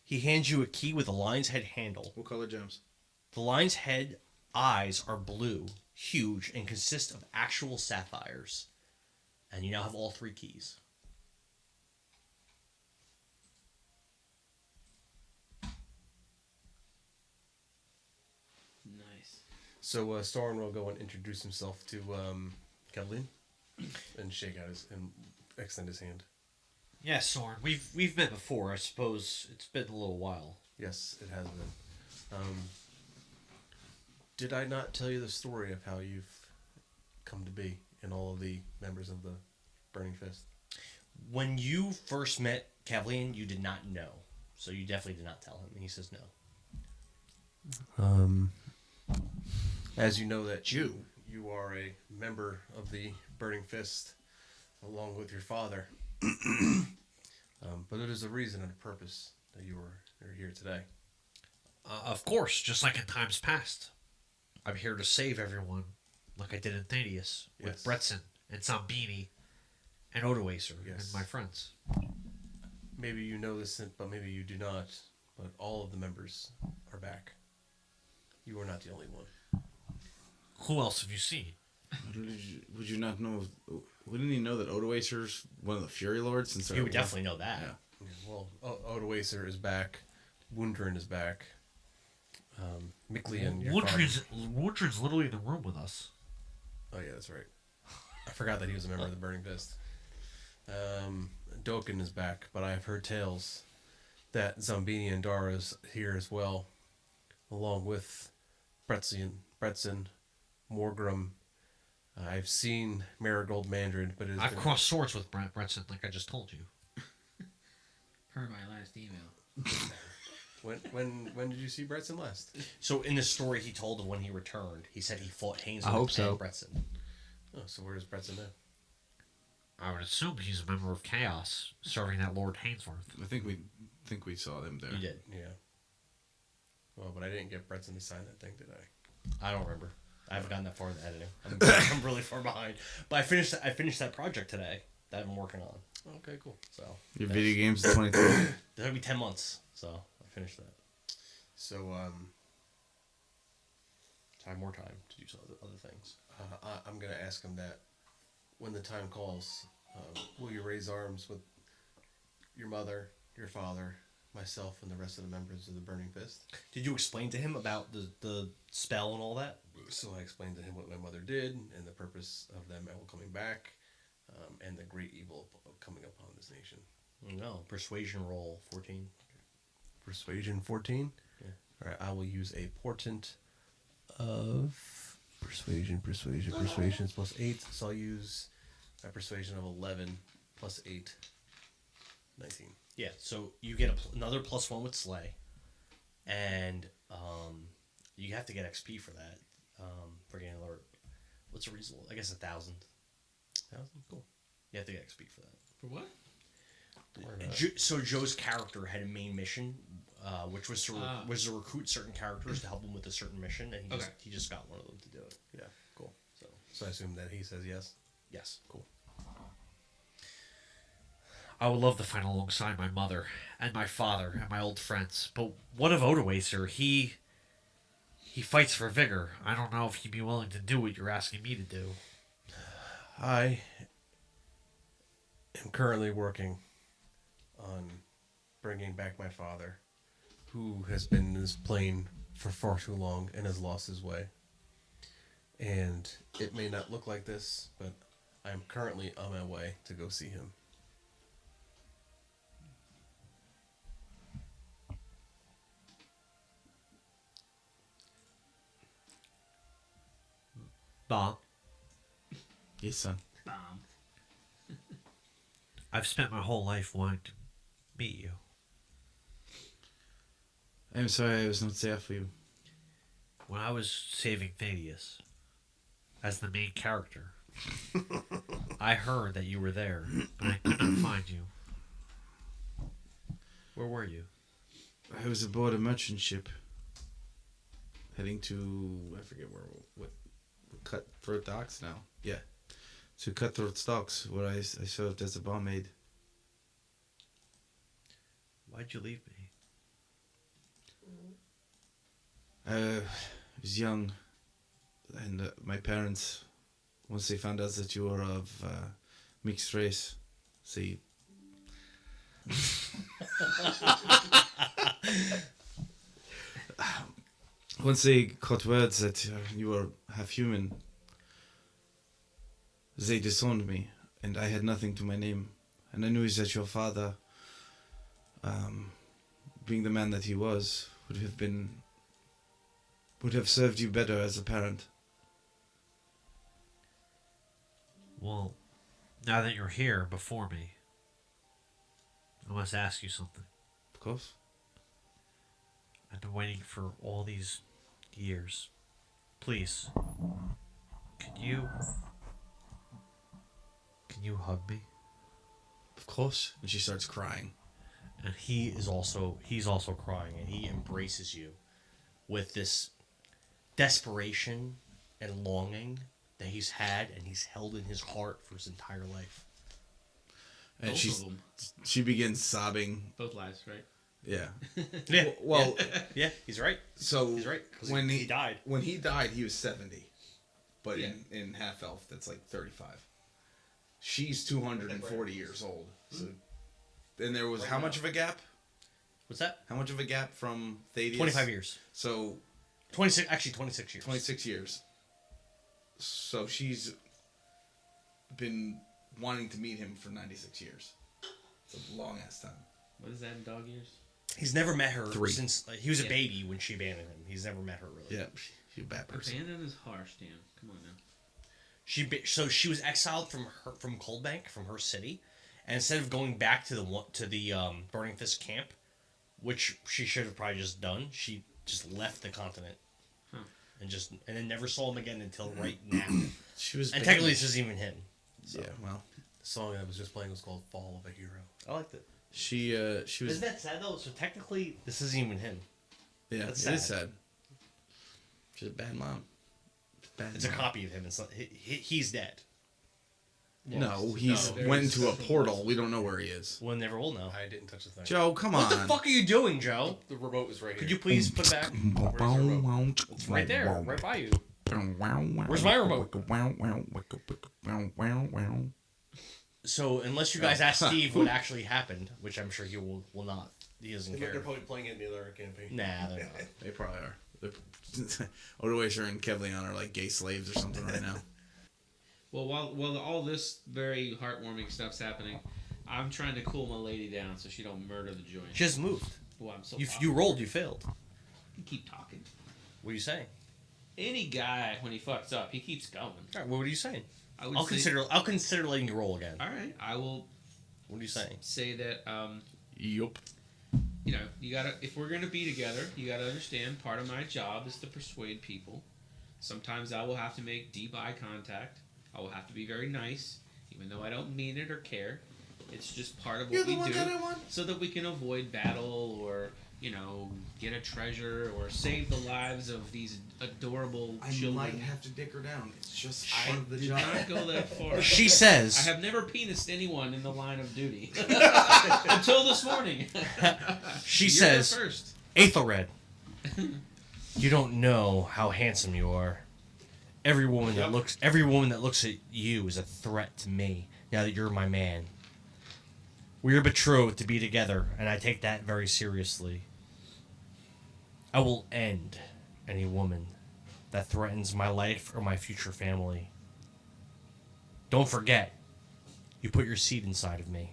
He hands you a key with a lion's head handle. What color gems? The lion's head eyes are blue, huge, and consist of actual sapphires. And you now have all 3 keys. Nice. So Storin will go and introduce himself to Kevlin and shake out and extend his hand. Yes, Soren, we've met before. I suppose it's been a little while. Yes, it has been. Did I not tell you the story of how you've come to be and all of the members of the Burning Fist? When you first met Kevlian, you did not know. So you definitely did not tell him. And he says no. As you know that you are a member of the Burning Fist along with your father. But it is a reason and a purpose that you're here today. Of course, just like in times past. I'm here to save everyone, like I did in Thaddeus, with Bretson and Zambini and Odoacer and my friends. Maybe you know this, but maybe you do not. But all of the members are back. You are not the only one. Who else have you seen? Would you not know Wouldn't he know that Odoacer's one of the Fury Lords? Since He would definitely know that. Yeah. Well, Odoacer is back. Wundrin is back. Miclean, your father. Woodrid's literally in the room with us. Oh yeah, that's right. I forgot that he was a member of the Burning Fist. Doken is back, but I have heard tales that Zombini and Dara's here as well, along with Bretzen, Morgrim. I've seen Marigold Mandrid, but I've crossed swords with Bretzen, like I just told you. Per my last email. When did you see Bretzen last? So in the story he told of when he returned, he said he fought Hainsworth I hope so. and Bretzen. Oh, so where is Bretzen now? I would assume he's a member of Chaos, serving that Lord Hainsworth. I think we saw them there. You did. Yeah. Well, but I didn't get Bretzen to sign that thing, did I? I don't remember. I haven't gotten that far in the editing. I'm really far behind. But I finished that project today that I've been working on. Okay, cool. So Your video games is 2020. That'll be 10 months. So I finished that. So I have more time to do some other things. I'm gonna ask him that when the time calls. Will you raise arms with your mother, your father, myself, and the rest of the members of the Burning Fist? Did you explain to him about the spell and all that? So I explained to him what my mother did and the purpose of them all coming back, and the great evil coming upon this nation. No, persuasion roll 14. Persuasion 14? Yeah. Alright, I will use a portent of persuasion is plus 8, so I'll use my persuasion of 11 plus 8, 19. Yeah, so you get another +1 with Slay, and you have to get XP for that. For getting another, what's a reasonable? I guess 1,000. 1,000, cool. You have to get XP for that. For what? So Joe's character had a main mission, which was to recruit certain characters to help him with a certain mission, and he just got one of them to do it. Yeah, cool. So I assume that he says yes? Yes. Cool. I would love to fight alongside my mother and my father and my old friends, but what of Odoacer? He fights for vigor. I don't know if he'd be willing to do what you're asking me to do. I am currently working on bringing back my father, who has been in this plane for far too long and has lost his way. And it may not look like this, but I am currently on my way to go see him. Bomb. Yes, son. Bomb. I've spent my whole life wanting to meet you. I'm sorry I was not there for you. When I was saving Thaddeus as the main character, I heard that you were there, but I could not find you. Where were you? I was aboard a merchant ship, heading to I forget what Cutthroat Docks now. Yeah, to Cutthroat Docks, where I served as a barmaid. Why'd you leave me? I was young, and my parents, once they found out that you were of mixed race, they once they caught words that you were half human, they disowned me, and I had nothing to my name. And I knew that your father, being the man that he was, would have served you better as a parent. Well, now that you're here before me, I must ask you something. Of course. I've been waiting for all these years. Please, can you hug me? Of course. And she starts crying. And he's also crying, and he embraces you with this desperation and longing that he's had and he's held in his heart for his entire life. And Both of them. she begins sobbing. Both lives, right? Yeah. Yeah. Well, yeah, he's right. So He's right. 'Cause when he died. When he died, he was 70. But Yeah. in half elf, that's like 35. She's 240 years old. So, and there was how much of a gap? What's that? How much of a gap from Thaddeus? 25 years. So 26 years. 26 years. So she's been wanting to meet him for 96 years. It's a long ass time. What is that in dog years? He's never met her 3. since he was a baby when she abandoned him. He's never met her really. Yeah, she's a bad person. Abandon is harsh, Dan. Come on now. So she was exiled from Coldbank, from her city, and instead of going back to the Burning Fist camp, which she should have probably just done, she just left the continent, and then never saw him again until right now. She was, and technically this isn't even him. So. Yeah, well, the song I was just playing was called "Fall of a Hero." I liked it. She was. Isn't that sad though? So technically this isn't even him. Yeah, That's it is sad. She's a bad mom. It's a copy of him. It's not, he's dead. No, he's went into a portal. We don't know where he is. We'll never will know. I didn't touch the thing. Joe, come on. What the fuck are you doing, Joe? The remote was right here. Could you please put back? It's right there, right by you. Where's my remote? So unless you guys ask Steve what actually happened, which I'm sure he will not. He doesn't care. They're probably playing it in the other campaign. Nah, they're not. They probably are. Odoacer and Kevleon are like gay slaves or something right now. Well, while all this very heartwarming stuff's happening, I'm trying to cool my lady down so she don't murder the joint. She just moved. Well, I'm so you rolled, you failed. You keep talking. What are you saying? Any guy, when he fucks up, he keeps going. All right, what are you saying? I'll consider letting you roll again. All right, I will. What are you saying? Say that. Yup. You know, you gotta. If we're gonna be together, you gotta understand. Part of my job is to persuade people. Sometimes I will have to make deep eye contact. I will have to be very nice, even though I don't mean it or care. It's just part of what we do, so that we can avoid battle or, you know, get a treasure or save the lives of these adorable children. I might have to dick her down. It's just part of the job. I did not go that far. She says, I have never penised anyone in the line of duty until this morning. She You're says, first. Aethelred, you don't know how handsome you are. Every woman that looks at you is a threat to me. Now that you're my man, we are betrothed to be together, and I take that very seriously. I will end any woman that threatens my life or my future family. Don't forget, you put your seed inside of me.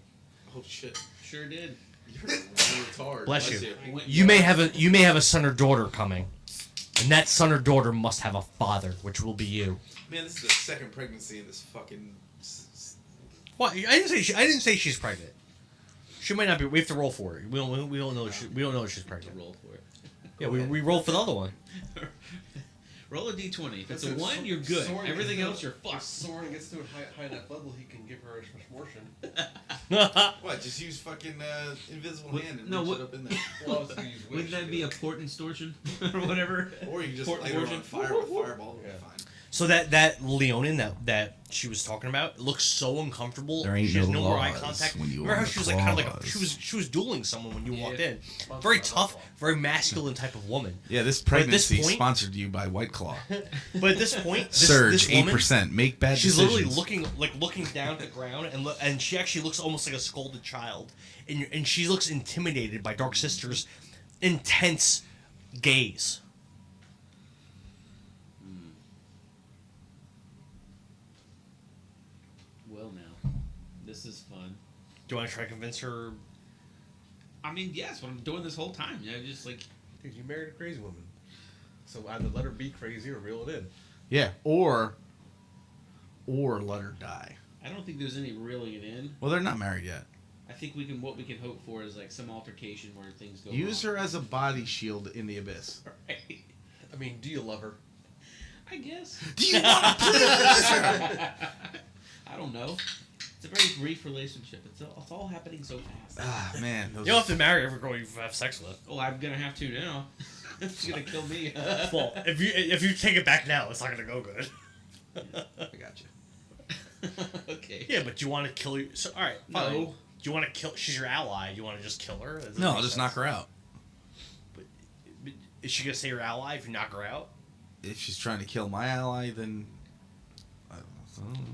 Oh shit! Sure did. You're retarded. Bless you. You may have a son or daughter coming. And that son or daughter must have a father, which will be you. Man, this is the second pregnancy in this fucking. What? I didn't say she's pregnant. She might not be. We have to roll for it. We don't know. We don't know if she's pregnant. Roll for it. Yeah, we roll for the other one. Roll a d20. If it's a 1, you're good. Everything else, you're fucked. If Soren gets to a high enough level, he can give her a abortion. What? Just use fucking invisible hand and no, reach it up in there. Well, I was gonna use wish, Wouldn't that be a port distortion or whatever? Or you can just Port light her on abortion. fire with fireball. Yeah. Fine. So that Leonin that she was talking about looks so uncomfortable. There ain't she has no more eye laws contact. when you Remember how want she was like kind of like applause. she was dueling someone when you walked in. Very tough, very masculine type of woman. Yeah, this But at pregnancy this point- sponsored you by White Claw. But at this point, Surge this woman, 8%. Make bad she's decisions. literally looking down at the ground, and she actually looks almost like a scolded child, and she looks intimidated by Dark Sister's intense gaze. Well, now, this is fun. Do you want to try to convince her? I mean, yes, what I'm doing this whole time. You know, just like. Dude, you married a crazy woman. So either let her be crazy or reel it in. Yeah, or let her die. I don't think there's any reeling it in. Well, they're not married yet. I think what we can hope for is like some altercation where things go Use wrong. her as a body shield in the abyss. Right. I mean, do you love her? I guess. Do you want to please her? I don't know. It's a very brief relationship. It's all happening so fast. Ah, man. You don't have to marry every girl you have sex with. Oh, I'm gonna have to now. She's gonna kill me. Well, if you take it back now, it's not gonna go good. I got you. Okay. Yeah, but you want to kill you? So, all right, fine. No. Do you want to kill? She's your ally. Do you want to just kill her? No, I'll just knock her out. But is she gonna say your ally if you knock her out? If she's trying to kill my ally, then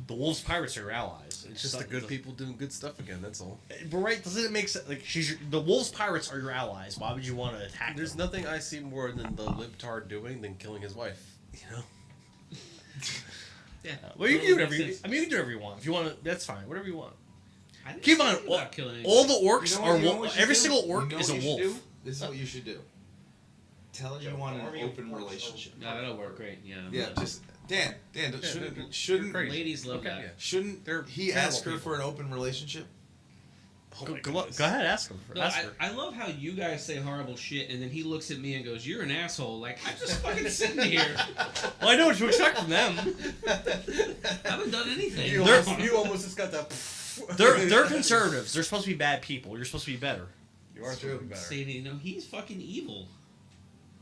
The wolves pirates are your allies. It's just the good people doing good stuff again. That's all. But right, doesn't it make sense? Like the wolves pirates are your allies. Why would you want to attack? There's them? nothing I see more than the libtard doing than killing his wife. You know. Yeah. Well, you can do whatever. You can do whatever you want. If you want to, that's fine. Whatever you want. Keep on. All the orcs are wolves. Every single orc is a wolf. This is what you should do. Tell her you want an open relationship. No, that'll work great. Yeah. Yeah, just Dan. Shouldn't ladies love that? Shouldn't he ask her for an open relationship? Go ahead, ask him. No, I love how you guys say horrible shit, and then he looks at me and goes, "You're an asshole." Like, I'm just fucking sitting here. Well, I know what you expect from them. I haven't done anything. You almost just got that. They're conservatives. They're supposed to be bad people. You're supposed to be better. You are supposed to be better. Saying, you know, he's fucking evil.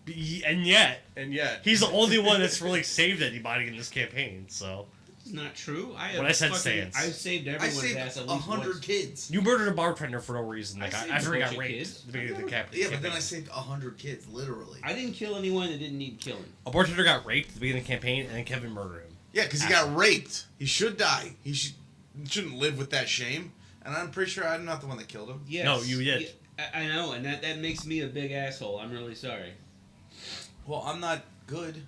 And yet, he's the only one that's really saved anybody in this campaign. So. It's not true. I said stance. I've saved everyone's ass at least 100 kids. You murdered a bartender for no reason. Like after he got raped at the beginning of the campaign. Yeah, but then I saved 100 kids, literally. I didn't kill anyone that didn't need killing. A bartender got raped at the beginning of the campaign, and then Kevin murdered him. Yeah, because he got raped. He should die. He shouldn't live with that shame. And I'm pretty sure I'm not the one that killed him. Yes. No, you did. I know, and that makes me a big asshole. I'm really sorry. Well, I'm not good.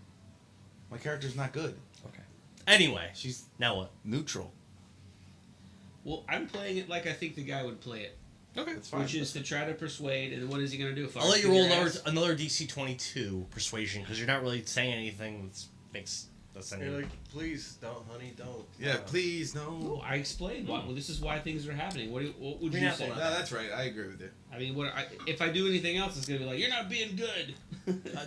My character's not good. Okay. Anyway, she's now what? Neutral. Well, I'm playing it like I think the guy would play it. Okay, that's fine. Which is to try to persuade, and what is he going to do? I'll let you roll another DC 22 persuasion because you're not really saying anything that makes sense. You're like, please don't, honey, don't. Yeah, please, no. No, I explained why. Well, this is why things are happening. What would you say? No, that's right. I agree with you. I mean, if I do anything else, it's going to be like, you're not being good.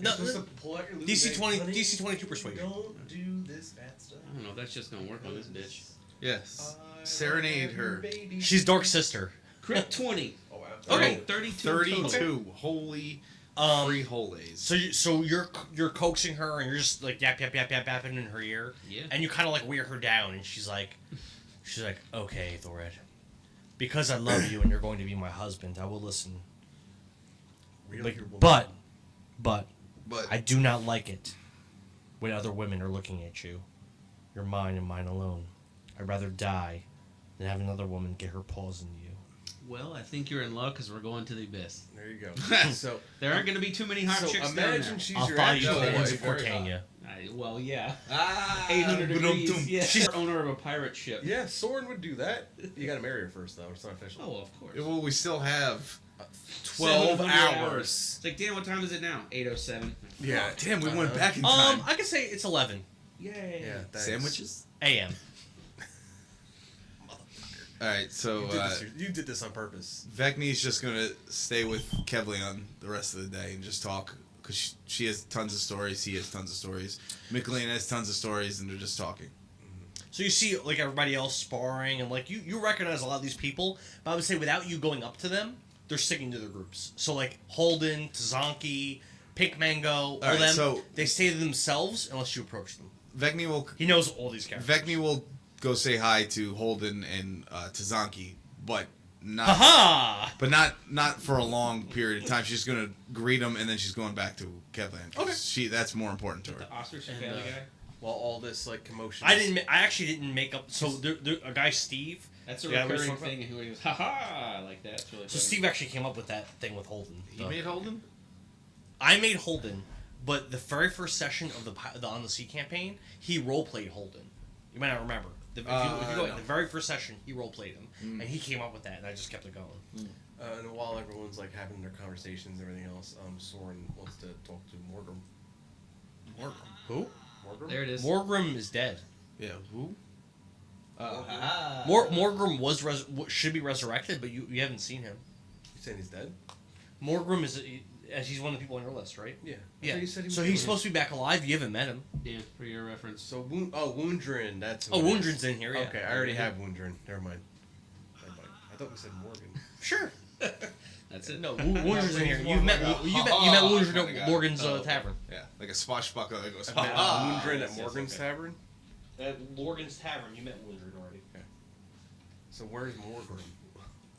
No, DC 22 persuasion. Don't do this bad stuff. I don't know if that's just going to work on this bitch. Yes. Serenade her. She's Dark Sister. Crit 20. Oh, wow. Okay. 32. Holy. Free holies. So you're coaxing her and you're just like yapping in her ear. Yeah. And you kind of like wear her down and she's like, okay, Thored, because I love you and you're going to be my husband, I will listen. But I do not like it when other women are looking at you. You're mine and mine alone. I'd rather die than have another woman get her paws into you. Well, I think you're in luck because we're going to the abyss. There you go. So there aren't going to be too many hot chicks down there. Imagine she's I'll your follow you to actual the ends wife. of Cortania. Well, yeah. 800 degrees. Yeah. She's the owner of a pirate ship. Yeah, Soren would do that. You gotta marry her first, though. It's not official. Oh, of course. Well, we still have 12 hours. It's like, Dan, what time is it now? 8:07. Yeah, damn, we went back in time. I could say it's 11. Yay. Yeah, thanks. Sandwiches? A.M. Alright, so you did this on purpose. Vecni's just gonna stay with Kevleon the rest of the day and just talk. Because she has tons of stories, he has tons of stories. Michelin has tons of stories, and they're just talking. So you see, like, everybody else sparring, and, like, you recognize a lot of these people, but I would say without you going up to them, they're sticking to their groups. So, like, Holden, Tzanki, Pink Mango, all right, them, so they stay to themselves unless you approach them. Vecni will... He knows all these characters. Vecni will go say hi to Holden and Tzanki, but not... Ha-ha! But not for a long period of time. She's gonna greet him, and then she's going back to Kevlan. Okay. That's more important to her. The ostrich and guy? While all this, like, commotion... I actually didn't make up... So, a guy, Steve... That's a recurring thing, and he goes, ha-ha, like that. It's really so funny. Steve actually came up with that thing with Holden. He made Holden? I made Holden, but the very first session of the On the Sea campaign, he roleplayed Holden. You might not remember. If you go in the very first session, he roleplayed him, and he came up with that, and I just kept it going. And while everyone's, like, having their conversations and everything else, Soren wants to talk to Morgrim. Morgrim? Who? Morgrim? There it is. Morgrim is dead. Yeah, who? Morgrim should be resurrected, but you haven't seen him. You saying he's dead? Morgrim is he's one of the people on your list, right? Yeah. Yeah. You said he was so he's supposed to be back alive. You haven't met him. Yeah, for your reference. So Woundrin, that's who Oh, it is. Woundrin's in here. Yeah. Okay, I already have Woundrin. Never mind. I thought we said Morgan. Sure. That's it. No, Woundrin's in here. You've met Woundrin at Morgan's tavern. Yeah, like a swashbuckler that goes, I met Woundrin at Morgan's tavern. At Morgan's tavern, you met Woundrin already. Okay. So where's Morgrim?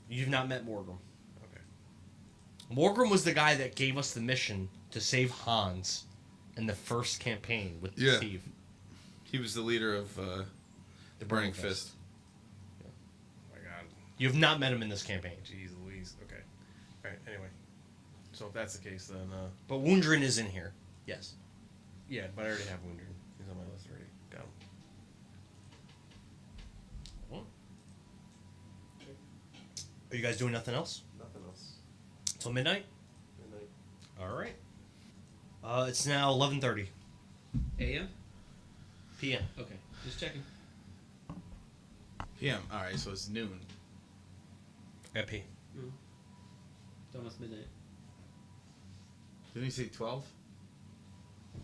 You've not met Morgrim. Okay. Morgrim was the guy that gave us the mission to save Hans in the first campaign with Steve. He was the leader of The Burning Fist. Oh my god. You have not met him in this campaign. Jeez Louise. Okay. Alright, anyway. So if that's the case, then... But Woundrin is in here. Yes. Yeah, but I already have Woundrin. He's on my list already. Got him. Are you guys doing nothing else? Nothing else. Till midnight? Midnight. Alright. It's now 11:30 A.M. p.m. Okay, just checking. PM. Alright, so it's noon. At P. It's almost midnight. Didn't he say 12?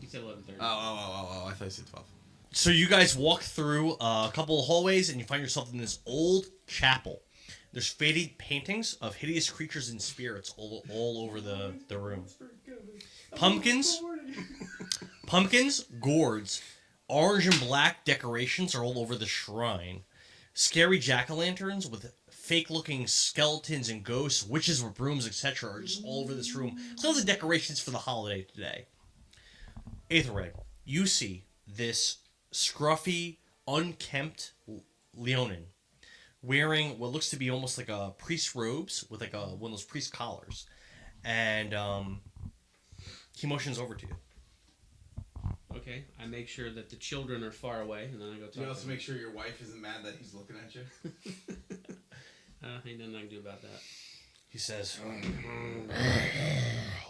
He said 11:30. Oh, I thought he said 12. So you guys walk through a couple of hallways and you find yourself in this old chapel. There's faded paintings of hideous creatures and spirits all over the room. Pumpkins, gourds, orange and black decorations are all over the shrine. Scary jack-o'-lanterns with fake-looking skeletons and ghosts, witches with brooms, etc. are just all over this room. So all the decorations for the holiday today. Aetherred, you see this scruffy, unkempt Leonin wearing what looks to be almost like a priest's robes with like one of those priest collars, and he motions over to you. Okay, I make sure that the children are far away, and then I go talk. Do you also to make sure your wife isn't mad that he's looking at you? Ain't nothing I can do about that. He says,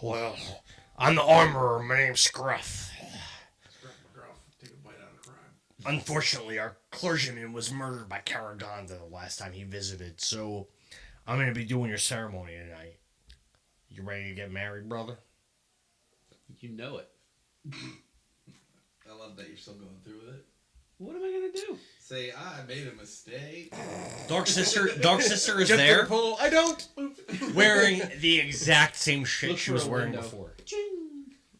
"Well, I'm the armorer. My name's Scruff. Take a bite out of crime. Unfortunately, our clergyman was murdered by Karaganda the last time he visited, so I'm going to be doing your ceremony tonight. You ready to get married, brother?" You know it. I love that you're still going through with it. What am I gonna do? Say, I made a mistake. Dark Sister is Get there, the pull. I don't. wearing the exact same shit Look she for was a wearing window. before.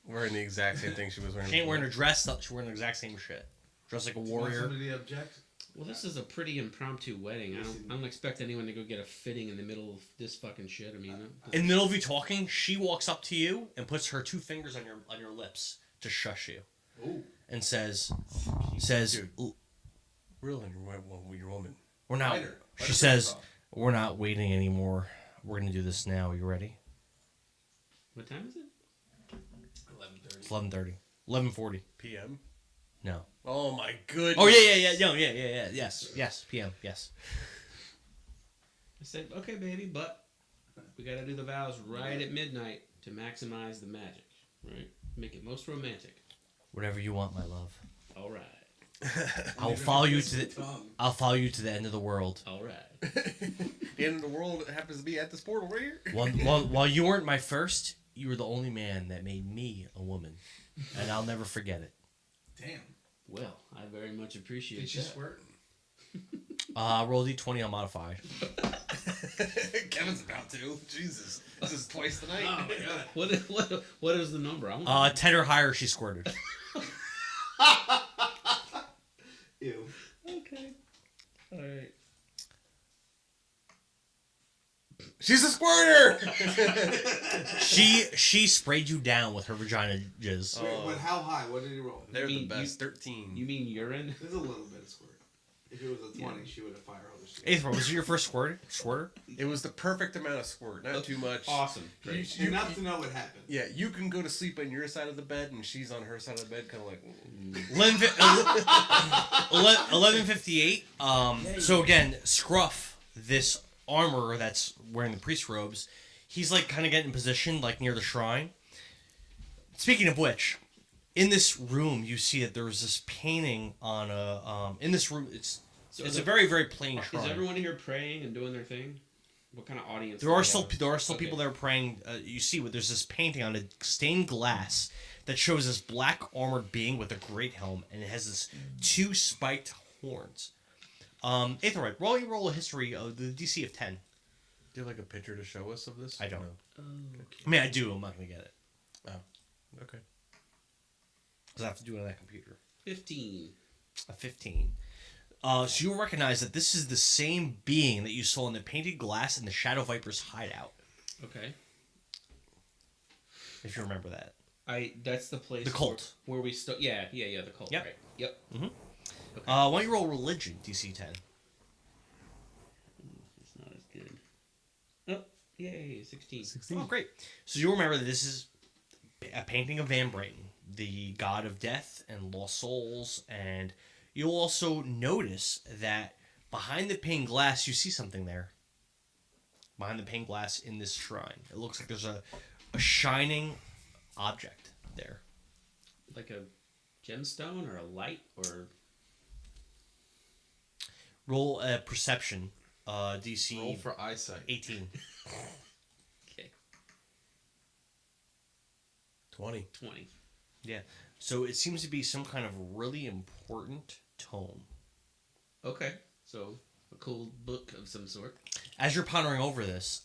Wearing the exact same thing she was wearing. She ain't before. wearing a dress, she's wearing the exact same shit. Dressed like a Want warrior. somebody to object? Well, this is a pretty impromptu wedding. I don't expect anyone to go get a fitting in the middle of this fucking shit. I mean, In the middle of you talking, she walks up to you and puts her 2 fingers on your lips to shush you. Ooh. And says, Dude. Real your woman. we're not. Fight her. Fight She her says, face off. we're not waiting anymore. We're gonna do this now. You ready? what time is it? 11:30. It's 11:30. 11:40. PM. No. Oh my goodness. Oh yeah. No, yeah. Yes. PM. Yes. I said, okay, baby, but we gotta do the vows right at midnight to maximize the magic, right? Make it most romantic. Whatever you want, my love. All right. I'll follow you to the end of the world. All right. The end of the world happens to be at this portal right here. While you weren't my first, you were the only man that made me a woman, and I'll never forget it. Damn. Well, I very much appreciate Did you that. squirt? Roll D20 on modified. Kevin's about to. Jesus. This is twice tonight. Oh my god. What is the number? I want 10 or higher, she squirted. Ew. Okay. All right. She's a squirter. She sprayed you down with her vagina jizz. Wait, but how high? What did he roll? They're You the mean- best. 13. You mean urine? There's a little bit of squirt. If it was a 20, she would have fire hose. Aether, was it your first squirter? It was the perfect amount of squirt. Not too much. Awesome. Great. Enough to know what happened. Yeah, you can go to sleep on your side of the bed, and she's on her side of the bed, kind of like. 11:58. So again, Scruff, this armorer that's wearing the priest robes, he's like kind of getting in position, like near the shrine. Speaking of which, in this room, you see that there was this painting on a. In this room, it's a very very plain shrine. Is everyone here praying and doing their thing? What kind of audience? There do are we still have? people that are praying. You see, there's this painting on a stained glass that shows this black armored being with a great helm, and it has this 2 spiked horns. Aetherite, roll a history of the DC of 10. Do you have like a picture to show us of this? I don't. No. I mean, I do. I'm not gonna get it Okay. because I have to do it on that computer. 15. A 15. So you'll recognize that this is the same being that you saw in the painted glass in the Shadow Viper's hideout. Okay. If you remember that. That's the place. The cult. where we still. Yeah. The cult. Yep. Right. Yep. Why don't you roll religion, DC 10? It's not as good. Oh, yay, 16. Oh, great. So you'll remember that this is a painting of Van Brighton, the god of death and lost souls, and you'll also notice that behind the pane glass, you see something there. Behind the pane glass in this shrine. It looks like there's a shining object there. Like a gemstone or a light or... Roll a perception. DC... Roll for eyesight. 18. Okay. 20. Yeah. So it seems to be some kind of really important tome. Okay. So, a cool book of some sort. As you're pondering over this,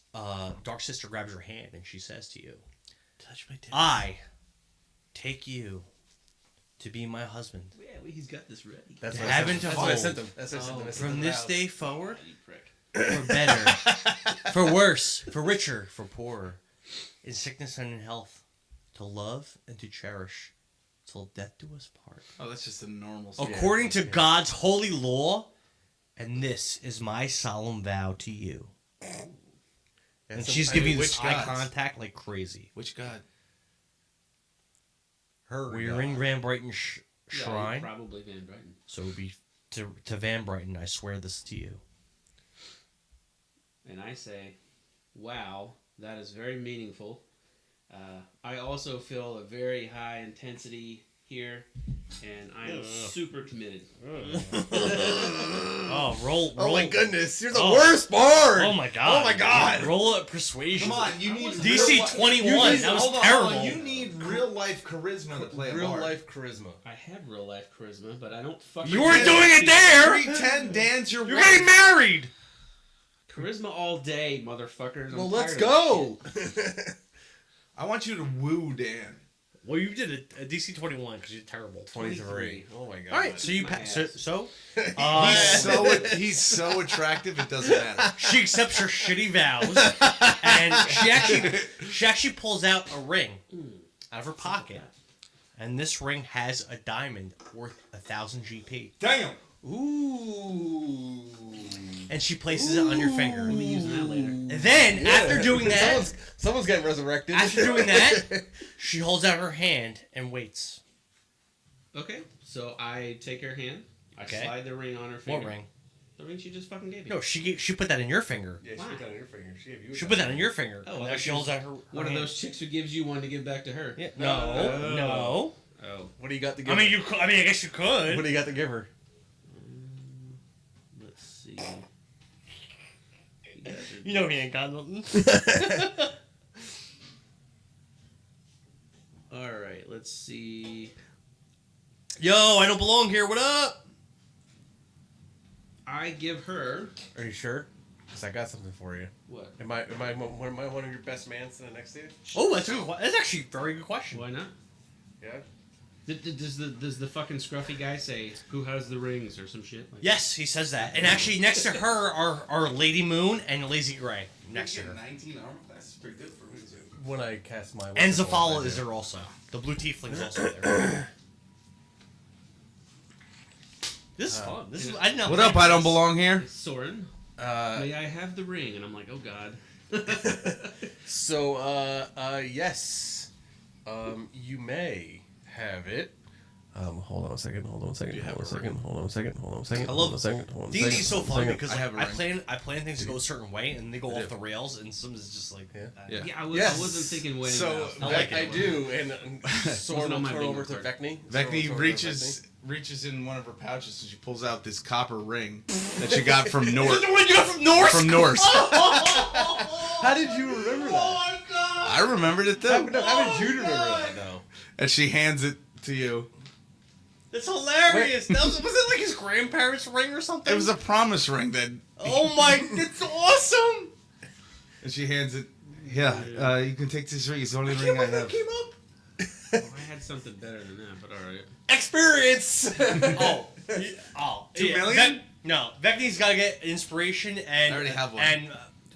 Dark Sister grabs your hand and she says to you, Touch my tits. I take you to be my husband. Yeah, well, he's got this ready. That's what I sent him. That's what I sent him. From this day forward, You prick. for better, for worse, for richer, for poorer, in sickness and in health, to love and to cherish, till death do us part. Oh, that's just a normal... According to God's holy law, and this is my solemn vow to you. And she's giving you this eye contact like crazy. Which god? Her. We're in Van Brighton shrine. Yeah, probably Van Brighton. So it would be to Van Brighton, I swear this to you. And I say, wow, that is very meaningful. I also feel a very high intensity here, and I am super committed. Roll. Oh my goodness, you're the worst bard! Oh my god. Oh my god! Roll a persuasion. Come on, you need DC 21. That was hold terrible. on, you need real life charisma to play a Real bard. life charisma. I have real life charisma, but I don't fucking... You weren't doing it there! 310, Dan's your You're wife. getting married! Charisma all day, motherfuckers. Well, I'm let's tired of go! this I want you to woo Dan. Well, you did a DC 21 because you're terrible. 23. Oh my god. All right, so you My pass. ass. He's so attractive it doesn't matter. She accepts her shitty vows, and she actually pulls out a ring out of her pocket, and this ring has a diamond worth 1,000 GP. Damn. Ooh. And she places it on your finger. We'll be using that later. And then, after doing that, someone's getting resurrected. After doing that, she holds out her hand and waits. Okay, so I take her hand. I Okay. slide the ring on her finger. What ring? The ring she just fucking gave me. No, she put that in your finger. Yeah, she put that on your finger. She gave you. She put that on your finger. Oh, and well, now she holds out her. One of hand. those chicks who gives you one to give back to her. Yeah. No. Oh. What do you got to give? I mean, her? you. I guess you could. What do you got to give her? Let's see. You know he ain't got nothing. Alright, let's see. Yo, I don't belong here. What up? I give her... Are you sure? Because I got something for you. What? Am I one of your best man sitting next to you? Oh, that's actually a very good question. Why not? Yeah. Does the fucking scruffy guy say, who has the rings or some shit? Like Yes, he says that. And actually, next to her are Lady Moon and Lazy Gray. Next to her. 19 armor class is pretty good for me. When I cast my... And Zafala is there also. The blue tiefling's also there. This is fun. This is. I did not. What up? I don't belong here. Soren, may I have the ring? And I'm like, oh god. So, yes. You may have it. Hold on a second. Hold on a second. Hold on a second. Hold on a second. Hold on a second. I Hold on a love second. Hold on a D&D second. is so hold on a fun second. because I plan things to go a certain way and they go off the rails and some is just like Yeah, I wasn't thinking wedding So vows. I do, and Soren will on my turn over to bingo card. Vecni. Vecni reaches in one of her pouches and she pulls out this copper ring that she got from Norse. The one you got from Norse? From Norse. How did you remember that? I remembered it though. How did you remember that though? And she hands it to you. It's hilarious. Was it like his grandparents' ring or something? It was a promise ring that. Oh my! It's awesome. And she hands it. Yeah, you can take this ring. It's the only ring I have. Came up. I had something better than that, but alright. Experience. 2 million? No, Vecni's gotta get inspiration and I already have one. and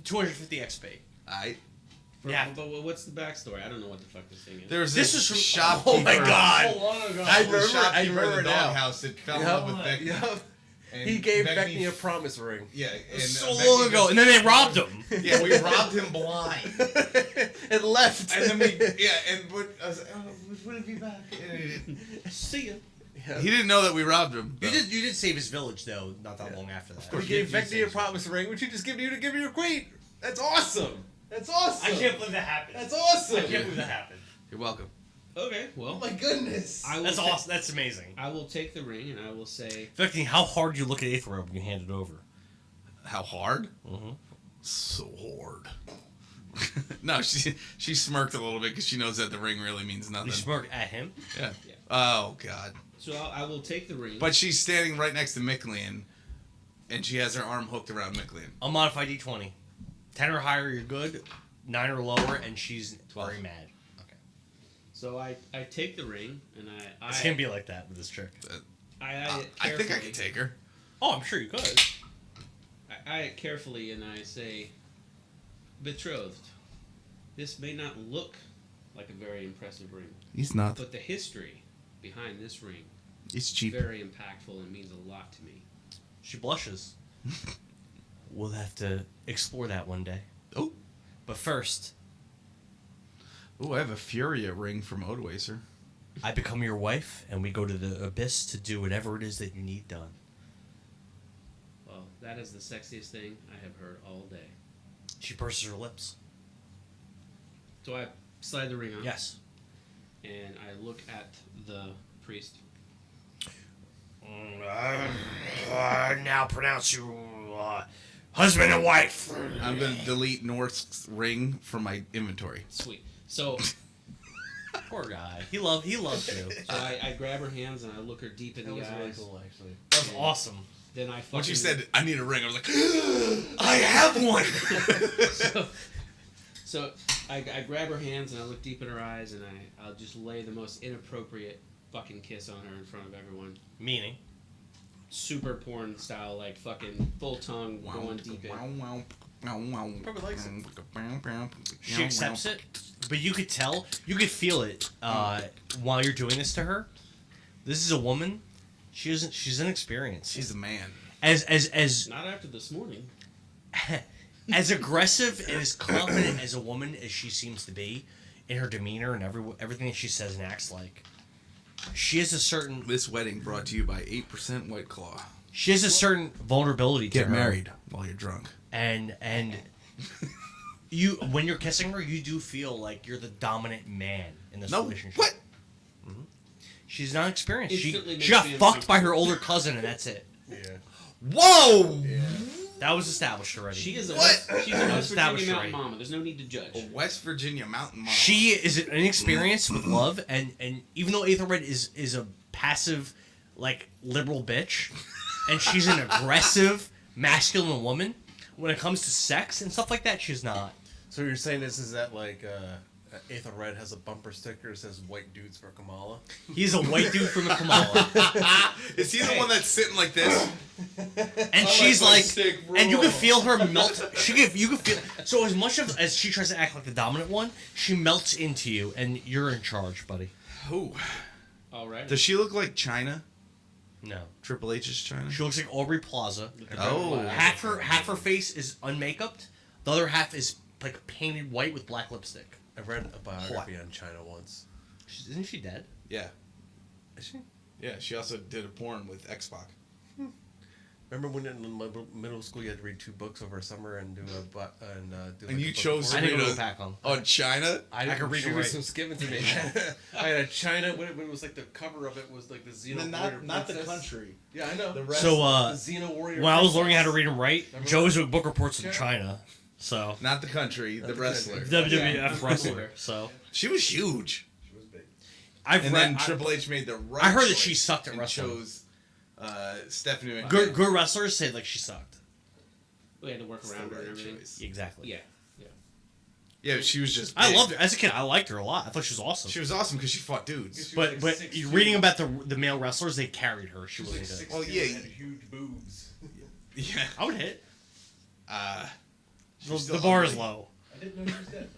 250 XP. Alright. But what's the backstory? I don't know what the fuck this thing is. There's This this is from- shopkeeper. oh my God. So long ago. I The remember shopkeeper at the now. doghouse that fell in love with Becky. And He gave Becky Becky a promise ring. Yeah, and So Becky long ago, and then they robbed him. Yeah, we robbed him blind. And left. And then we, I was like, oh, would it be back? See ya. Yeah. He didn't know that we robbed him. You did save his village though, not that long after that. We gave Becky a promise ring, which you just give you to give you a queen. That's awesome. That's awesome. I can't believe that happened. That's awesome. I can't believe that happened. You're welcome. Okay, well. Oh my goodness. That's awesome. That's amazing. I will take the ring and I will say. Affecting how hard you look at Aetherwood when you hand it over. How hard? Mm-hmm. So hard. No, she smirked a little bit because she knows that the ring really means nothing. You smirk at him? Yeah. Oh God. So I will take the ring. But she's standing right next to Mictlantecuhtli, and she has her arm hooked around Mictlantecuhtli. Unmodified D20. 10 or higher, you're good. 9 or lower, and she's 12. very mad. Okay. So I take the ring and I. It's gonna be like that with this chick. I think I can take her. Oh, I'm sure you could. I carefully and I say, betrothed. This may not look like a very impressive ring. He's not. But the history behind this ring It's cheap. is very impactful and means a lot to me. She blushes. We'll have to explore that one day. Oh. But first, Oh, I have a Furia ring from Odoacer. I become your wife, and we go to the abyss to do whatever it is that you need done. Well, that is the sexiest thing I have heard all day. She purses her lips. So I slide the ring on. Yes. And I look at the priest. I now pronounce you husband and wife. I'm going to delete North's ring from my inventory. Sweet. So poor guy. He loves you. So I grab her hands and I look her deep in the eyes. That was really cool, actually. That was awesome. Then I fucking... When she said, I need a ring, I was like, I have one! So I grab her hands and I look deep in her eyes and I'll just lay the most inappropriate fucking kiss on her in front of everyone. Meaning? Super porn style, like fucking full tongue going deep in. Probably likes it. She accepts it, but you could tell, you could feel it while you're doing this to her. This is a woman. She's inexperienced. She's a man. As not after this morning. As aggressive and as confident as a woman as she seems to be in her demeanor and everything that she says and acts like, she has a certain... This wedding brought to you by 8% White Claw. She has a certain vulnerability to her. Get married while you're drunk. And you, when you're kissing her, you do feel like you're the dominant man in this relationship. What? Mm-hmm. She's not experienced. She Instantly got makes me fucked by her older cousin, and that's it. Yeah. Whoa! Yeah. That was established already. She is a What? She's a West Established Virginia mountain already. mama. There's no need to judge. A West Virginia mountain mama. She is inexperienced with love, and even though Aethelred is a passive, like, liberal bitch, and she's an aggressive, masculine woman, when it comes to sex and stuff like that, she's not. So you're saying this is that like Aethelred has a bumper sticker that says "White dudes for Kamala"? He's a white dude from the Kamala. Is he the one that's sitting like this? And she's like, and you can feel her melt. You can feel. So as much as she tries to act like the dominant one, she melts into you, and you're in charge, buddy. Who? All right. Does she look like China? No. Triple H's China? She looks like Aubrey Plaza. Oh. Half her face is unmakeuped. The other half is like painted white with black lipstick. I read a biography on China once. Isn't she dead? Yeah. Is she? Yeah, she also did a porn with X-Pac. Remember when in middle school you had to read 2 books over a summer and do a And you chose to I read didn't go back on. on China? I could read she it was right. some given to me. I had a China when it was like the cover of it was like the Xeno Warrior Not the Princess. country. Yeah, I know. The rest. So the Xeno Warrior. when I was Princess. learning how to read and write, Remember Joe was that? doing book reports in China. So Not the country, the wrestler. WWF wrestler. So She was huge. She was big. I've And read. then Triple H made the right I heard that choice she sucked at and wrestling. chose Stephanie McMahon. Good wrestlers say like she sucked. We had to work around her and everything. Exactly. Yeah. Yeah, she was just I big. loved her as a kid. I liked her a lot. I thought she was awesome. She was awesome because she fought dudes. She was But like 6'2". reading about the male wrestlers, they carried her. She She was like wasn't good. 6'2" Well, yeah. and had huge boobs. Yeah. I would hit. She was The still bar is ugly. low. I didn't know she was dead.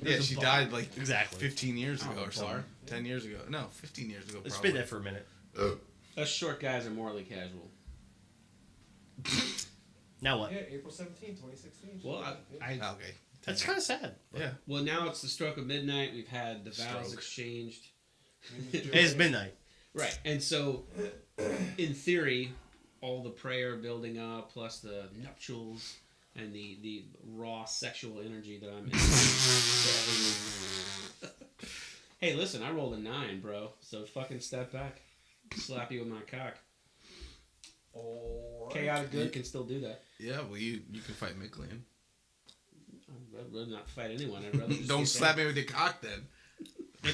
Yeah, she died like Exactly. 15 years ago or bar. something. 10 years ago. No, 15 years ago. It's Probably. been there for a minute. Us short guys are morally casual. Now what? Yeah, April 17, 2016. Well, I Okay. That's kind of sad. Yeah. well now it's the stroke of midnight. We've had the vows Stroke. exchanged. It is midnight. Right, and so in theory, all the prayer building up, plus the nuptials and the raw sexual energy that I'm in. Hey, listen, I rolled a 9, bro. So fucking step back, slap you with my cock. Chaotic good can still do that. Yeah, well, you can fight Midland. I'd rather not fight anyone. I'd rather just Don't be slap friends. me with your cock then.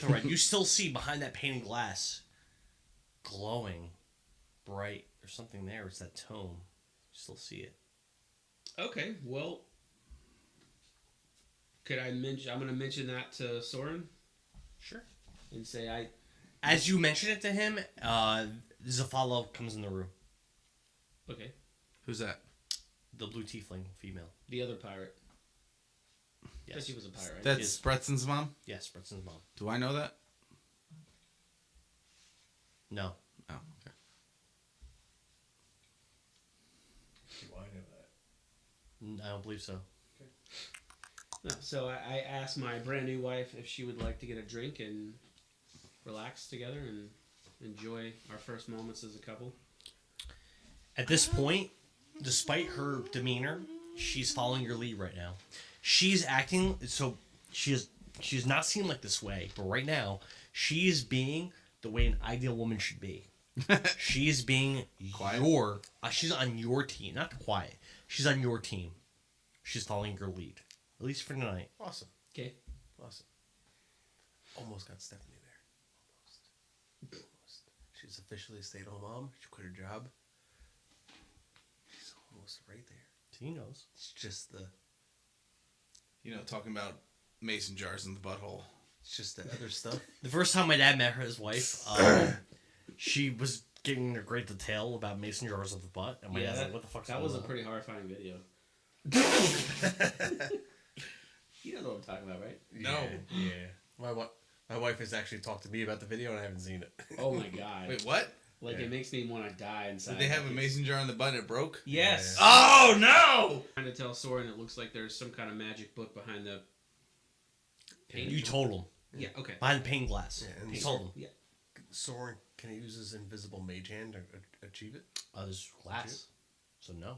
Right. You still see behind that painted glass, glowing, bright. There's something there. It's that tome. You still see it. Okay, well, could I mention? I'm going to mention that to Soren. Sure. And say As you mention it to him, Zafalo comes in the room. Okay. Who's that? The blue tiefling female. The other pirate. Yes. Yes, she was a pirate. Right? That's Bretson's mom? Yes, Bretson's mom. Do I know that? No. Oh, okay. Do I know that? I don't believe so. No, so I asked my brand new wife if she would like to get a drink and relax together and enjoy our first moments as a couple. At this point, despite her demeanor, she's following your lead right now. She's acting so she's not seen like this way, but right now she is being the way an ideal woman should be. She is being quiet. She's on your team, not quiet. She's on your team. She's following your lead, at least for tonight. Awesome. Okay. Awesome. Almost got Stephanie there. Almost. She's officially a stay-at-home mom. She quit her job. She's almost right there. He knows. It's just the... talking about mason jars in the butthole. It's just the other stuff. The first time my dad met his wife, she was giving a great detail about mason jars of the butt, and my dad's like, "What the fuck's that going was a on?" pretty horrifying video. You know what I'm talking about, right? No. Yeah. My wife has actually talked to me about the video, and I haven't seen it. Oh my god. Wait, what? Like, it makes me want to die inside. Did they have a mason jar in the butt and it broke? Yes. Yeah. Oh, no! I'm trying to tell Soren it looks like there's some kind of magic book behind the paint. You told him. Yeah, okay. Behind the pane glass. Yeah, and You told him. Yeah. Soren, can he use his invisible mage hand to achieve it? There's glass. So no.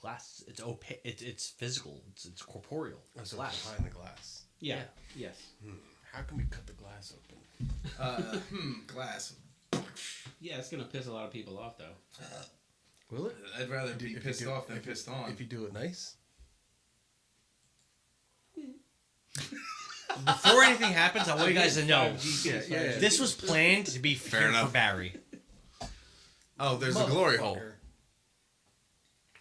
Glass. It's opaque. It's physical. It's corporeal. It's So glass. behind the glass. Yeah. Yes. How can we cut the glass open? Glass. Yeah, it's gonna piss a lot of people off, though. Will it? I'd rather be If you pissed do- off than if you- pissed on. If you do it nice. Before anything happens, I want you guys to know Yeah. this was planned to be fair enough. for Barry. Oh, there's a glory hole.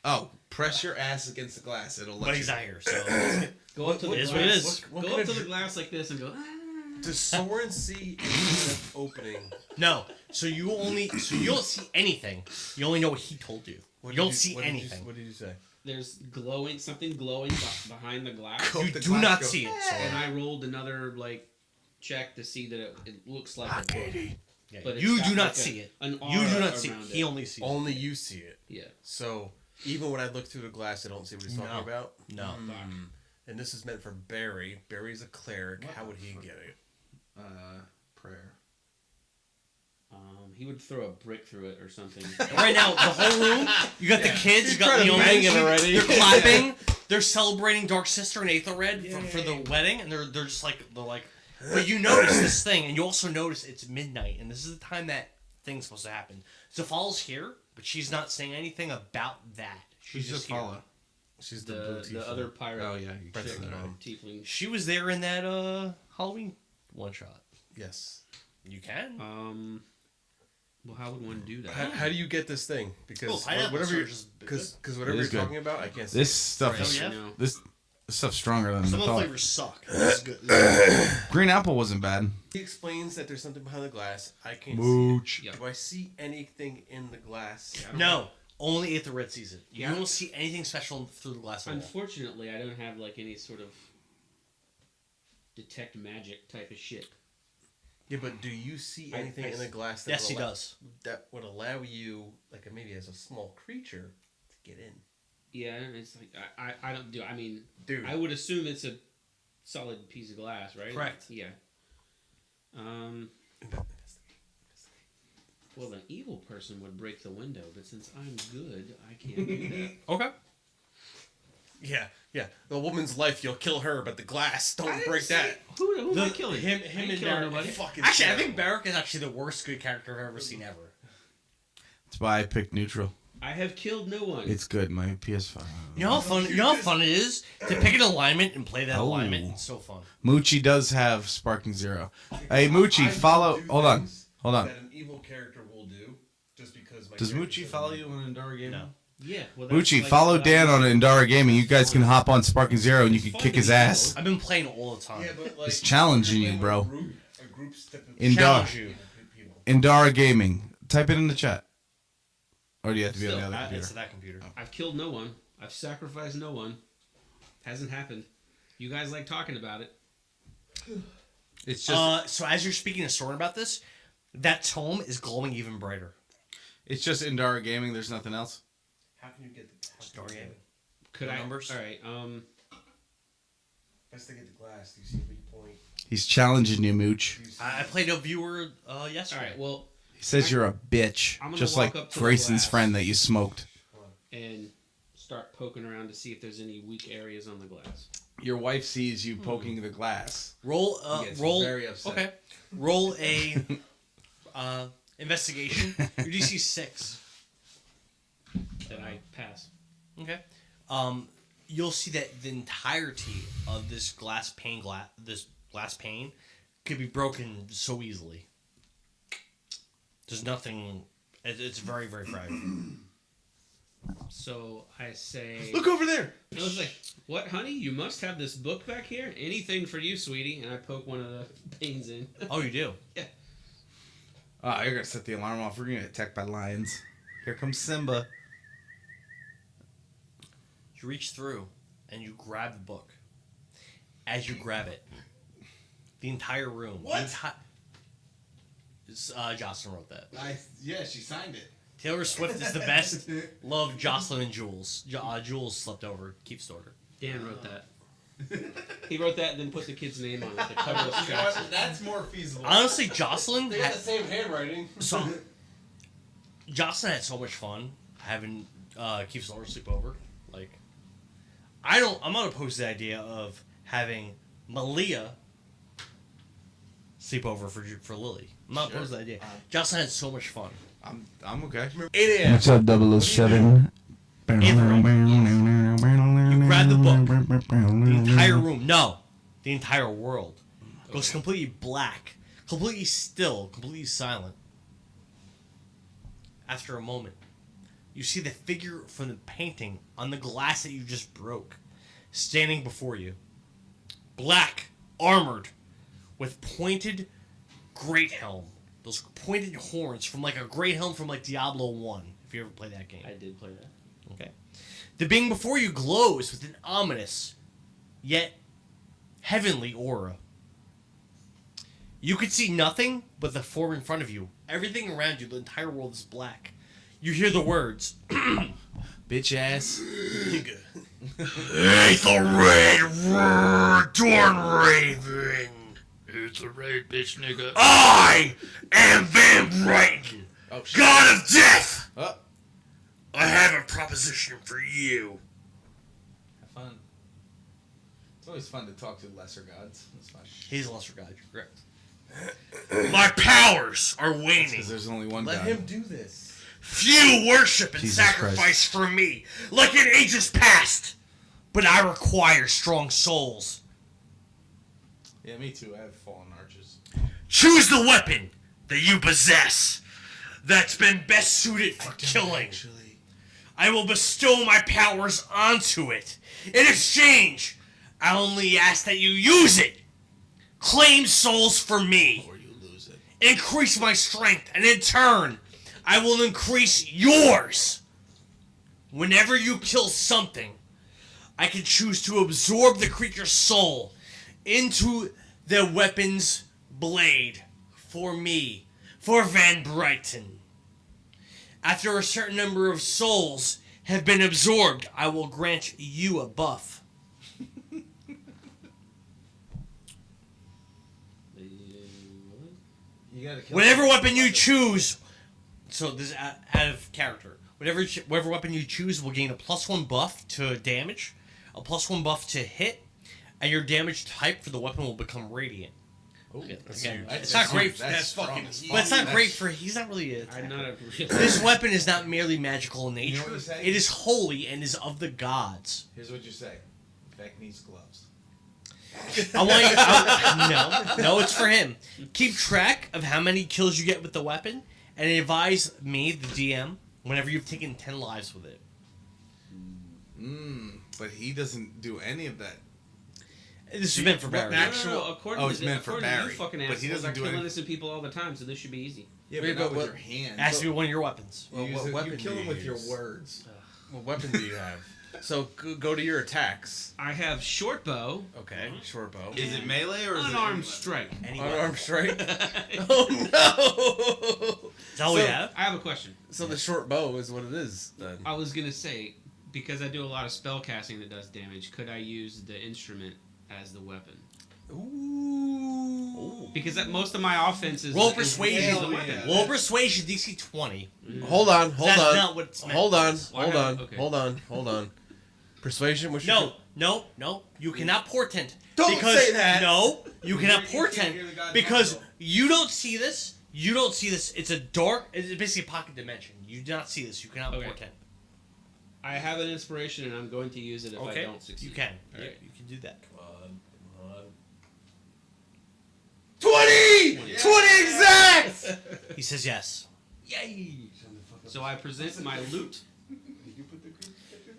Oh, press your ass against the glass. It'll let But you. he's not here, so Go up to the it is glass. what it is. What Go kind up to of the glass like this and go. Does Soren see an opening? No. So you don't see anything. You only know what he told you. You don't see anything. What did you say? There's something glowing behind the glass. You do not see it. And I rolled another check to see that it looks like a Yeah, but it's you got do not like see it. an You do aura not see it. around He only sees Only you see it. Yeah. So even when I look through the glass, I don't see what he's talking No. about. No. And this is meant for Barry. Barry's a cleric. How would he get it? Prayer. He would throw a brick through it or something. Right now, the whole room, you got the kids, you got Leon, bang it already. they're clapping, they're celebrating Dark Sister and Aethelred for the wedding, and they're just they're like, but you notice this thing, and you also notice it's midnight, and this is the time that thing's supposed to happen. Zafal's here, but she's not saying anything about that. She's just here. Zafala? She's the blue the other pirate. Oh, yeah. You Brett's said the that. mom. Tiefling. She was there in that Halloween one shot. Yes. You can. Well, how would one do that? How do you get this thing? Because pineapple whatever you're, surge is because It whatever is you're good. talking about, I can't see. This stuff Oh, is yeah? this stuff's stronger than Some I of the thought. flavors suck. It's good. Green apple wasn't bad. He explains that there's something behind the glass. I can't Mooch. see it. Do I see anything in the glass? No, only Aethelred sees it. You Yeah. don't see anything special through the glass at all. Unfortunately, I don't have any sort of detect magic type of shit. Yeah, but do you see anything in the glass that Yes, he does. That would allow you, like maybe as a small creature, to get in? Yeah, it's like I don't do. I mean, Dude, I would assume it's a solid piece of glass, right? Correct. Yeah. Well, an evil person would break the window, but since I'm good, I can't do that. Okay. Yeah. The woman's life, you'll kill her, but the glass, don't break that. Who am I killing? Him I ain't and killing Barrick. nobody. Fucking Actually, I terrible. think Barrick is actually the worst good character I've ever seen ever. That's why I picked neutral. I have killed no one. It's good. My PS5. You know how fun. You know how fun it is to pick an alignment and play that Oh. alignment. It's so fun. Moochie does have Sparking Zero. Hey, Moochie, follow. Hold on. That an evil character will do, just because. Does Moochie follow you on Indara Gaming? No. Yeah. Well, that's Moochie, like follow what Dan I- on Indara Gaming. You guys can hop on Sparking Zero and you can kick his ass. I've been playing all the time. Yeah, but like, It's challenging you, bro. A group step of Indara. Challenge you. Indara Gaming. Type it in the chat. Or do you have to be on the other It's computer? that computer. I've killed no one. I've sacrificed no one. Hasn't happened. You guys like talking about it. It's just So as you're speaking to Soren about this, that tome is glowing even brighter. it's just Indara Gaming. There's nothing else. How can you get the Story game. Could No I? numbers? All right. Best to get the glass. Do you see a big point? He's challenging you, Mooch. I played a viewer All yesterday. right. Well, He says you're a bitch, I'm gonna just walk like up to the Grayson's glass. friend that you smoked. and start poking around to see if there's any weak areas on the glass. Your wife sees you poking the glass. Roll. He gets Roll. very upset. Okay. Roll a investigation. Your DC 6. That I pass. Okay. You'll see that the entirety of this glass pane could be broken so easily. There's nothing. It's very, very fragile. So I say, Look over there. I was like, "What, honey? You must have this book back here. Anything for you, sweetie." And I poke one of the panes in. Oh, you do? Yeah. Oh, you're gonna set the alarm off. We're gonna get attacked by lions. Here comes Simba. You reach through and you grab the book. As you grab it, the entire room. What? Jocelyn wrote that. Yeah, she signed it. Taylor Swift is the best. Love Jocelyn and Jules. Jules slept over. Keeps order. Dan wrote that. He wrote that and then put the kid's name on it. The cover of You know tracks. what? That's more feasible. Honestly, Jocelyn They got the same handwriting. So, Jocelyn had so much fun having Keith Solar sleep over. Like, I'm not opposed to the idea of having Malia sleep over for Lily. I'm not opposed to the idea. Jocelyn had so much fun. I'm okay. 8 a.m. What's up, 007? You grab the book. The entire room, no, the entire world goes completely black, completely still, completely silent. After a moment, you see the figure from the painting on the glass that you just broke, standing before you. Black, armored, with pointed great helm. Those pointed horns from like a great helm from like Diablo 1, if you ever played that game. I did play that. Okay. The being before you glows with an ominous, yet heavenly aura. You could see nothing but the form in front of you. Everything around you, the entire world is black. You hear the words. Bitch ass. Ain't the red Dorn Raven. It's a red bitch nigga. I am Van Brighton, God of Death. I have a proposition for you. Have fun. It's always fun to talk to lesser gods. That's fine. He's a lesser god, you're correct. My powers are waning. Because there's only one Let god. him do this. Few worship and Jesus sacrifice Christ. for me, like in ages past. But I require strong souls. Yeah, me too. I have fallen arches. Choose the weapon that you possess that's been best suited for killing. I will bestow my powers onto it. In exchange, I only ask that you use it. Claim souls for me. Or you lose it. Increase my strength, and in turn, I will increase yours. Whenever you kill something, I can choose to absorb the creature's soul into the weapon's blade for me, for Van Brighton. After a certain number of souls have been absorbed, I will grant you a buff. You gotta kill Whatever him. weapon you choose, so this is out of character. Whatever weapon you choose will gain a +1 buff to damage, a +1 buff to hit, and your damage type for the weapon will become radiant. Again, it's not great. That's fucking. But it's not great for. He's not really a. I'm not a. This weapon is not merely magical in You know nature. what you say? It is holy and is of the gods. Here's what you say. Beck needs gloves. No, it's for him. Keep track of how many kills you get with the weapon, and advise me, the DM, whenever you've taken 10 lives with it. But he doesn't do any of that. This is meant for Barry. According it's to meant for Barry. You fucking But he assholes, doesn't I do kill anything. innocent people all the time, so this should be easy. Yeah, Wait, but not but with what- your hands. It has to be one of your weapons. Well, You what use it- weapon you kill do him you with your use? words. What weapon do you have? So go to your attacks. I have short bow, Okay, short bow. Is it melee or is unarmed it strike. Unarmed strike. Oh no! Is that all we So- have? I have a question. So the short bow is what it is then. I was gonna say, because I do a lot of spell casting that does damage, could I use the instrument as the weapon? Ooh. Because most of my offense is Roll is persuasion. the weapon. Roll persuasion, DC 20. Hold on. That's not what it's meant. Hold on. Well, Hold on. okay. Hold on. Persuasion. What's your No. You cannot portent. Don't because, say that. No, you cannot can't portent hear the goddamn because audio. you don't see this. You don't see this. It's a dark. It's basically a pocket dimension. You do not see this. You cannot Okay. portent. I have an inspiration, and I'm going to use it if I don't succeed. You can. All Yeah, right. you can do that. 20! 20 exact! He says yes. Yay! So I present my loot.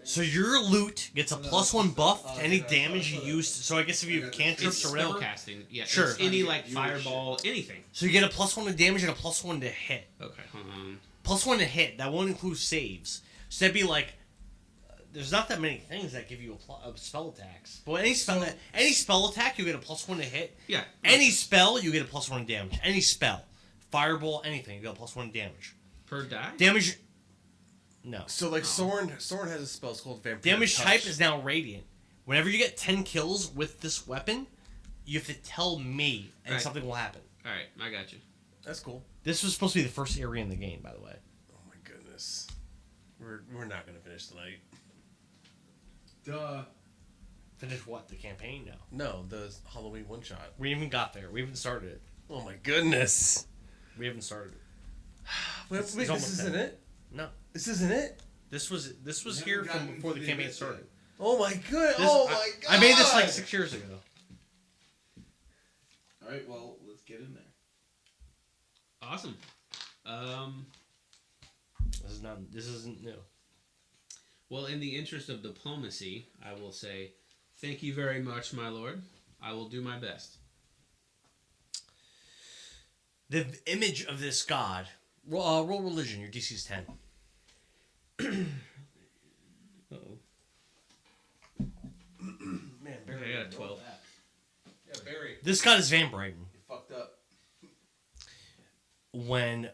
So your loot gets a +1 buff to any damage you use. So I guess if you have cantrips It's or whatever. spell casting. Yeah, Sure. It's any like fireball, anything. So you get a +1 to damage and a +1 to hit. Okay, hold on. +1 to hit. That won't include saves. So that'd be like, there's not that many things that give you a spell attacks. But any spell attack, you get a +1 to hit. Yeah. Any spell, you get a +1 damage. Any spell, fireball, anything, you get a +1 damage. Per die? Damage. No. So like Soren has a spell. It's called Vampire Damage Touch. type is now radiant. Whenever you get 10 kills with this weapon, you have to tell me, and Right. something will happen. All right, I got you. That's cool. This was supposed to be the first area in the game, by the way. Oh my goodness. We're not gonna finish tonight. Duh. Finish what? The campaign? No. No, the Halloween one shot. We even got there. We haven't started it. Oh my goodness. We haven't started it. Wait, It's this almost isn't done. it? No. This isn't it? This was We here haven't from gotten before the to the campaign event started. Oh my good. This- Oh my god. I made this like 6 years ago. All right, well, let's get in there. Awesome. This isn't new. Well, in the interest of diplomacy, I will say, thank you very much, my lord. I will do my best. The image of this god. Roll religion. Your DC is 10. Uh-oh. Man, I got a 12. Yeah, Barry. This god is Van Brighton. You fucked up. When,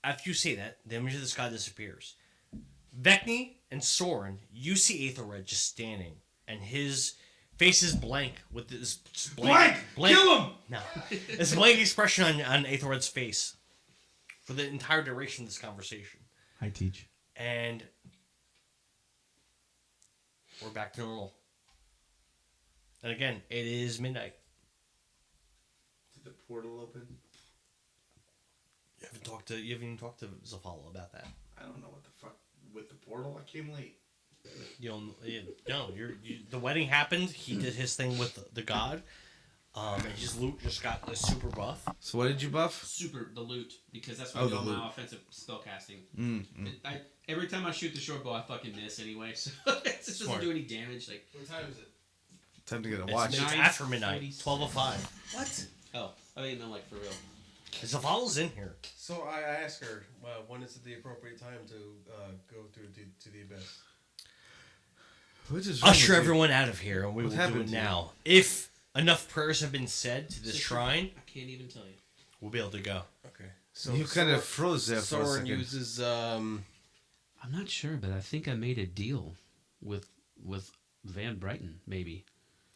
after you say that, the image of this god disappears. Vecni and Soren, you see Aethelred just standing, and his face is blank with this blank. Kill him! No, this blank expression on Aethelred's face for the entire duration of this conversation. I teach. And we're back to normal. And again, it is midnight. Did the portal open? You haven't even talked to Zafala about that. I don't know what the fuck with the portal. I came late. The wedding happened. He did his thing with the god, and his loot just got a super buff. So what did you buff? The loot, because that's what I do on my offensive spellcasting. Every time I shoot the short bow, I fucking miss anyway, so it just doesn't do any damage. Like, What time is it? Time to get a watch. It's after midnight, 12:05. What? oh, I think I'm like for real. Zafala's in here. So I asked her, when is it the appropriate time to go to the abyss? What is wrong Usher with you? everyone out of here, and we What will do happened it to you? now. If enough prayers have been said to this shrine, I can't even tell you. we'll be able to go. Okay. So You kind of froze there for a Soren second. uses I'm not sure, but I think I made a deal with Van Brighton, maybe.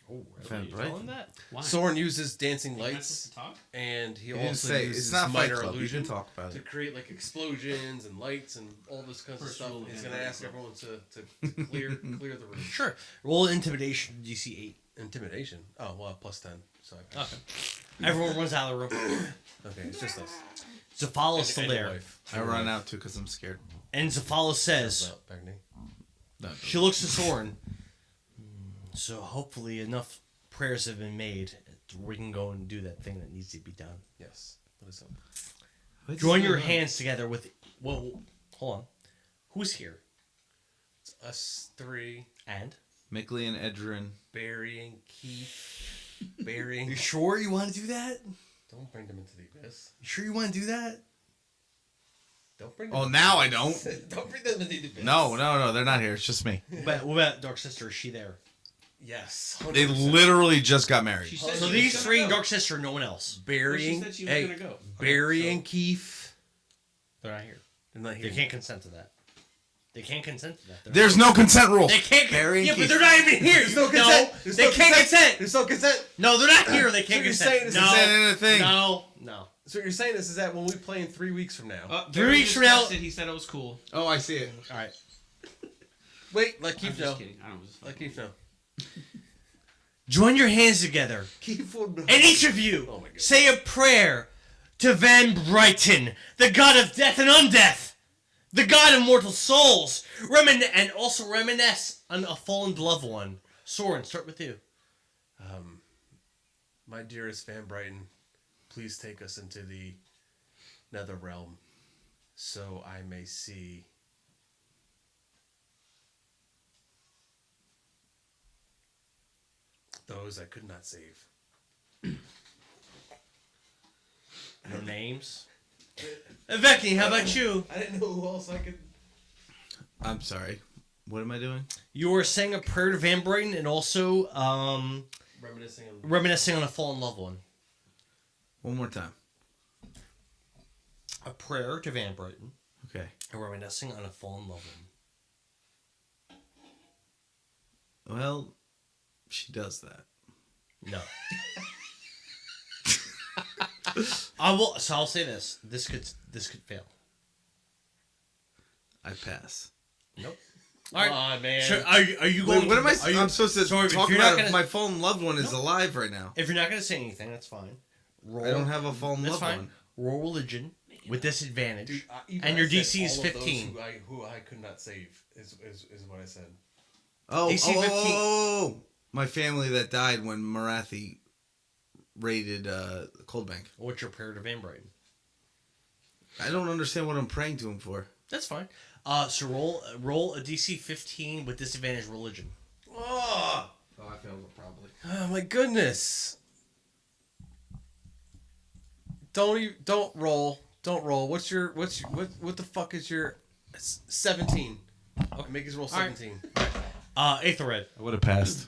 Oh, Van really? Brighton? Tell him that? Why? Soren uses dancing Am I lights, supposed to talk? and he didn't also say- uses it's not Fight minor Club, you illusion can talk about to it. create like explosions and lights and all this kind of First stuff. rule of He's Van gonna Brighton ask Club. everyone to clear the room. Sure. Roll intimidation, DC 8. Intimidation. Oh well, +10. So I passed. Okay. Everyone runs out of the room. Okay, it's just us. Zaphala's still And your there. wife. I run out too because I'm scared. And Zaphala says, About Bagney. No, she looks to Soren. So hopefully enough prayers have been made. We can go and do that thing that needs to be done. Yes. What is up? What's Join your going on? hands together with. Well, hold on. Who's here? It's us three. And? Mickley and Edrin. Barry and Keith. Barry. You sure you want to do that? Don't bring them into the abyss. You sure you want to do that? Don't bring them. Oh, now I don't. Don't bring them into the abyss. No, they're not here. It's just me. But what about Dark Sister? Is she there? Yes. They 100%. literally just got married. She said So she these was three gonna and go. Dark Sister, no one else. Barry She and said she was gonna go. Barry Okay, and Keith. They're not here. They're not They here. can't consent to that. They can't consent to that. They're There's no consent rules. They can't. Barry and Yeah, but Keith. they're not even here. There's no consent. No, There's they no can't consent. There's no consent. No, they're not here. They can't So you're consent. saying is no, consent in a thing. no. So what you're saying is that when we play in 3 weeks from now. 3 weeks from now. He said it was cool. Oh, I see it. All right. Wait, let I'm Keith just know. kidding. I don't know. Let Keith know. Join your hands together, Keith will know. and each of you Oh my God. say a prayer to Van Brighton, the god of death and undeath, the god of mortal souls, and also reminisce on a fallen loved one. Soren, start with you. My dearest Van Brighton, please take us into the nether realm so I may see those I could not save. No names. Vecni, how about you? I didn't know who else I could. I'm sorry. What am I doing? You are saying a prayer to Van Brighton and also reminiscing on a fallen loved one. One more time. A prayer to Van Brighton Okay. and reminiscing on a fallen loved one. Well, she does that. No. I'll say this. This could fail. I pass. Nope. All right, Come on, man. Sure, are you going? Wait, what am I? are you- I'm supposed to Sorry, if talk you're about not if gonna- my fallen loved one is alive right now. If you're not going to say anything, that's fine. Roll. I don't have a fallen That's loved fine. one. Roll religion with disadvantage, Dude, even and I your said DC is all of those 15. who I could not save is what I said. Oh, AC 15. oh, my family that died when Marathi raided Cold Bank. What's your prayer to Van Brighton? I don't understand what I'm praying to him for. That's fine. So roll a DC 15 with disadvantage religion. Oh, I failed it probably. oh my goodness! Don't roll. Don't roll. What the fuck is your 17? Okay, make his roll 17. Aetherred. I would have passed.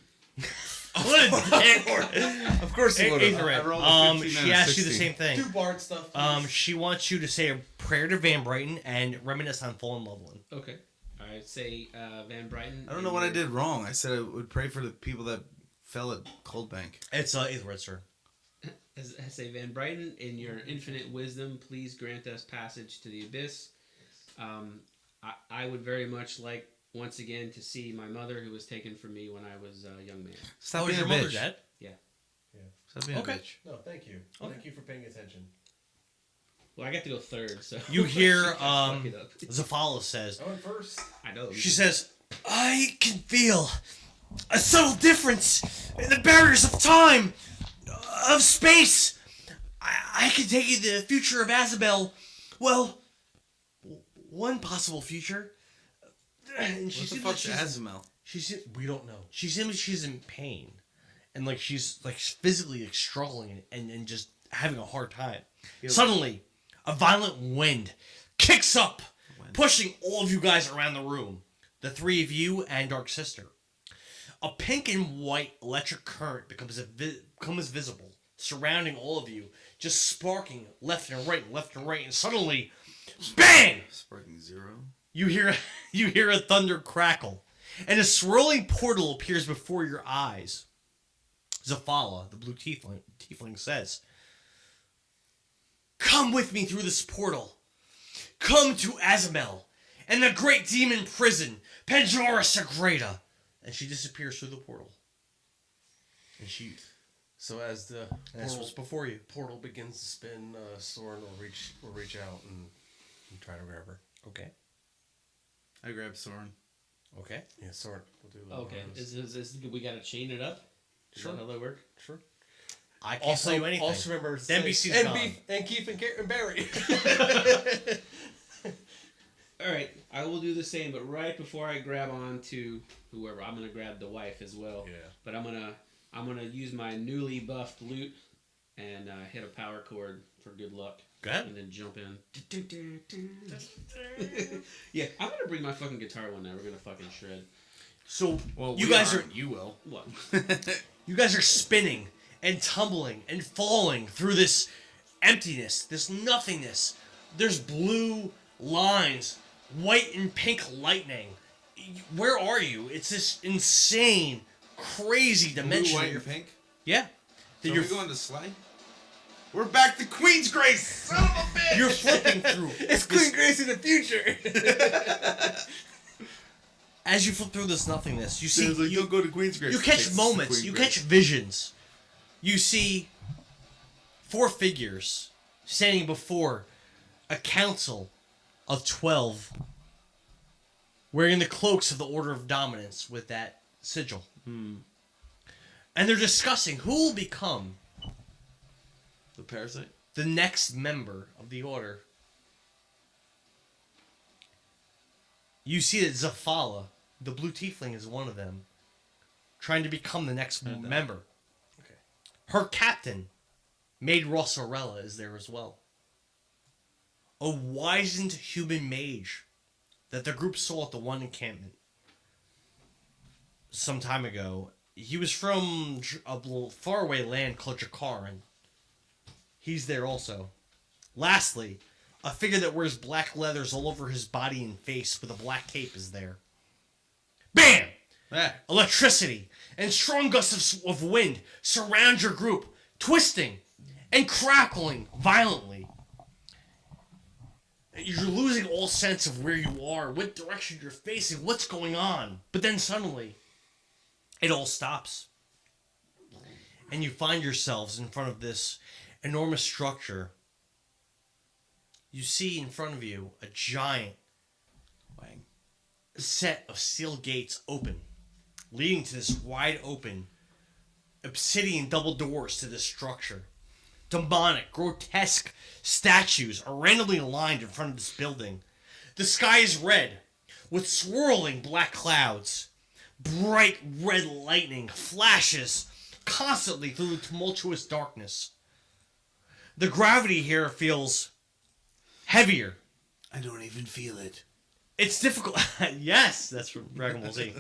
What a dick. Of course he would have. Aetherred. She asked you the same thing. Do bard stuff. Please. She wants you to say a prayer to Van Brighton and reminisce on fallen loved one. Okay. All right. Say Van Brighton. I don't know what I did wrong. I said I would pray for the people that fell at Cold Bank. It's Aetherred, sir. I say Van Brighton, in your infinite wisdom, please grant us passage to the abyss. I would very much like once again to see my mother, who was taken from me when I was a young man. Stop Oh, being is a your mother bitch. dead? Yeah. Stop being Okay. a bitch. No, thank you. Thank you for paying attention. Well, I got to go third, so You hear Fuck it up. Zaphala says, I went first. I know. she says, I can feel a subtle difference in the barriers of time, of space. I can take you to the future of Azabel. Well, one possible future. And What the fuck's Azamel? We don't know. She's in pain, and like she's like physically like struggling and just having a hard time. Suddenly, a violent wind kicks up, pushing all of you guys around the room. The three of you and Dark Sister. A pink and white electric current becomes becomes visible, surrounding all of you, just sparking left and right, and suddenly, bang! Sparking zero. You hear a thunder crackle, and a swirling portal appears before your eyes. Zafala, the blue tiefling says, "Come with me through this portal. Come to Azamel and the great demon prison, Panjara Sagrada." And she disappears through the portal. And she... So as the that's what's before you. Portal begins to spin, Soren will reach out and try to grab her. Okay. I grab Soren. Okay. Yeah, Soren. We'll do Okay. Is we gotta chain it up? Is Sure. that how that work? Sure. I can't tell you anything. Also remember, the NBC's gone. And Keith and Barry. All right, I will do the same, but right before I grab on to whoever, I'm gonna grab the wife as well. Yeah. But I'm gonna use my newly buffed lute and hit a power chord for good luck. Go ahead. And then jump in. Yeah, I'm gonna bring my fucking guitar one now. We're gonna fucking shred. So Well, you we guys aren't. are You will. What? you guys are spinning and tumbling and falling through this emptiness, this nothingness. There's blue lines, white and pink lightning. Where are you? It's this insane, crazy dimension. Blue, white, or pink? Yeah. So are we going to slide? We're back to Queen's Grace! Son of a bitch! You're flipping through. It's Queen Grace in the future. As you flip through this nothingness, you see Sounds like you don't go to Queen's Grace. You Takes catch us to moments, Queen you Grace. catch visions. You see 4 figures standing before a council of 12 wearing the cloaks of the Order of Dominance with that sigil. And they're discussing who will become The parasite? the next member of the Order. You see that Zafala, the blue tiefling, is one of them, trying to become the next member. Okay. Her captain, Maid Rossarella, is there as well. A wizened human mage that the group saw at the one encampment some time ago. He was from a faraway land called Jakaran. He's there also. Lastly, a figure that wears black leathers all over his body and face with a black cape is there. Bam! Electricity and strong gusts of wind surround your group, twisting and crackling violently. You're losing all sense of where you are, what direction you're facing, what's going on. But then suddenly, it all stops. And you find yourselves in front of this enormous structure. You see in front of you a giant set of steel gates open, leading to this wide open obsidian double doors to this structure. Demonic, grotesque statues are randomly aligned in front of this building. The sky is red, with swirling black clouds. Bright red lightning flashes constantly through the tumultuous darkness. The gravity here feels heavier. I don't even feel it. It's difficult. Yes, that's from Dragon Ball Z.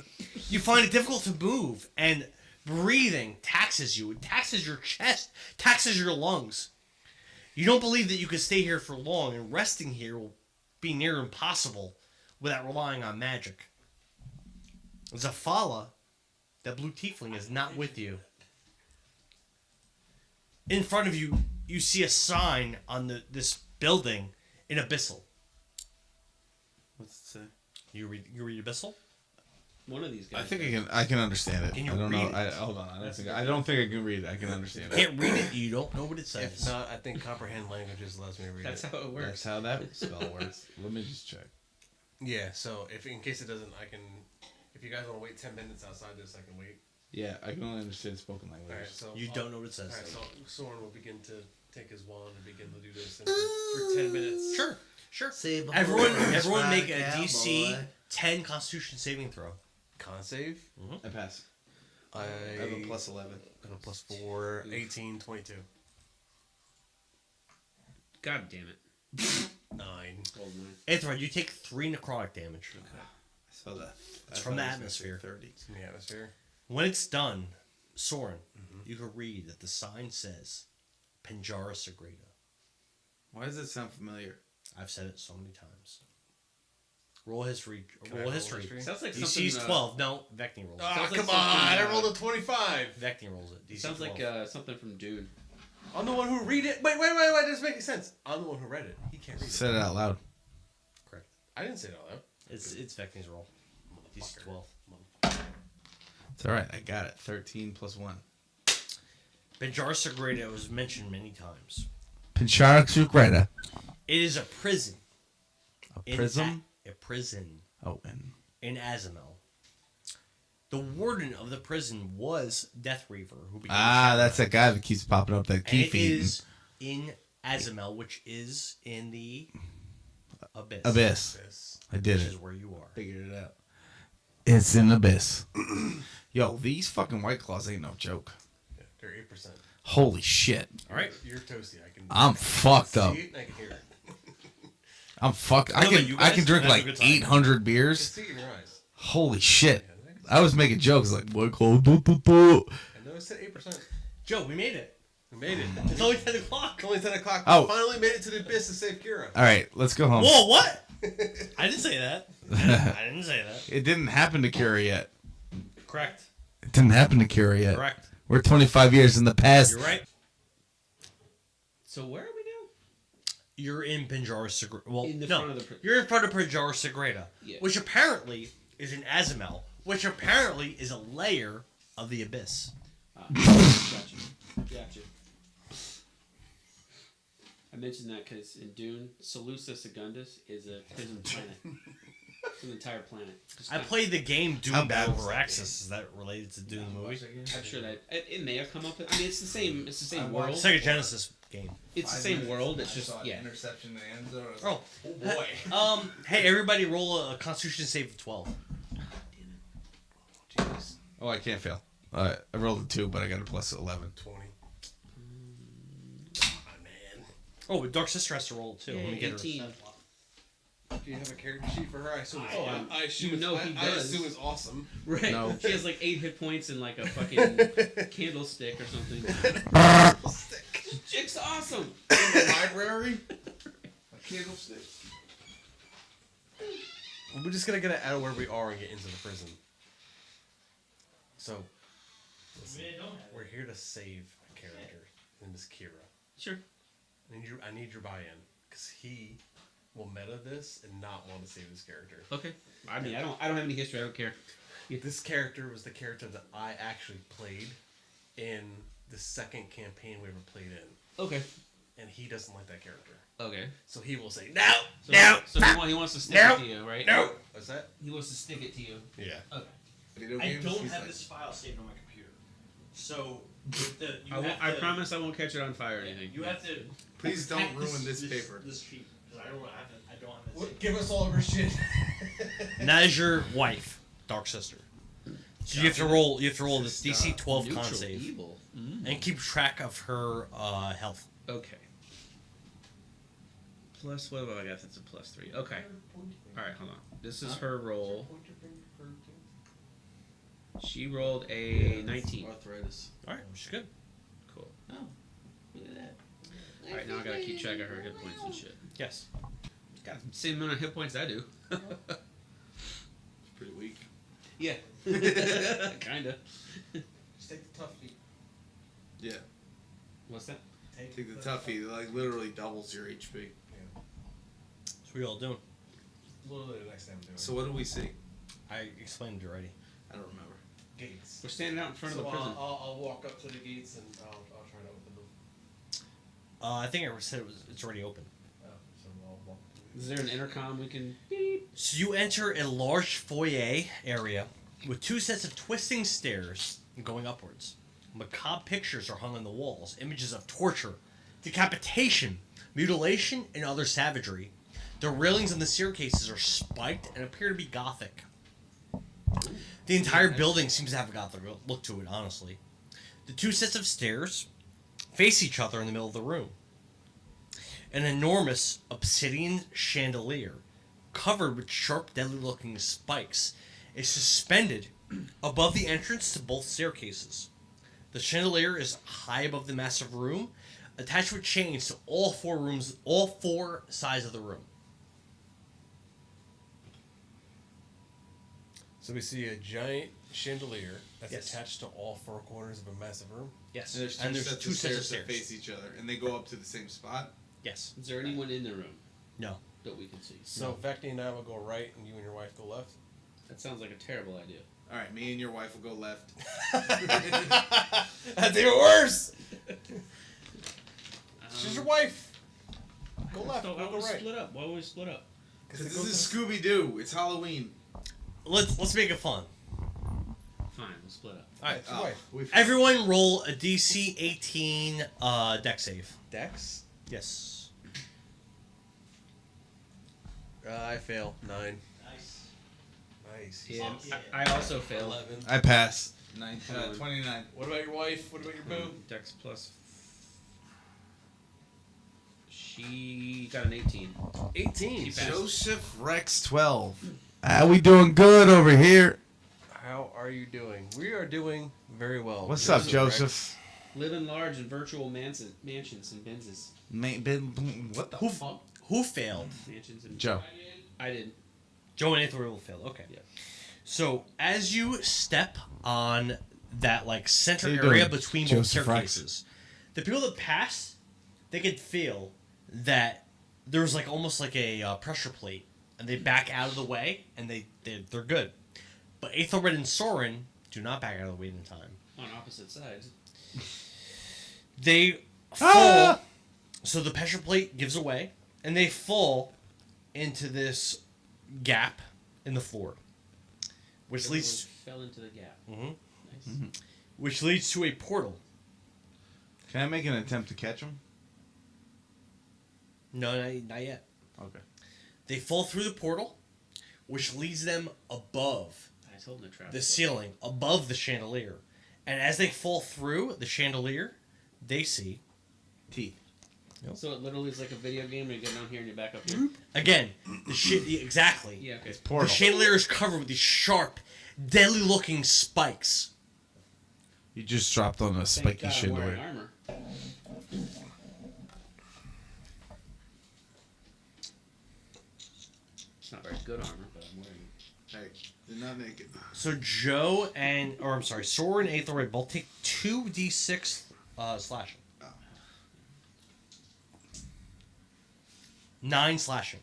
You find it difficult to move, and breathing taxes you. It taxes your chest, taxes your lungs. You don't believe that you can stay here for long, and resting here will be near impossible without relying on magic. Zafala, that blue tiefling, is not with you. In front of you, you see a sign on this building in Abyssal. What's it say? You read Abyssal? One of these guys. I think I can understand it. Can you I don't read know. it? Hold on. I don't think I can read it. I can understand it. Can't read it, you don't know what it says. If not, I think comprehend languages allows me to read That's it. how it works. That's how that spell works. Let me just check. Yeah, so if in case it doesn't, I can. If you guys want to wait 10 minutes outside this, I can wait. Yeah, I can only understand spoken language. Alright, so You don't know what it says. Alright, so Soren will begin to take his wand and begin to do this, and for 10 minutes. Sure. Save a Everyone horse, make ride a DC cowboy. 10 Constitution saving throw. Con save. I pass. I I have a plus 11. have a plus 4, 18, 22. God damn it. 9. Old man. Aetherod, you take 3 necrotic damage. I saw that. It's from the atmosphere. 30. It's in the atmosphere. When it's done, Soren, you can read that the sign says Pinjara Sagrada. Why does it sound familiar? I've said it so many times. Roll history. Can I Roll roll history. history? Sounds like DC's something, 12. No, Vecni rolls it. Ah, Sounds like come on! something, I rolled a 25. Vecni rolls it. DC Sounds 12. like something from Dune. I'm the one who read it. Wait. That doesn't make sense. I'm the one who read it. He can't read it. Said it out loud. Correct. I didn't say it out loud. It's Vecni's roll. DC 12. It's all right. I got it. 13 plus 1. Pinjara Sagrada was mentioned many times. Pinchara Sukreta. It is a prison. A prism? A prison. Oh, and In Azamel. The warden of the prison was Death Reaver, who became that's that guy that keeps popping up. That and key it feed. is in Azamel, which is in the Abyss. Abyss. I did which it. is where you are. Figured it out. It's in Abyss. Yo, these fucking White Claws ain't no joke. Yeah, they're 8%. Holy shit. All right. You're toasty. I'm fucked up. See it and I can hear it. I'm fucked. I know that you I guys can drink have a like good time. 800 Just beers. see it in your eyes. Holy shit. I was making jokes like, White Claw. I know it said 8%. Joe, we made it. We made it. It's only 10 o'clock. It's only 10 o'clock. Oh. We finally made it to the abyss to save Kira. All right, let's go home. Whoa, what? I didn't say that. I didn't say that. It didn't happen to Kira yet. Correct. It didn't happen to Kira yet. Correct. We're 25 years in the past. You're right. So where are we now? You're in Pinjara Sagrada. Well, In the no, front of the you're in front of Pinjara Sagrada, Yeah. which apparently is in Azamel, which apparently is a layer of the Abyss. Gotcha. I mentioned that because in Dune, Seleucia Secundus is a prison planet. It's an entire planet. I played the game How Doom bad Battle was for that Axis. Is that related to Doom the movie? I'm sure that it may have come up. I mean, it's the same. It's the same world. Sega Genesis game. It's the same world. It's just interception in the end zone. I was Oh, like, oh boy. Hey, everybody, roll a Constitution save of 12. Jeez. Oh, I can't fail. I rolled a 2, but I got a plus 11. 20. Oh, but Dark Sister has to roll it too. Yeah, Let me get 18. her. Do you have a character sheet for her? I assume it's, I you know he I does. assume it's awesome. Right. No. She has like 8 hit points and like a fucking candlestick or something. Chick's awesome. In the library? A candlestick. We're just gonna get it out of where we are and get into the prison. So, listen, we're here to save a character. His name is Kira. Sure. I need your buy-in because he will meta this and not want to save this character. Okay. I mean, I don't have any history. I don't care. This character was the character that I actually played in the second campaign we ever played in. Okay. And he doesn't like that character. Okay. So he will say, no, So, no. So he wants to stick it to you, right? No. What's that? He wants to stick it to you. Yeah. Okay. Video I games, don't he's have like, this file saved on my computer. So, I promise I won't catch it on fire or anything. You have to. Please don't ruin this paper. This sheet. 'Cause I don't have that saved. Give us all of our shit. And that is your wife, Dark Sister. So you have to roll. You have to roll this DC 12 con Neutral save, evil. and keep track of her health. Okay. Plus, what have I got? That's a plus 3. Okay. All right, hold on. This is her roll. She rolled a 19. Arthritis. All right, she's good. Cool. Oh, look at that. All right, now I gotta keep track of her hit points and shit. Yes. Got the same amount of hit points I do. It's pretty weak. Yeah. Kinda. Just take the toughie. Yeah. What's that? Take the toughie. It like literally doubles your HP. So we all doing? Literally the next time I'm doing. So what do we see? I explained it already. I don't remember. Gates. We're standing out in front of the prison. I'll walk up to the gates and I'll try to open them. I think I said it's already open. Oh, so I'll walk to the Is there an intercom we can beep? So you enter a large foyer area with 2 sets of twisting stairs going upwards. Macabre pictures are hung on the walls, images of torture, decapitation, mutilation, and other savagery. The railings on the staircases are spiked and appear to be Gothic. The entire building seems to have a Gothic look to it, honestly. The 2 sets of stairs face each other in the middle of the room. An enormous obsidian chandelier, covered with sharp, deadly-looking spikes, is suspended above the entrance to both staircases. The chandelier is high above the massive room, attached with chains to all four sides of the room. So we see a giant chandelier that's Yes. attached to all four corners of a massive room. Yes. And there's two sets of stairs that face each other, and they go up to the same spot. Yes. Is there anyone in the room No. that we can see? So Vecni and I will go right, and you and your wife go left. That sounds like a terrible idea. All right, me and your wife will go left. That's even worse. She's your wife. Go left. So We'll why go would we right. split up? Why would we split up? Because this is Scooby Doo. It's Halloween. Let's make it fun. Fine, we'll split up. All right. Your wife. Everyone roll a DC 18 deck save. Dex. Yes. I fail. 9. Nice. Nice. Yeah, I also failed. 11. I pass. 29. 29. What about your wife? What about your boo? Dex plus. She got an 18. 18. She passed. Joseph Rex 12. We doing good over here. How are you doing? We are doing very well. What's up, Joseph? Living large in virtual mansions and Benzes. What the Who fuck? who failed? Mansions and Joe. I did. Joe and Nathan will fail. Okay. Yeah. So as you step on that like center How you area doing, between both Joseph Rex? staircases, the people that pass, they could feel that there's like almost like a pressure plate, and they back out of the way, and they're good. But Aethelred and Soren do not back out of the way in time. On opposite sides. They fall. So the pressure plate gives away, and they fall into this gap in the floor, which leads Fell into the gap. Mhm. Nice. which leads to a portal. Can I make an attempt to catch him? No, not yet. Okay. They fall through the portal, which leads them above I told him to trap the ceiling, above the chandelier. And as they fall through the chandelier, they see teeth. So it literally is like a video game where you get down here and you back up here? Again, exactly. Yeah, okay. The chandelier is covered with these sharp, deadly-looking spikes. You just dropped on a spiky God I'm wearing chandelier. armor. It's not very good armor, but I'm wearing it. Hey, they're not naked. So Soren and Aethelred both take 2d6 slashing. 9 slashing.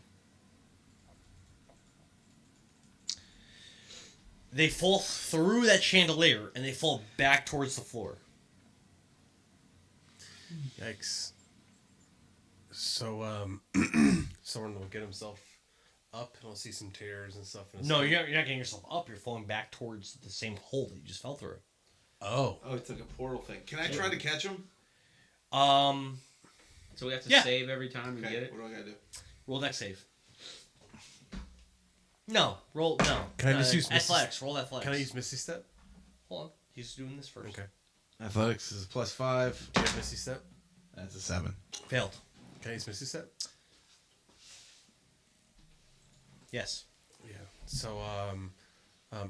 They fall through that chandelier and they fall back towards the floor. Yikes. So, Soren will get himself up and we'll see some tears and stuff. In his No, stomach. you're not getting yourself up. You're falling back towards the same hole that you just fell through. Oh. Oh, it's like a portal thing. Can I try to catch him? So we have to Yeah. save every time we Okay, get it? what do I gotta do? Roll deck save. No. Can I just use athletics? Roll athletics. Can I use Misty Step? Hold on. He's doing this first. Okay. Athletics is +5. Do you have Misty Step? That's a 7. Failed. Can I use Misty Step? Yes. Yeah. So,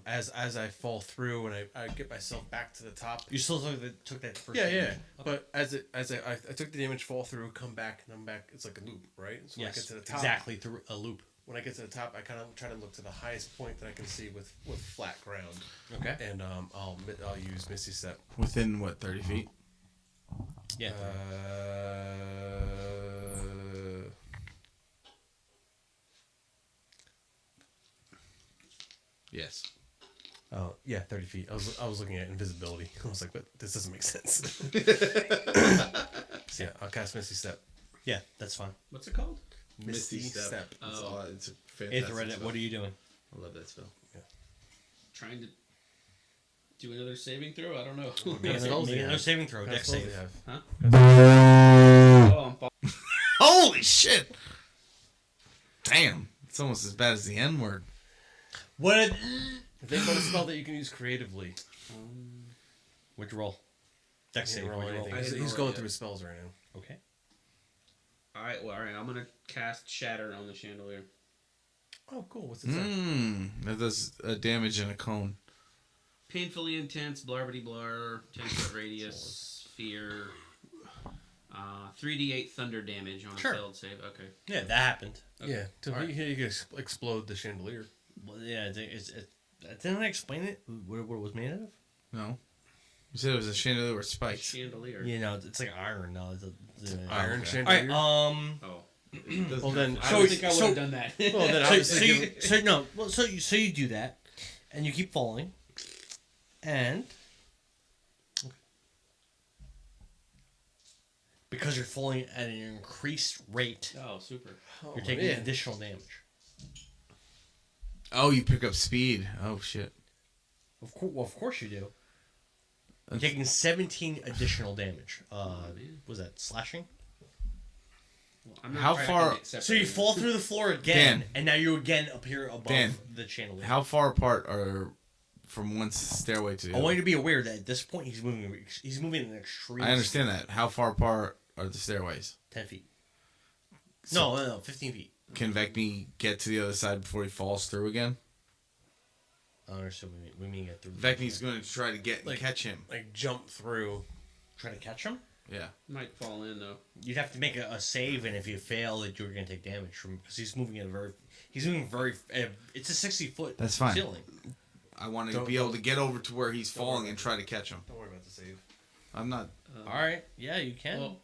as I fall through and I get myself back to the top. You still took that first. Yeah, damage. yeah. But as I took the damage, fall through, come back, and I'm back. It's like a loop, right? So when I Yes. get to the top, Exactly through a loop. When I get to the top, I kind of try to look to the highest point that I can see with flat ground. Okay. And I'll use Misty Step. Within what, 30 feet? Yeah. Yes. Oh yeah, 30 feet. I was looking at invisibility. I was like, but this doesn't make sense. So yeah, I'll cast Misty Step. Yeah, that's fine. What's it called? Misty Step. It's a fantastic Aethelred, spell. what are you doing? I love that spell. Yeah. Trying to do another saving throw? I don't know. Make another saving throw. Deck save. Huh? Oh, I'm fall- Holy shit! Damn. It's almost as bad as the N word. What? Think about a spell that you can use creatively. What'd you roll? Deck save. Roll What'd you roll? anything. He's going through his spells right now. Okay. Alright, I'm gonna cast Shatter on the chandelier. Oh, cool. What's it say? That does damage in a cone. Painfully intense, blarbity blar, 10-foot radius, fear, 3d8 thunder damage on a failed save. Okay. Yeah, that happened. Okay. Yeah, so All right. you can explode the chandelier. Well, yeah, didn't I explain it? What it was made of? No. You said it was a chandelier with spikes. Chandelier. You know, it's like iron. No, it's Iron okay. chandelier. All right. Oh. Well then, I don't think I would have done that. Well then, so you do that, and you keep falling, and because you're falling at an increased rate, Oh, super. you're taking additional damage. Oh, you pick up speed. Oh shit. Of course you do. You're taking 17 additional damage. Was that slashing? Well, I'm not How trying to far- get separate. So you fall through the floor again, Dan. and now you again appear above Dan, the chandelier. How far apart are from one stairway to the I other? want you to be aware that at this point he's moving in an extreme. I understand that. How far apart are the stairways? 10 feet. So- No, 15 feet. Can Vecme get to the other side before he falls through again? I don't understand what we mean get through. Vecme's going to try to get and Like- catch him. like jump through. Try to catch him? Yeah. Might fall in though. You'd have to make a save, and if you fail, that you're going to take damage from because he's moving at a very. It's a 60-foot. That's fine. ceiling. I want to be able to get over to where he's falling and try to catch him. Don't worry about the save. I'm not. All right. Yeah, you can. Well,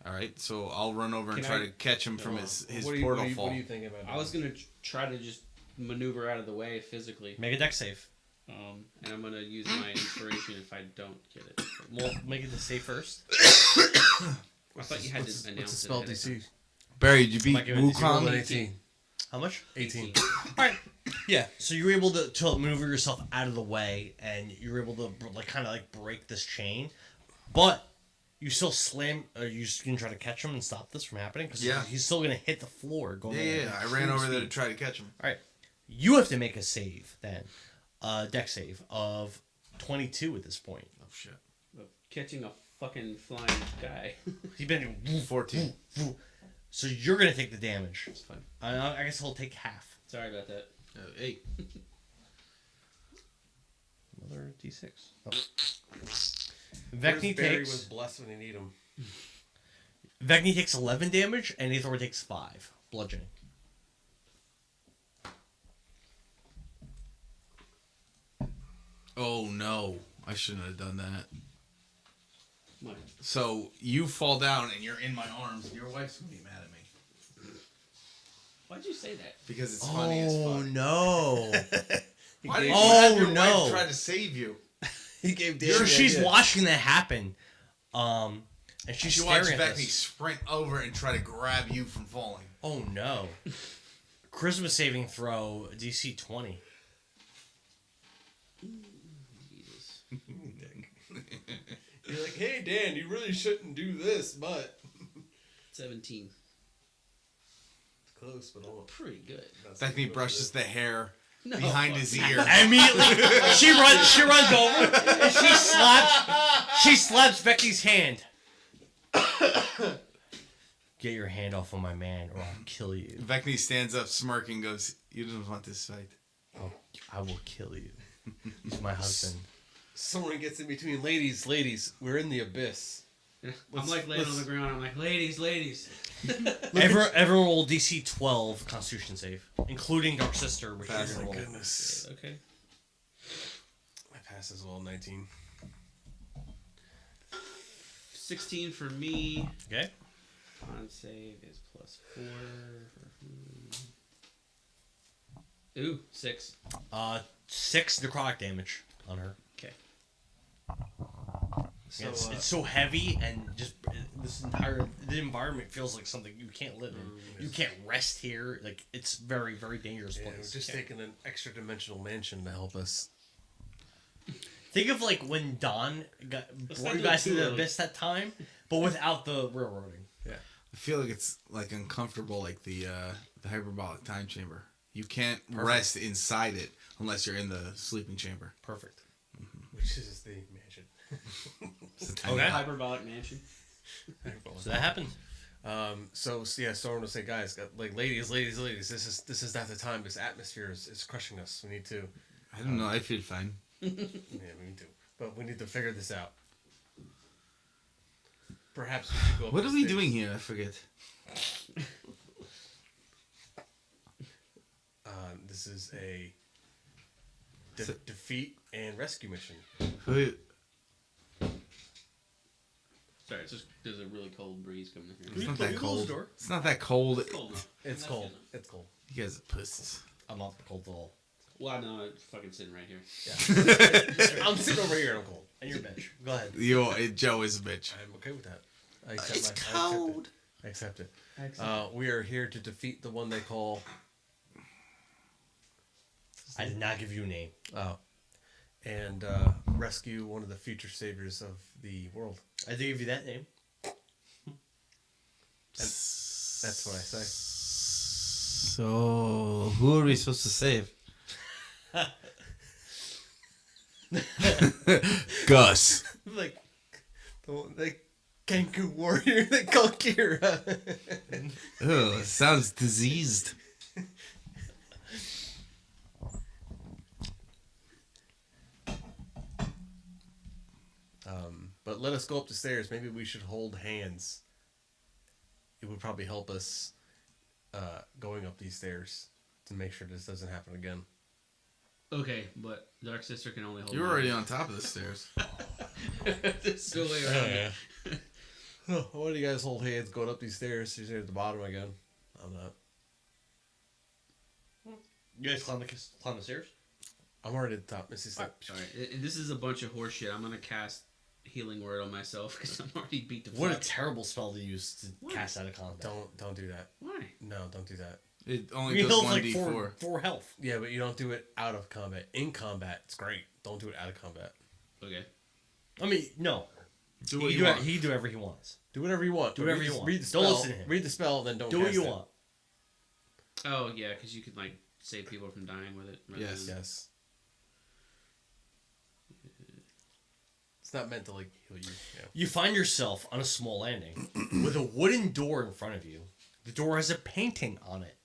All right, so I'll run over and Can try I- to catch him from his What do you, portal what do you, fall. what do you think about? I was gonna try to just maneuver out of the way physically, Make a deck save. and I'm gonna use my inspiration if I don't get it. Well, make it the save first. I thought you had to announce What's the spell it ahead of DC? time. Barry, did you Might beat give it to Wukong? 18. How much? 18. All right. Yeah. So you're able to maneuver yourself out of the way, and you're able to kind of break this chain, but you still slam. Are you just gonna try to catch him and stop this from happening? Because Yeah. he's still gonna hit the floor. Going Yeah, I ran over there to try to catch him. All right. You have to make a save then, deck save of 22 at this point. Oh shit. Catching a fucking flying guy. He's been 14. So you're gonna take the damage. That's fine. I guess he'll take half. Sorry about that. 8. Another d6. Oh. Where's Vecni Barry takes. was blessed when you need him. Vecni takes 11 damage, and Aethor takes 5 bludgeoning. Oh no, I shouldn't have done that. What? So you fall down and you're in my arms. Your wife's gonna be mad at me Why'd you say that? because it's funny as fuck. No! Why did you Oh, have your no. wife try to save you? He gave Dan So the she's idea. watching that happen, and she's She watched staring at Becky this. sprint over and try to grab you from falling. Oh no! Charisma saving throw DC 20. Jesus. You're like, hey Dan, you really shouldn't do this, but 17. it's close, but almost. Pretty good. Becky brushes the hair No, behind fuck his that. ear. Immediately, she runs over and she slaps Becky's hand. Get your hand off of my man, or I'll kill you. Becky stands up, smirking, goes, "You didn't want this fight." I will kill you. He's my husband. Someone gets in between. Ladies, we're in the abyss. I'm like laying on the ground. I'm like, ladies. Everyone roll DC 12 Constitution save, including Dark Sister, which Pass, is gonna My roll. goodness. Okay. My pass as well, 19. 16 for me. Okay. Con save is +4. Ooh, 6. 6 necrotic damage on her. Okay. So, It's so heavy, and just the environment feels like something you can't live in. You can't rest here. Like, it's very, very dangerous yeah, we're place. just taking an extra dimensional mansion to help us. Think of like when Don brought not you do guys it to too the early. abyss that time, but without the railroading. Yeah. I feel like it's like uncomfortable, like the hyperbolic time chamber. You can't rest inside it unless you're in the sleeping chamber. Perfect. Which is the mansion. Okay. Hyperbolic mansion. So that happened. So yeah, Storm will say, guys, like ladies, this is not the time. This atmosphere is crushing us. We need to. I don't know. I feel fine. Yeah, me too. But we need to figure this out. Perhaps we should go up What the are we stairs. doing here? I forget. This is a defeat and rescue mission. Who? Sorry, it's just there's a really cold breeze coming in here. It's not that cold. door? It's not that cold. It's cold enough. It's cold. It's cold. You guys are pussies. I'm not cold at all. Well, I know. I'm fucking sitting right here. Yeah. I'm sitting over here and I'm cold. And you're a bitch. Go ahead. Joe is a bitch. I'm okay with that. It's cold. I accept it. Excellent. We are here to defeat the one they call. I did not give you a name. Oh. And rescue one of the future saviors of the world. I did give you that name. That's what I say. So, who are we supposed to save? Gus. Like the Kenku warrior they call Kira. Ugh, sounds diseased. But let us go up the stairs. Maybe we should hold hands. It would probably help us going up these stairs to make sure this doesn't happen again. Okay, but Dark Sister can only hold. You're already on top of the stairs. There's no way around it. Why do you guys hold hands going up these stairs? You're at the bottom again. I'm not. You guys climb the stairs? I'm already at the top. Missy step. Alright, this is a bunch of horse shit. I'm gonna cast Healing Word on myself because I'm already beat the What a fuck. terrible spell to use to cast out of combat. Don't do that. Why? No, don't do that. It only You does heal like 1d4. 4 health. Yeah, but you don't do it out of combat. In combat, it's great. Don't do it out of combat. Okay. I mean, no. Do what He you want. He do whatever he wants. Do whatever you want. Do but whatever read you the- want. Read the spell. Don't listen to him. Read the spell, then don't Do what cast you it. want. Oh yeah, because you could like save people from dying with it. rather Yes. than- Yes. It's not meant to like heal you. Yeah. You find yourself on a small landing with a wooden door in front of you. The door has a painting on it.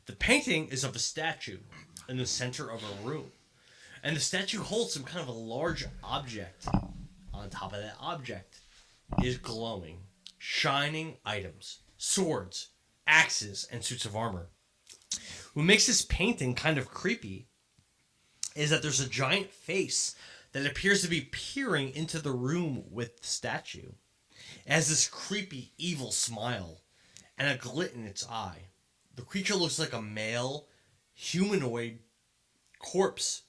The painting is of a statue in the center of a room. And the statue holds some kind of a large object. On top of that object is glowing, shining items, swords, axes, and suits of armor. What makes this painting kind of creepy is that there's a giant face that appears to be peering into the room with the statue. It has this creepy, evil smile and a glint in its eye. The creature looks like a male, humanoid corpse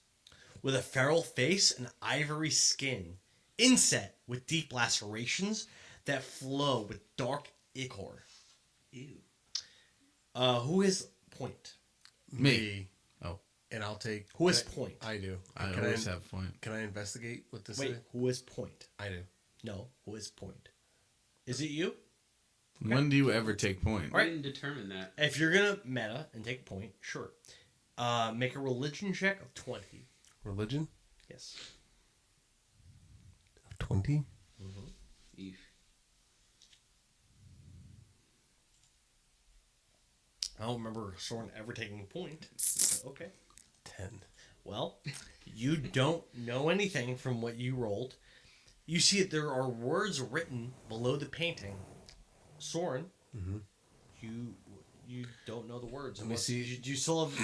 with a feral face and ivory skin, inset with deep lacerations that flow with dark ichor. Ew. Who is point? Me. Oh. And I'll take... Who is point? I do. I Can always have point. Can I investigate what this Wait, is? who is point? I do. No, who is point? Is it you? When do you ever take point? I didn't determine that. If you're gonna meta and take a point, sure. Make a religion check of 20. Religion? Yes. 20? Eef. I don't remember Soren ever taking a point. Okay. 10. Well, you don't know anything from what you rolled. You see that there are words written below the painting. Soren, you don't know the words. Let me see. You still have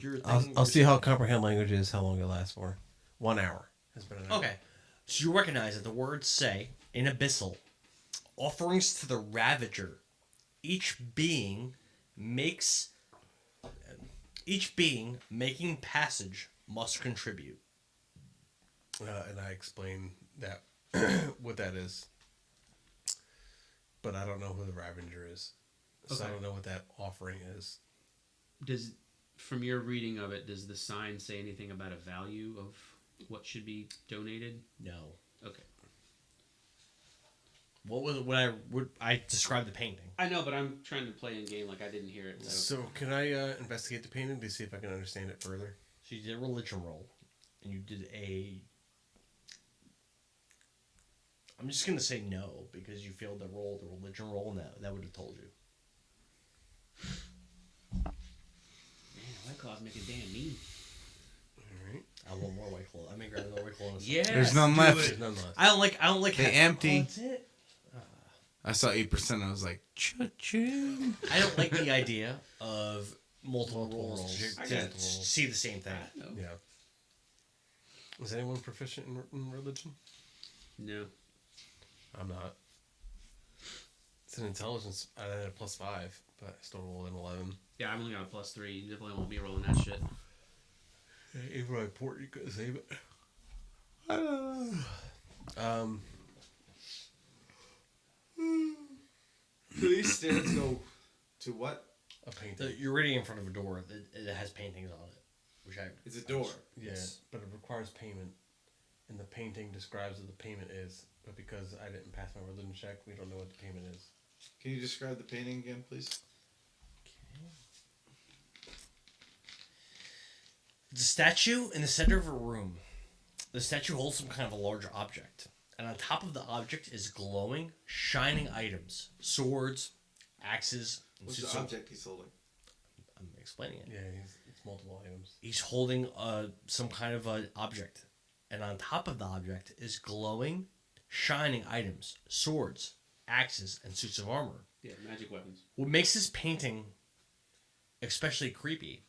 your thing. I'll see how comprehend language is, how long it lasts for. 1 hour has been an hour. Okay. So you recognize that the words say, in Abyssal, offerings to the Ravager. Each being making passage must contribute. And I explain that what that is. But I don't know who the Ravager is. So I Okay. don't know what that offering is. Does, from your reading of it, does the sign say anything about a value of what should be donated? No. Okay. What was when I described the painting? I know, but I'm trying to play in game like I didn't hear it. So can I investigate the painting to see if I can understand it further? So you did a religion roll, and you did a. I'm just gonna say no because you failed to roll the religion roll, and that would have told you. Man, White Claws make a damn mean. All right. I want more White Claw. I may grab another White Claw. Yes, There's none do left. it. There's none left. I don't like. They empty. Oh, that's it. I saw 8%. I was like, cha-ching. I don't like the idea of multiple rolls rolls. to see the same thing. Yeah. Is anyone proficient in religion? No. I'm not. It's an intelligence. I had a +5, but I still rolled an 11. Yeah, I've only got a +3. You definitely won't be rolling that shit. Even my port, you couldn't save it. Do these stairs go to what? A painting. You're reading in front of a door that has paintings on it, which I. It's a door. Yeah, but it requires payment, and the painting describes what the payment is. But because I didn't pass my religion check, we don't know what the payment is. Can you describe the painting again, please? It's a statue in the center of a room. The statue holds some kind of a large object, and on top of the object is glowing, shining items: swords, axes. And What's the object he's holding? I'm explaining it. Yeah, it's multiple items. He's holding some kind of an object, and on top of the object is glowing, shining items: swords, axes, and suits of armor. Yeah, magic weapons. What makes this painting especially creepy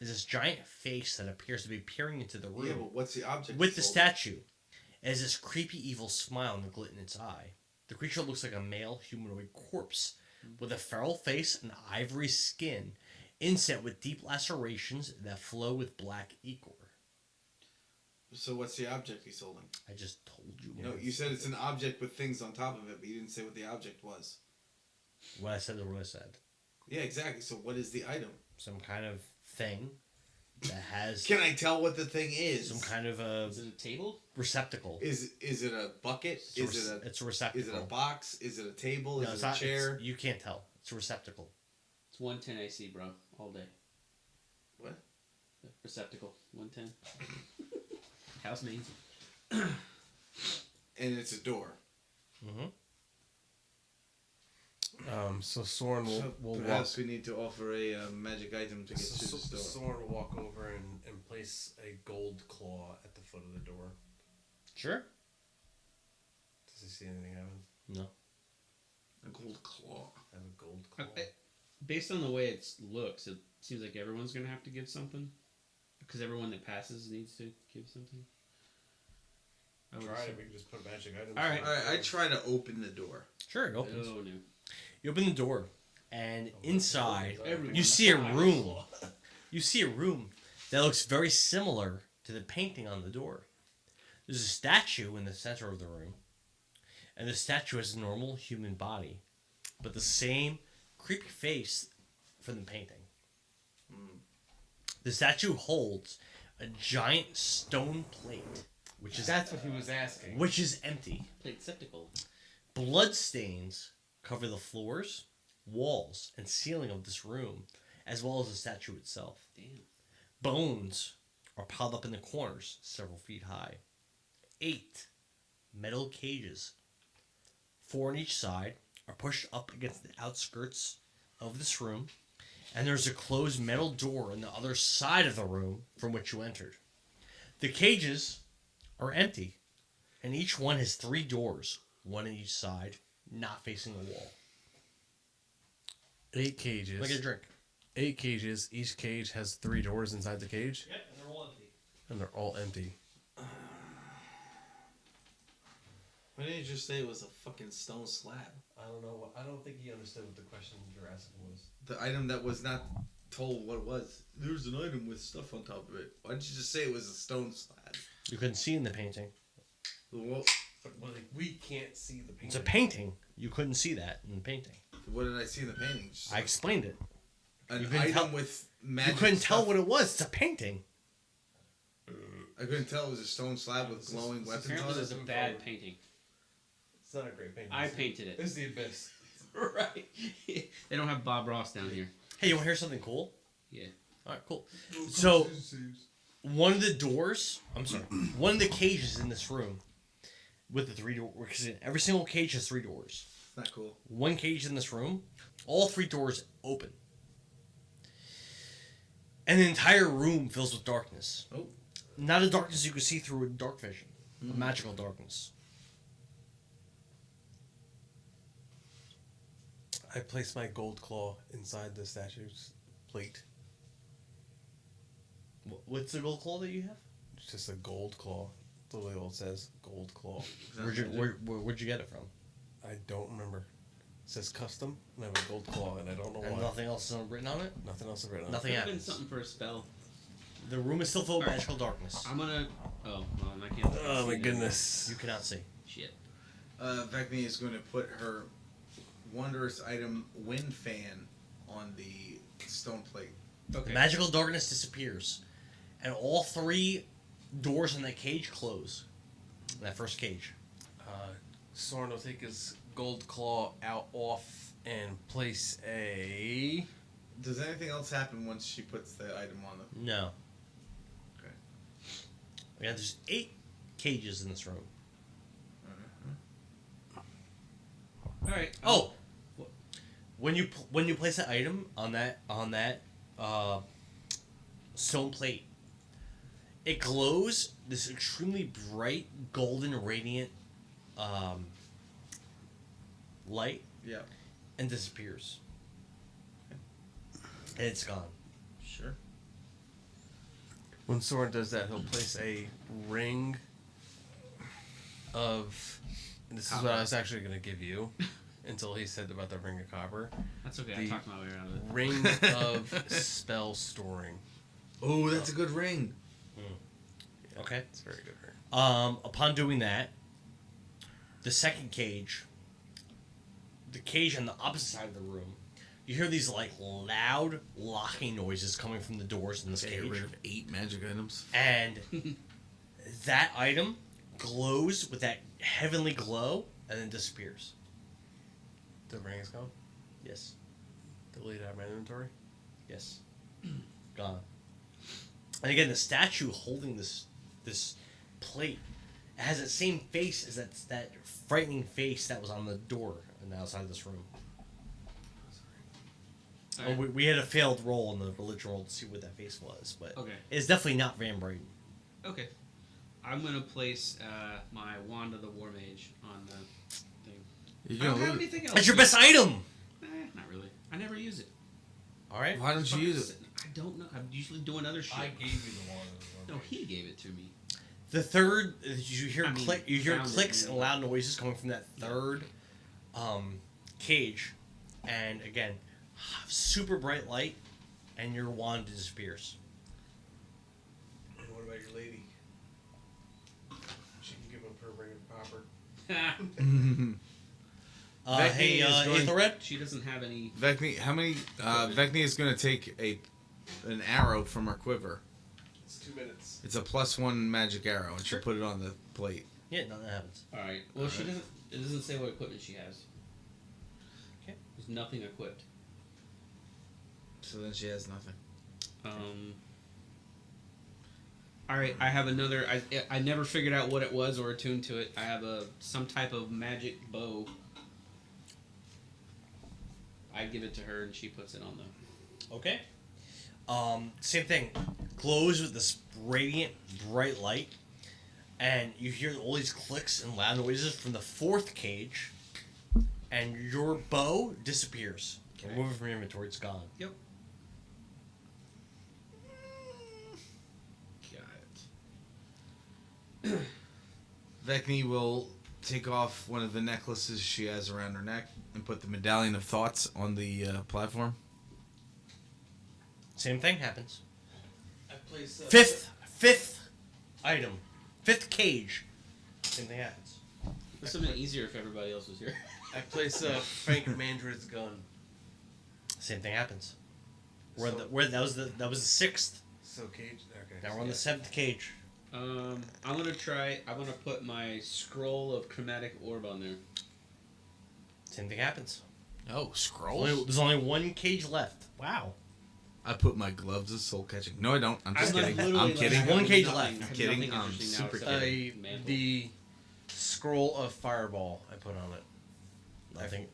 is this giant face that appears to be peering into the room. Yeah, but what's the object? With the he's holding? statue. It has this creepy evil smile and the glint in its eye. The creature looks like a male humanoid corpse with a feral face and ivory skin, inset with deep lacerations that flow with black ichor. So what's the object he's holding? I just told you. No, you said it's an object with things on top of it, but you didn't say what the object was. What I said is what I said. Yeah, exactly. So what is the item? Some kind of thing that has... Can I tell what the thing is? Some kind of a... Is it a table? Receptacle. Is it a bucket? It's a receptacle. Is it a box? Is it a table? No, is it's it a not, chair? you can't tell. It's a receptacle. It's 110 AC, bro. All day. What? Receptacle. 110. House mains. And it's a door. Mm-hmm. So Soren will perhaps walk. we need to offer a magic item to get to this door. Soren will walk over and place a gold claw at the foot of the door. Sure. Does he see anything happen? No. A gold claw. I have a gold claw. Based on the way it looks, it seems like everyone's going to have to give something. Because everyone that passes needs to give something. Try it. We can just put magic items. All right. I try to open the door. Sure, it opens. Oh, no. You open the door, and inside Everyone you see a dies. room. You see a room that looks very similar to the painting on the door. There's a statue in the center of the room, and the statue has a normal human body, but the same creepy face from the painting. The statue holds a giant stone plate, which is That's what he was asking. which is empty. Plateceptical. Blood stains cover the floors, walls, and ceiling of this room, as well as the statue itself. Damn. Bones are piled up in the corners, several feet high. 8 metal cages, 4 on each side, are pushed up against the outskirts of this room, and there's a closed metal door on the other side of the room from which you entered. The cages are empty, and each one has 3 doors, one on each side, not facing the wall. 8 cages. Like a drink. 8 cages. Each cage has 3 doors inside the cage. Yep, and they're all empty. And they're all empty. Why didn't you just say it was a fucking stone slab? I don't know. I don't think he understood what the question you're asking was. The item that was not told what it was. There's an item with stuff on top of it. Why didn't you just say it was a stone slab? You couldn't see in the painting. Well, But like, we can't see the painting. It's a painting. You couldn't see that in the painting. what did I see in the painting? Just I explained it. an you couldn't item tell- with magic You couldn't tell stuff. what it was. It's a painting. I couldn't tell it was a stone slab with glowing weapons Apparently on it was it. a bad painting. It's not a great painting. I painted it. This is the abyss. Right. They don't have Bob Ross down here. Hey, you want to hear something cool? Yeah. All right, cool. So, one of the doors, one of the cages in this room with the 3 doors, because every single cage has 3 doors. Not cool. One cage in this room, all 3 doors open. And the entire room fills with darkness. Oh. Not a darkness you can see through with dark vision. A magical darkness. I place my gold claw inside the statue's plate. What's the gold claw that you have? It's just a gold claw. Literally all it says, gold claw. Where'd you get it from? I don't remember. It says custom, and I have a gold claw, and I don't know And why. nothing else is written on it? Nothing else is written on Nothing Could have been happens. something for a spell. The room is still full of Alright. magical darkness. I'm gonna. Oh, well, I can't. Oh my goodness. You cannot see. Shit. Vecni is going to put her wondrous item wind fan on the stone plate. Okay. The magical darkness disappears. And all 3 doors in that cage close. That first cage. Soren will take his gold claw out off and place a... Does anything else happen once she puts the item on the... No. Okay. Yeah, there's 8 cages in this room. All right. Oh! When you place that item on that stone plate, it glows this extremely bright, golden, radiant light. Yeah. And disappears. And it's gone. Sure. When Soren does that, he'll place a ring of... And this is what I was actually going to give you until he said about the ring of copper. That's okay. I talked my way around it. Ring of spell storing. Oh, that's a good ring. Okay. It's a very good ring. Upon doing that, the second cage, the cage on the opposite side of the room, you hear these like loud locking noises coming from the doors in this cage. Get rid of 8 magic items. And that item glows with that heavenly glow and then disappears. The ring is gone? Yes. Delete out of my inventory? Yes. Gone. And again, the statue holding this plate has that same face as that frightening face that was on the door on the outside of this room. Right. Well, we had a failed roll in the religion roll to see what that face was, but Okay. it's definitely not Van Brayden. Okay. I'm gonna place my Wand of the War Mage on the thing. You I don't gonna have lose? anything else. That's your best item! Not really. I never use it. Alright. Why don't you use it? I don't know. I'm usually doing other shit. I gave you the one. No, he gave it to me. The third, you hear I mean, you hear found it, clicks yeah. and loud noises coming from that third cage, and again, super bright light, and your wand disappears. And what about your lady? She can give him her ring of copper. Hey, Aethelred? She doesn't have any. Vecni, how many? Vecni is going to take an arrow from her quiver. It's 2 minutes. It's a +1 magic arrow, and she'll put it on the plate. Yeah, nothing happens. All right. Well, she doesn't. It doesn't say what equipment she has. Okay. There's nothing equipped. So then she has nothing. All right. I have another. I never figured out what it was or attuned to it. I have some type of magic bow. I give it to her, and she puts it on the. Okay. Same thing. Glows with this radiant, bright light, and you hear all these clicks and loud noises from the fourth cage, and your bow disappears. Okay. Remove it from your inventory. It's gone. Yep. Got it. Vecni will take off one of the necklaces she has around her neck and put the Medallion of Thoughts on the platform. Same thing happens. I place Fifth item. Fifth cage. Same thing happens. This would have been easier if everybody else was here. I place Frank Mandred's gun. Same thing happens. That was the sixth. So cage. Okay. Now we're on the seventh cage. I'm gonna put my scroll of chromatic orb on there. Same thing happens. Oh, scrolls? There's only one cage left. Wow. I put my gloves of soul catching. No, I don't. I'm just I'm kidding. literally I'm like, kidding. I have One cage nothing- left. I I'm have kidding. nothing I'm interesting now super except kidding. the mantle. The scroll of fireball I put on it. Nothing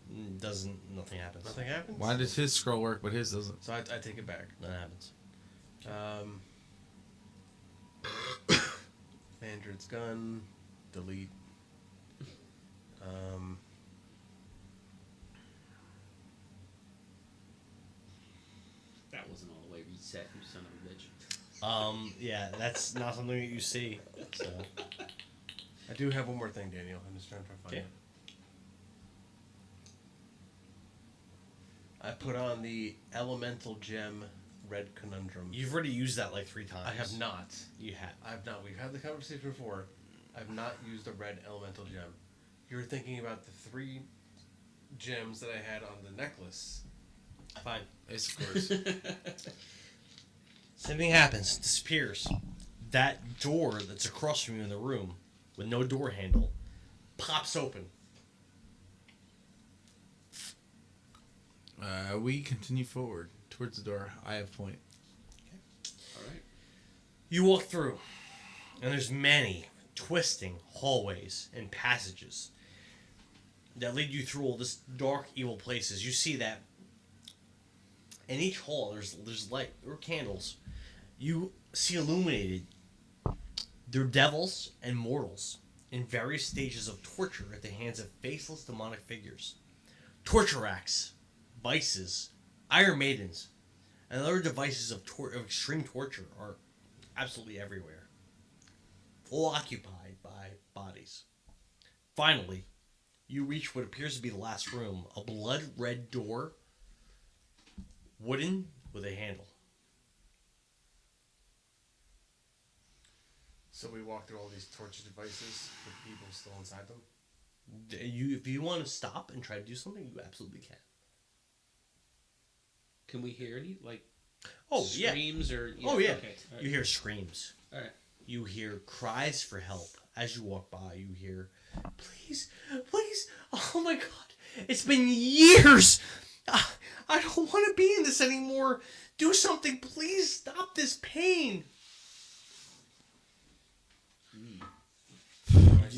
happens. Nothing happens? Why does his scroll work but his doesn't? So I take it back. Nothing happens. Mandred's gun. Delete. That wasn't all the way reset, you son of a bitch. Yeah, that's not something that you see. So. I do have one more thing, Daniel. I'm just trying to find it. I put on the Elemental Gem Red Conundrum. You've already used that like 3 times. I have not. You have. I have not. We've had the conversation before. I've not used the red elemental gem. You're thinking about the 3 gems that I had on the necklace. Fine. Yes, of course. Same thing happens. Disappears. That door that's across from you in the room, with no door handle, pops open. We continue forward towards the door. I have point. All right. You walk through, and there's many twisting hallways and passages that lead you through all this dark, evil places. You see that in each hall there's light or candles. You see illuminated. They're devils and mortals in various stages of torture at the hands of faceless demonic figures. Torture racks, vices, iron maidens, and other devices of extreme torture are absolutely everywhere, all occupied by bodies. Finally, you reach what appears to be the last room, a blood-red door, wooden with a handle. So we walk through all these torture devices with people still inside them? If you want to stop and try to do something, you absolutely can. Can we hear any, like, screams or... Oh, yeah. Okay. Right. You hear screams. All right. You hear cries for help. As you walk by, you hear, please, please, oh my God, it's been years. I don't want to be in this anymore. Do something, please stop this pain.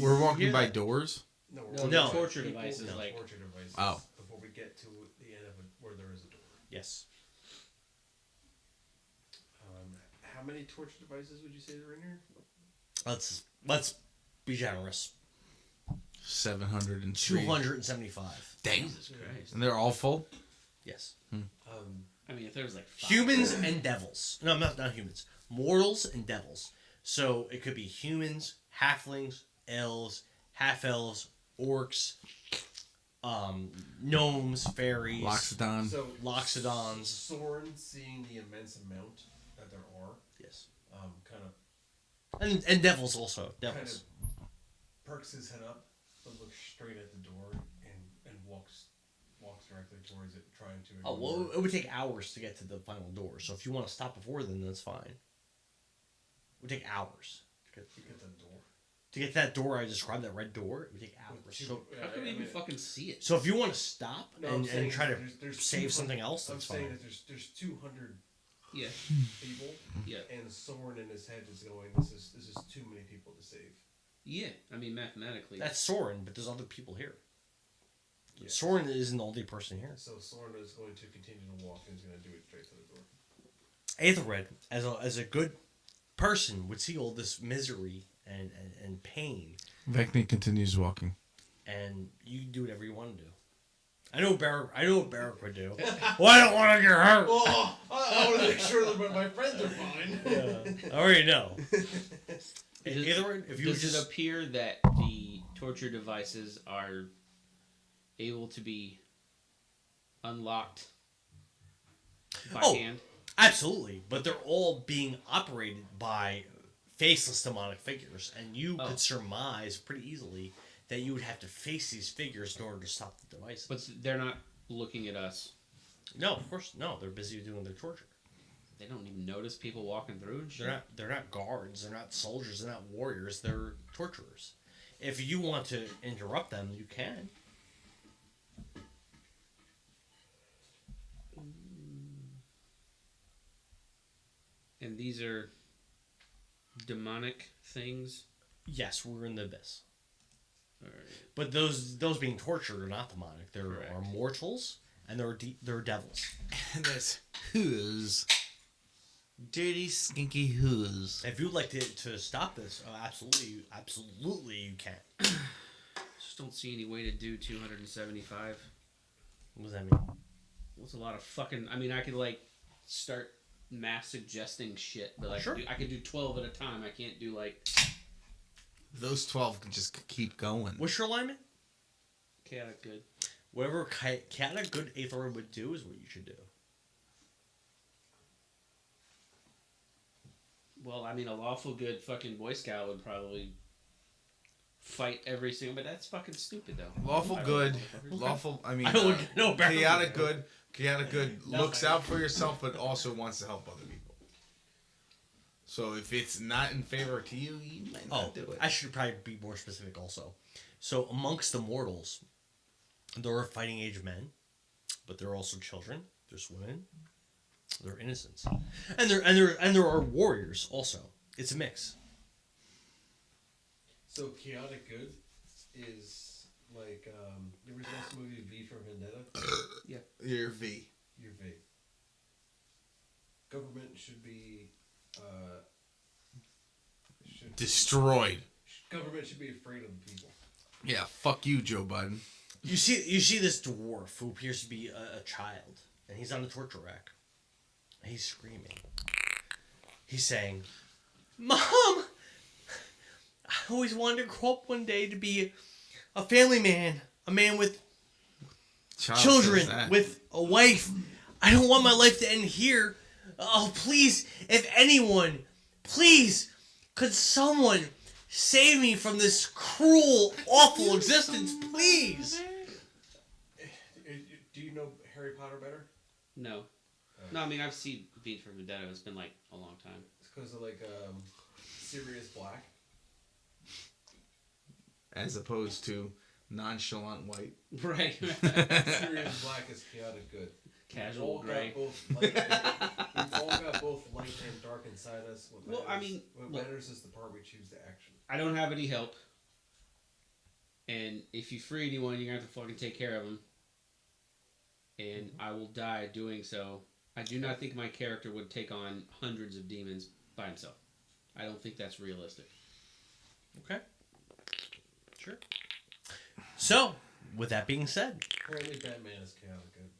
We're walking by doors? No, No. the torture devices, No, like... torture devices. Oh. Before we get to the end of it, where there is a door. Yes. How many torture devices would you say are in here? Let's be generous. 703. 275. Damn. Jesus Christ. And they're all full? Yes. I mean, if there was like 5. Humans and devils. No, not humans. Mortals and devils. So it could be humans, halflings, elves, half-elves, orcs, gnomes, fairies. Loxodon. So Loxodons. Soren, seeing the immense amount that there are, Yes. kind of And devils also. Devils. perks his head up, but looks straight at the door and walks directly towards it, trying to. Oh, well, it would take hours to get to the final door. So if you want to stop before then, that's fine. It would take hours. To get the door. To get that door I described, that red door, it would take hours. So, How can we even fucking see it? so if you want to stop I'm saying and try to there's save 200 something else, I'm that's saying fine. that there's 200 Yeah. people, Yeah. and Soren in his head is going, this is too many people to save. Yeah. I mean, mathematically. That's Soren, but there's other people here. Yeah. Soren isn't the only person here. So Soren is going to continue to walk and is going to do it straight to the door. Aethelred, as a good person, would see all this misery and pain, Vecni continues walking. and you do whatever you want to do. I know what Barrack would do. Well, I don't want to get hurt. Oh, I want to make sure that my friends are fine. I already know. Aethelred, if you would Does just it appear that the torture devices are able to be unlocked by hand? Absolutely, but they're all being operated by faceless demonic figures, and you could surmise pretty easily that you would have to face these figures in order to stop the devices. But they're not looking at us. No, of course, no. They're busy doing their torture. They don't even notice people walking through and shit. They're not guards. They're not soldiers. They're not warriors. They're torturers. If you want to interrupt them, you can. And these are demonic things? Yes, we're in the abyss. Alright. But those being tortured are not demonic. There are mortals and there are devils. And there's who's Dirty, skinky whoos. If you'd like to stop this, absolutely you can. Just don't see any way to do 275. What does that mean? It's a lot of fucking. I mean, I could like start mass suggesting shit, but like Sure. I could do 12 at a time. I can't do like Those 12 can just keep going. What's your alignment? chaotic good. Whatever chaotic good Aether would do is what you should do. Well, I mean, a lawful good fucking Boy Scout would probably fight every single. But that's fucking stupid, though. Lawful good. Lawful. I mean, I don't know. chaotic good. Chaotic good looks out for yourself, but also wants to help other people. So if it's not in favor to you, you might not do it. I should probably be more specific also. So amongst the mortals, there are fighting age men, but there are also children. There's women. There are innocents, and there are warriors also. It's a mix. So chaotic good is like you ever watched the movie V for Vendetta? Yeah. Your V. Your V. Government should be Destroyed. Government should be afraid of the people. Yeah, fuck you, Joe Biden. You see this dwarf who appears to be a child, and he's on the torture rack. He's screaming. He's saying, "Mom, I always wanted to grow up one day to be a family man, a man with children, with a wife. I don't want my life to end here. Oh, please, if anyone, please, could someone save me from this cruel, awful existence, please?" Do you know Harry Potter better? No. No, I mean, I've seen Beat for Vendetta. It's been like a long time. It's because of like Sirius Black. As opposed to nonchalant white. Right. Sirius Black is chaotic good. Casual gray. We've all got both light and dark inside us. What matters is the part we choose to action. I don't have any help. And if you free anyone, you're going to have to fucking take care of them. And I will die doing so. I do not think my character would take on hundreds of demons by himself. I don't think that's realistic. Okay. Sure. So, with that being said, Apparently Batman is chaotic good.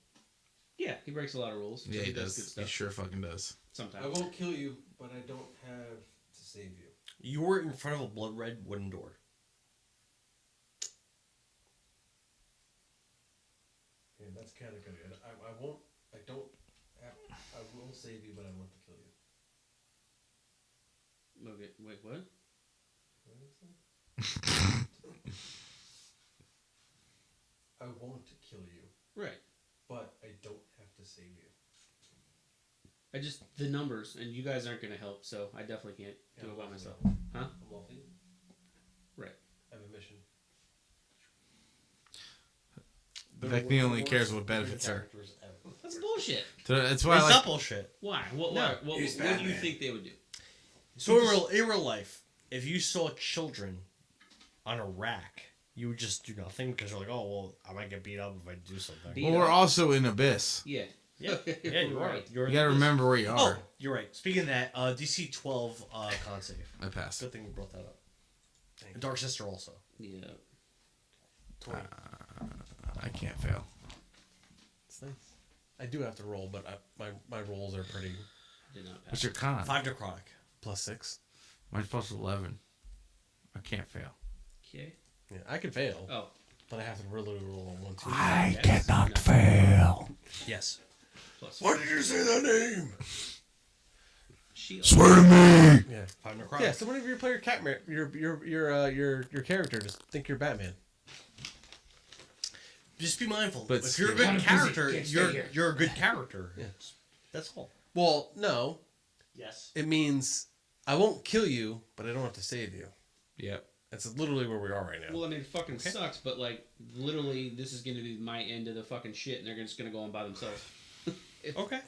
Yeah, he breaks a lot of rules. Yeah, so he does does. good stuff. He sure fucking does. Sometimes. I won't kill you, but I don't have to save you. you were in front of a blood red wooden door. Yeah, that's chaotic good. I won't save you, but I want to kill you. Okay, wait, what? I want to kill you. Right. But I don't have to save you. I just, the numbers, and you guys aren't going to help, so I definitely can't do it by myself. Huh? I'm wealthy. Right. I have a mission. Vecni only cares what benefits her. That's bullshit. That's why It's I not like... bullshit. Why? What do you think they would do? So in real life, if you saw children on a rack, you would just do nothing because you're like, oh, well, I might get beat up if I do something. Well, we're also in Abyss. Yeah. Yeah, you're right. You gotta remember where you are. Oh, you're right. Speaking of that, DC 12 con save. I passed. Good thing we brought that up. Dark Sister also. Yeah. I can't fail. It's nice. I do have to roll, but my rolls are pretty. Did not pass. What's your con? 5 necrotic. +6. Mine's +11. I can't fail. Okay. Yeah, I can fail. Oh. But I have to really roll on 1, 2. I cannot fail. Yes. Why did you say that name? Shield. Swear to me! Yeah, 5 necrotic. yeah. So whenever you play your character, just think you're Batman. Just be mindful. But if you're a still- good character, you're a good character. Yeah. That's all. Well, no. Yes. It means I won't kill you, but I don't have to save you. Yep. That's literally where we are right now. Well, I mean, it fucking sucks, but like, literally, this is going to be my end of the fucking shit, and they're just going to go on by themselves. Okay.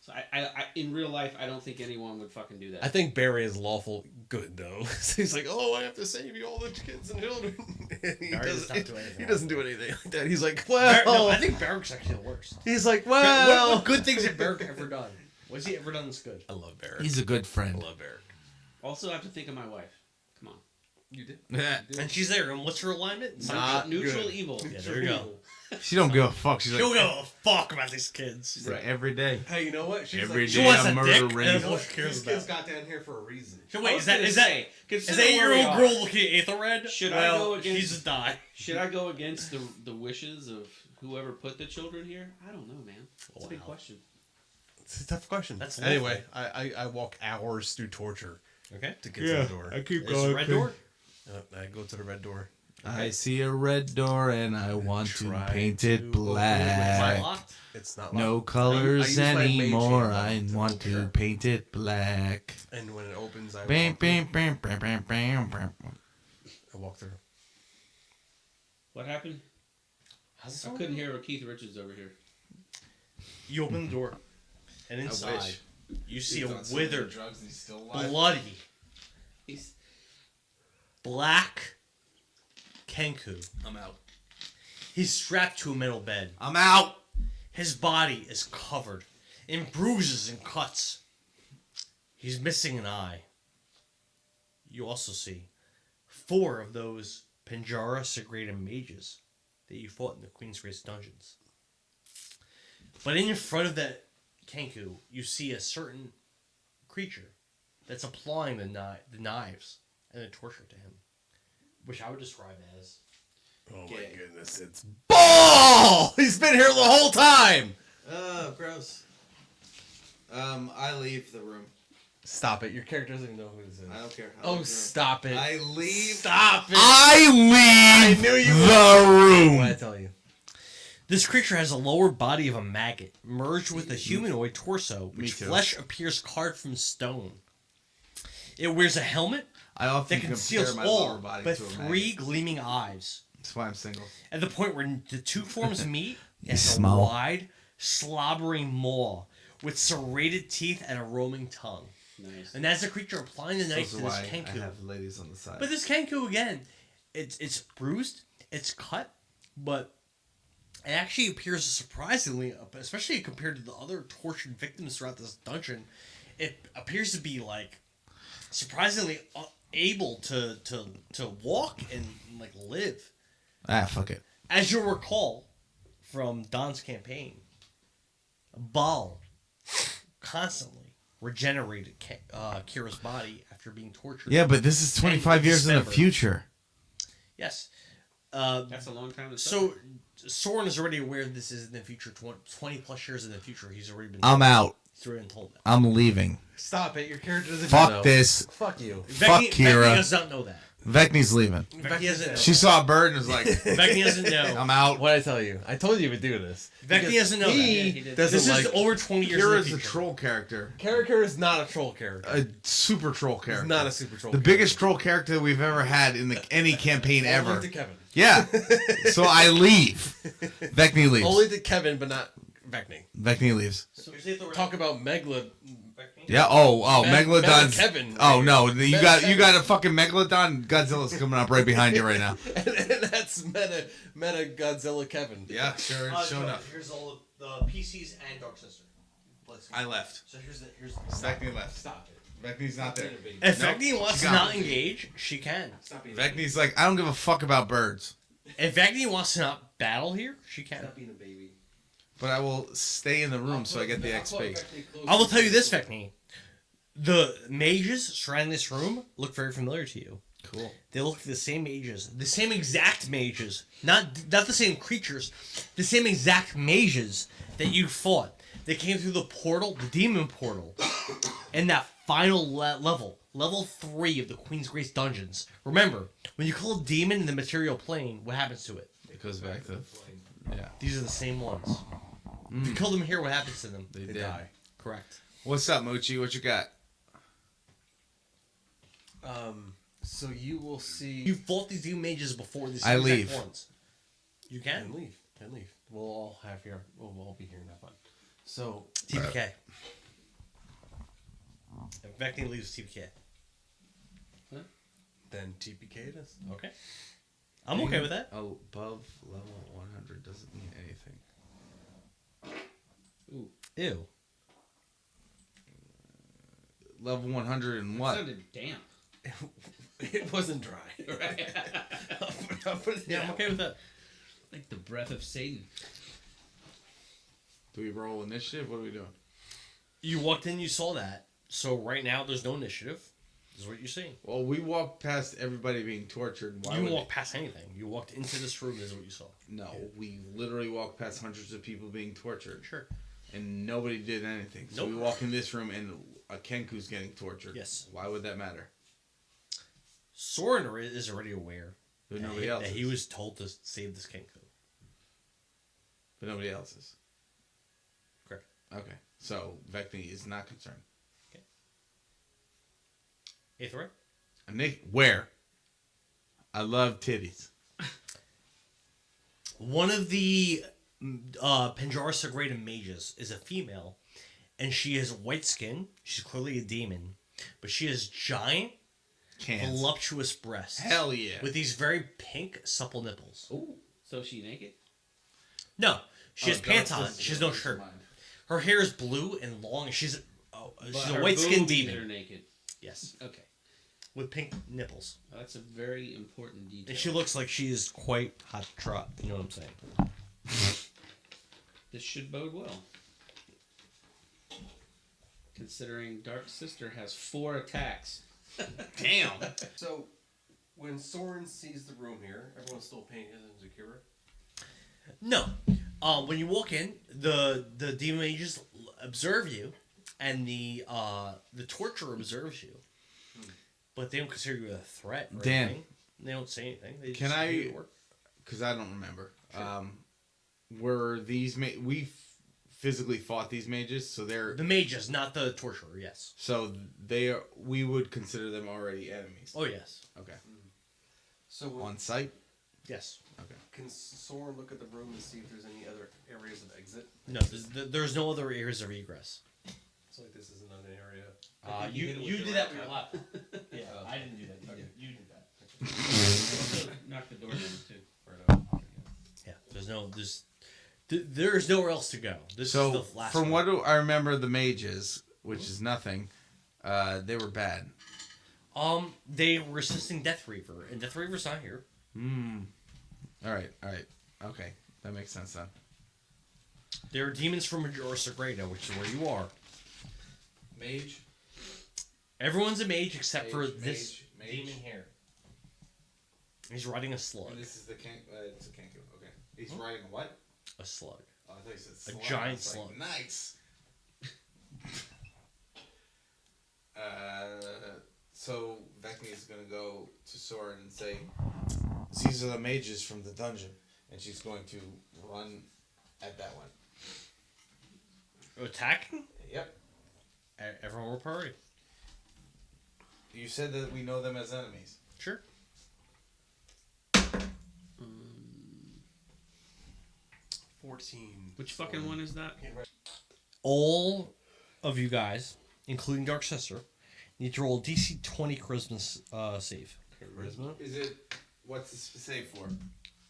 So I, in real life, I don't think anyone would fucking do that. I think Barry is lawful good though. He's like, oh, I have to save you, all the kids and children. He doesn't do anything like that. He's like, well, No, I think Barrick's actually the worst. He's like, well, What good things have Barrick ever done? What's he ever done that's good? I love Barrett. He's a good I friend. love Barrett. Also, I have to think of my wife. Come on. You did. And she's there. And what's her alignment? Neutral evil. Yeah, there you go. She don't give a fuck. She's She'll like, give a fuck about these kids. she's like every day. Hey, you know what? She's Every like, day she wants I'm a dick, murdering. and that's what she cares these about. kids got down here for a reason. So wait, is that 8-year-old girl looking at Aethelred? Should I go against? She's a die. Should I go against the wishes of whoever put the children here? I don't know, man. It's a big question. It's a tough question. That's anyway. I walk hours through torture. Okay. To get to the door. I keep Is going. the red door? I go to the red door. I see a red door and I want to Try paint to it Is it black. locked? It's not No locked. colors I use my mage anymore. hand I want to paint it black. And when it opens, I Bam, walk bam, bam, bam, bam, bam, bam. I walk through. What happened? I couldn't hear Keith Richards over here. You open the door, and inside wish. you see a He's on some withered, drugs and he's still alive. bloody, He's black Kenku. I'm out. He's strapped to a metal bed. I'm out. His body is covered in bruises and cuts. He's missing an eye. You also see 4 of those Panjara Sagrada mages that you fought in the Queen's Grace dungeons. But in front of that Kenku, you see a certain creature that's applying the knives and the torture to him, which I would describe as Oh gay. my goodness, it's Ball! He's been here the whole time! Oh, gross. I leave the room. Stop it. Your character doesn't even know who this is. I don't care. Oh, stop it. I leave. Stop it! I leave knew you the room. What did I tell you? This creature has a lower body of a maggot, merged with a humanoid torso, which too. flesh appears carved from stone. It wears a helmet I often that conceals compare my lower all body but to a 3 maggot. gleaming eyes. That's why I'm single. At the point where the 2 forms meet, You it's a smell. wide, slobbering maw with serrated teeth and a roaming tongue. nice. And that's the creature applying the knife That's to this why I Kenku. have ladies on the side. But this Kenku, again, it's bruised, it's cut, but it actually appears surprisingly, especially compared to the other tortured victims throughout this dungeon, it appears to be like surprisingly able to walk and like live. Fuck it. As you'll recall from Don's campaign, Baal constantly regenerated Kira's body after being tortured. Yeah, but this is 25 years in the dismembered. future. Yes. That's a long time to So Soren is already aware this is in the future, 20 plus years in the future. He's already been. I'm out. He's already been told that. I'm leaving. Stop it. Your character doesn't Fuck know. this. Fuck you. Fuck Kira. Becky does not know that. Vecny's leaving. Becky doesn't know. She saw a bird and was like, Becky doesn't know. I'm out. What did I tell you? I told you he would do this. Becky doesn't know he that. doesn't This is like- over 20 years in the Kira's a future. troll character. Character is not a troll character. A super troll character. He's not a super troll The character. biggest troll character we've ever had in any campaign ever. Only to Kevin. Yeah. So I leave. Vecny leaves. Only to Kevin, but not Vecny. Vecny leaves. Talk about Megla. Yeah. Oh, Megalodon's. Kevin. Oh no, you Meta got Kevin. a fucking Megalodon. Godzilla's coming up right behind you right now. and that's meta Godzilla Kevin. Yeah, sure, showing up. Here's all the PCs and Dark Sister. I left. So here's Vecny left. Stop it. Vecny's not there. If Nope, Vecny wants she to got not me. engage, she can. Vecny's like, I don't give a fuck about birds, If Vecny wants to not battle here, she can. being a baby. but I will stay in the room so I get the XP. I will tell you this, Vecny. The mages surrounding this room look very familiar to you. Cool. They look like the same mages, the same exact mages, not the same creatures, the same exact mages that you fought. They came through the portal, the demon portal, and that final level 3 of the Queen's Grace dungeons. Remember, when you kill a demon in the material plane, what happens to it? It goes back to yeah. These are the same ones. If you kill them here, what happens to them? They die. Correct. What's up, Mochi? What you got? So you will see. You fought these demon mages before these I exact leave. ones. You can. Can leave. Can leave. We'll all have here. We'll all be here and have fun. So TPK. If Vecny leaves TPK. then TPK it is. Okay. I'm okay with that. Oh, above level 100 doesn't mean anything. Ew. level 100 and That what? sounded damp. It wasn't dry. Right. Yeah, I'm okay with that. Like the breath of Satan. Do we roll initiative? What are we doing? You walked in, you saw that. So right now, there's no initiative. This is what you're seeing. Well, we walked past everybody being tortured. You didn't walk past anything. You walked into this room. This is what you saw. No, we literally walked past hundreds of people being tortured. Sure. And nobody did anything. So we Nope. walk in this room and a Kenku's getting tortured. Yes. Why would that matter? Soren is already aware But that nobody he, else that is. he was told to save this Kenku. But nobody else is. Correct. Okay. So Vecni is not concerned. Eighth right? Nick, where? I love titties. One of the Panjara Sagrada mages is a female, and she has white skin. She's clearly a demon, but she has giant, Cans. voluptuous breasts. Hell yeah. With these very pink, supple nipples. Ooh. So is she naked? No, she has God, pants on. this is She has no what shirt. comes to mind. Her hair is blue and long. And she's But a her white skinned boobies demon. are naked. Yes, Okay. with pink nipples, Well, that's a very important detail. and she looks like she is quite hot to trot. You know what I'm saying? This should bode well. Considering Dark Sister has 4 attacks. Damn. So, when Soren sees the room here, everyone's still paying attention to Kira. No. When you walk in, the demon mages observe you, and the torturer observes you, but they don't consider you a threat. Or Dan. anything. They don't say anything. They Can just I- do your work. Because I don't remember. Were these we physically fought these mages, so they're The mages, not the torturer. Yes. so they are. We would consider them already enemies. Oh yes. Okay. So, On site. Yes. Okay. can Soren look at the room and see if there's any other areas of exit? No. There's no other areas of egress. It's like this isn't an area. You did that with your lap. Yeah, I didn't do that. Okay. You did that. Also knock the door down, too. Yeah. There's nowhere else to go. This is So the last from one. what I remember, the mages, which is nothing, they were bad. They were assisting Death Reaver, and Death Reaver's not here. All right. Okay, that makes sense then. There are demons from Majora Sagrada, which is where you are. Mage. Everyone's a mage except for this mage. demon here. He's riding a slug. And this is the it's a Kenku. Okay. He's riding a what? A slug. Oh, I thought you said slug. giant It's like, slug. nice. So Vecni is gonna go to Soren and say, "These are the mages from the dungeon," and she's going to run at that one. Attacking? Yep. Everyone will party. You said that we know them as enemies. Sure. 14. Which fucking one is that? All of you guys, including Dark Sister, need to roll a DC 20 Charisma save. Charisma? Is it? What's the save for?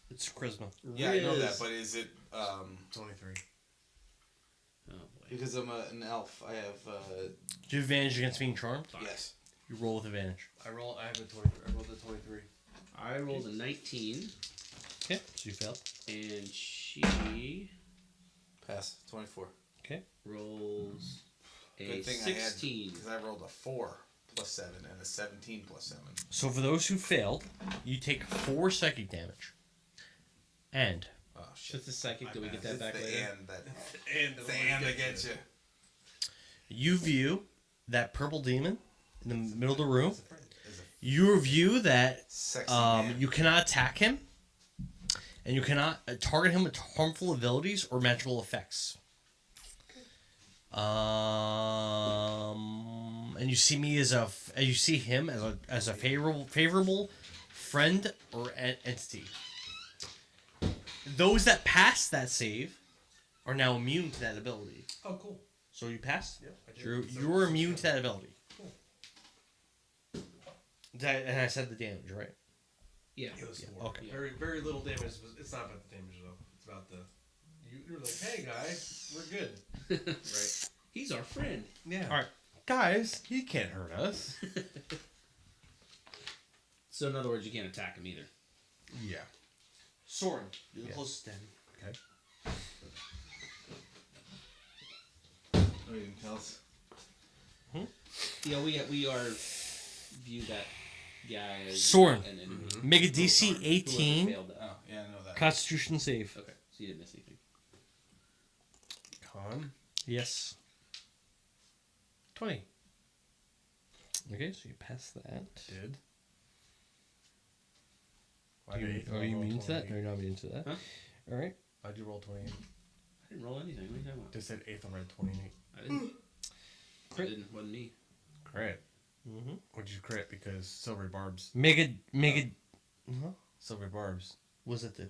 It's Charisma. Yeah, I know that, but is it? 23. Oh, boy. Because I'm an elf, I have. Do you have advantage against being charmed? Yes. You roll with advantage. I have a 23. I rolled a 23. I rolled a 19, Okay, so you failed. and she Pass. 24. Okay. rolls a Good thing 16. Because I rolled a 4 plus 7 and a 17 plus 7. So for those who failed, you take 4 psychic damage. And Oh So shit. it's a psychic. Do we get that It's back the later? and that. And It's the and that gets you. you view that purple demon in the middle of the room. Is a You view that sexy man. you cannot attack him, and you cannot target him with harmful abilities or magical effects. And you see me as you see him as a favorable friend or entity. Those that pass that save are now immune to that ability. Oh, cool. So you passed. Yep, I did. You're immune to that ability. Cool. And I said the damage, right? Yeah. It was Yeah, 4. okay. Very little damage. It's not about the damage, though. It's about the... You're like, hey, guys, we're good. Right? He's our friend. Yeah. All right. Guys, he can't hurt us. So in other words, you can't attack him either. Yeah. Soren, you're the Yes. closest to him. Okay. Oh, you didn't tell us. Yeah, we are view that guy as Soren, an enemy. make a DC Whoever 18 failed that. Oh, yeah, I know that. Constitution save. Okay, so you didn't miss anything. Con. Yes. 20. Okay, so you pass that. Did. Are you immune to that? Or you're not immune to that? Huh? All right. Why'd you roll 28? I didn't roll anything. What are you talking about? Just said 8th on red 28. I didn't. Crit. I didn't. Wasn't me. Crit. Mm-hmm. What'd you crit? Because silver barbs. Make it. Huh? Silver barbs. What does it do?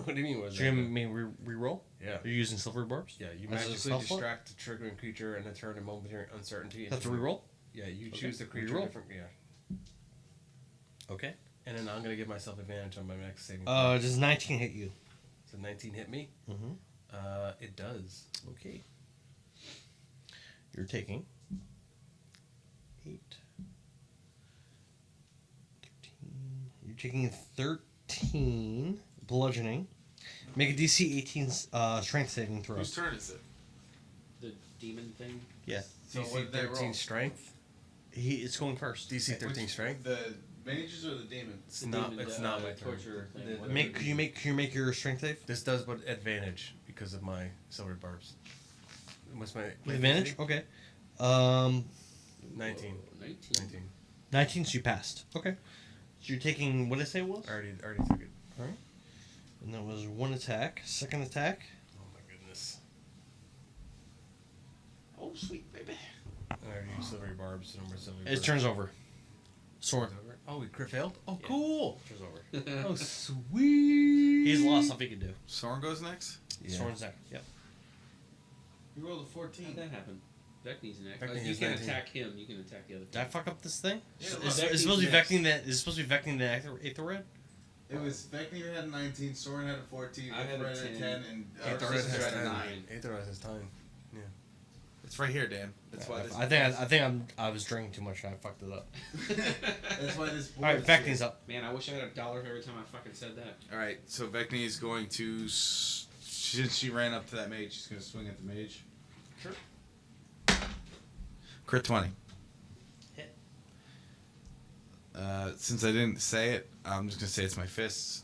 What do you mean? What So you're gonna make re-roll? Yeah. You're using silver barbs? Yeah, you As a magically spell slot? distract the triggering creature and a turn of momentary uncertainty. That's a re-roll? Yeah, you Okay. choose the creature Reroll? different. Yeah. Okay. And then I'm gonna give myself advantage on my next saving. Does 19 hit you? So 19 hit me? Mm-hmm. It does. Okay. You're taking 8, 13. You're taking 13 bludgeoning. Make a DC 18 strength saving throw. Whose turn is it? The demon thing. Yeah. So what DC did they 13 roll? strength. It's going first. DC 13 strength. The mages or the demons? It's not. demon, It's not my torture turn. thing, The- whatever. Can you make your strength save? This does but advantage because of my silver barbs. What's my With advantage? Okay. 19. 19. 19. 19, so you passed. Okay. So you're taking, what did I say it was? I already took it. Alright. And that was one attack. Second attack. Oh my goodness. Oh, sweet baby. I already used silver barbs. So no more silver It barbs. turns over. Soren. Oh, we crit failed? Oh, Yeah. cool. Turns over. Oh, sweet. He's lost stuff he can do. Soren goes next? Yeah. Soren's next. Yep. You rolled a How'd 14. that happen? Vecni's next. Vecni You is can 19. attack him. You can attack the other. Did I fuck up this thing? Yeah, Is look, it's supposed to be next. vecting that? Is it supposed to be vecting the eighth red? It was Vecni had a 19, Soren had a 14, I had a Red had a 10, 10, and Aether Sister has had a 10. 9. Aether has 10. Yeah. It's right here, Dan. That's why this. I was drinking too much and I fucked it up. That's why this. All right, vecting's up. Man, I wish I had $1 every time I fucking said that. All right, so Vecni is going to, since she ran up to that mage, she's going to swing at the mage. Sure. Crit 20. Hit. Since I didn't say it, I'm just going to say it's my fists.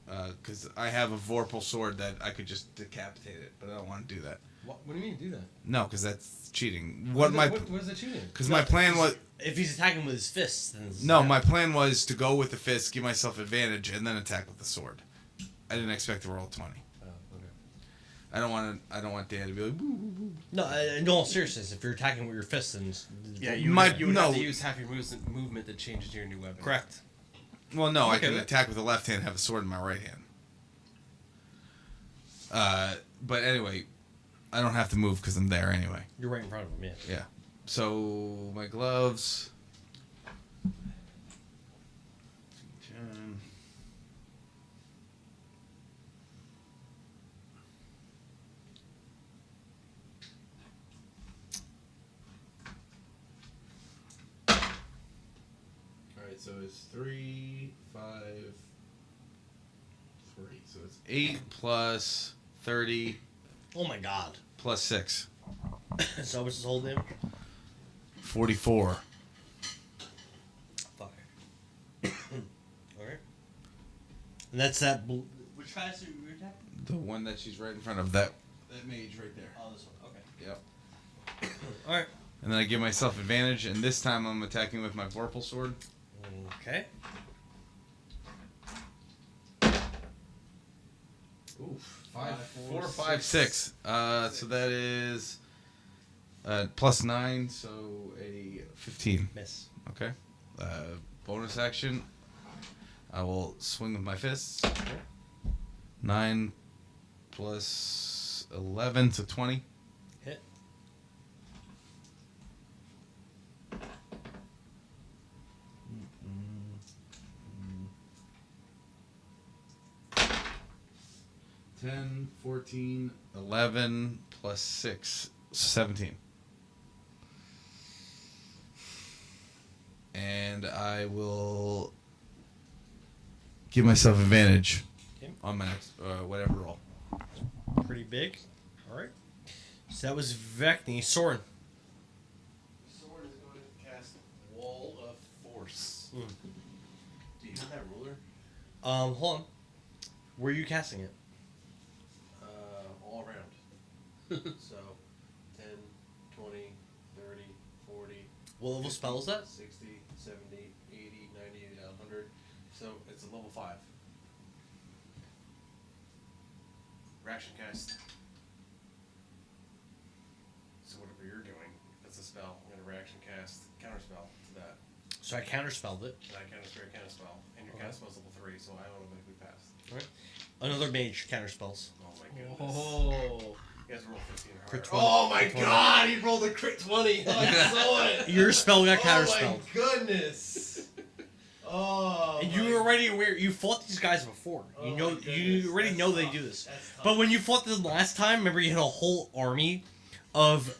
Because I have a Vorpal sword that I could just decapitate it, but I don't want to do that. What do you mean do that? No, because that's cheating. What is that cheating? Because my plan was. If he's attacking with his fists, then it's No, my plan was to go with the fist, give myself advantage, and then attack with the sword. I didn't expect to roll 20. Oh, okay. I don't want Dan to be like. Boo, boo, boo. No, in all seriousness, if you're attacking with your fists, then Yeah, you would have to use half your movement to change it to your new weapon. correct. Well, no, I Okay, can that- attack with the left hand, have a sword in my right hand. But anyway, I don't have to move because I'm there anyway. You're right in front of him. Yeah. Yeah. So my gloves. Alright, so it's 3, 5, 3. So it's 8 plus 30 Oh my god. plus 6. So what's his whole damage? 44. Fuck. Alright. And that's that. Which class are you attacking? The one that she's right in front of. That mage right there. Oh, this one. Okay. Yep. Alright. And then I give myself advantage, and this time I'm attacking with my Vorpal sword. Okay. Oof. 4, 5, 6. So that is plus 9, so a 15. Miss. Okay. Bonus action. I will swing with my fists. 9 plus 11 to 20. Hit. Mm-mm. 10, 14, 11 plus 6, 17. and I will give myself advantage on my next whatever roll. Pretty big. All right. So that was Vecny. Soren. Soren is going to cast Wall of Force. Mm. Do you have that ruler? Hold on. Where are you casting it? All around. So, 10, 20, 30, 40. What level 50, spell is that? 60, 70, 80, 90, 100. So, it's a level 5. Reaction cast. So, whatever you're doing, that's a spell. I'm going to reaction cast counterspell to that. So I counterspelled it. And I counterspell your counterspell. And your counterspell's level 3, so I automatically passed. All right. Another mage counterspells. Oh my goodness. Oh. You guys roll 15 or Crit higher. 20. Oh my Crit 20. god, he rolled a crit 20. Oh, I saw it. Your spell got Oh counterspelled. my goodness. Oh. And you were already aware. You fought these guys before. You know. You already know they do this. But when you fought them last time, remember you had a whole army of,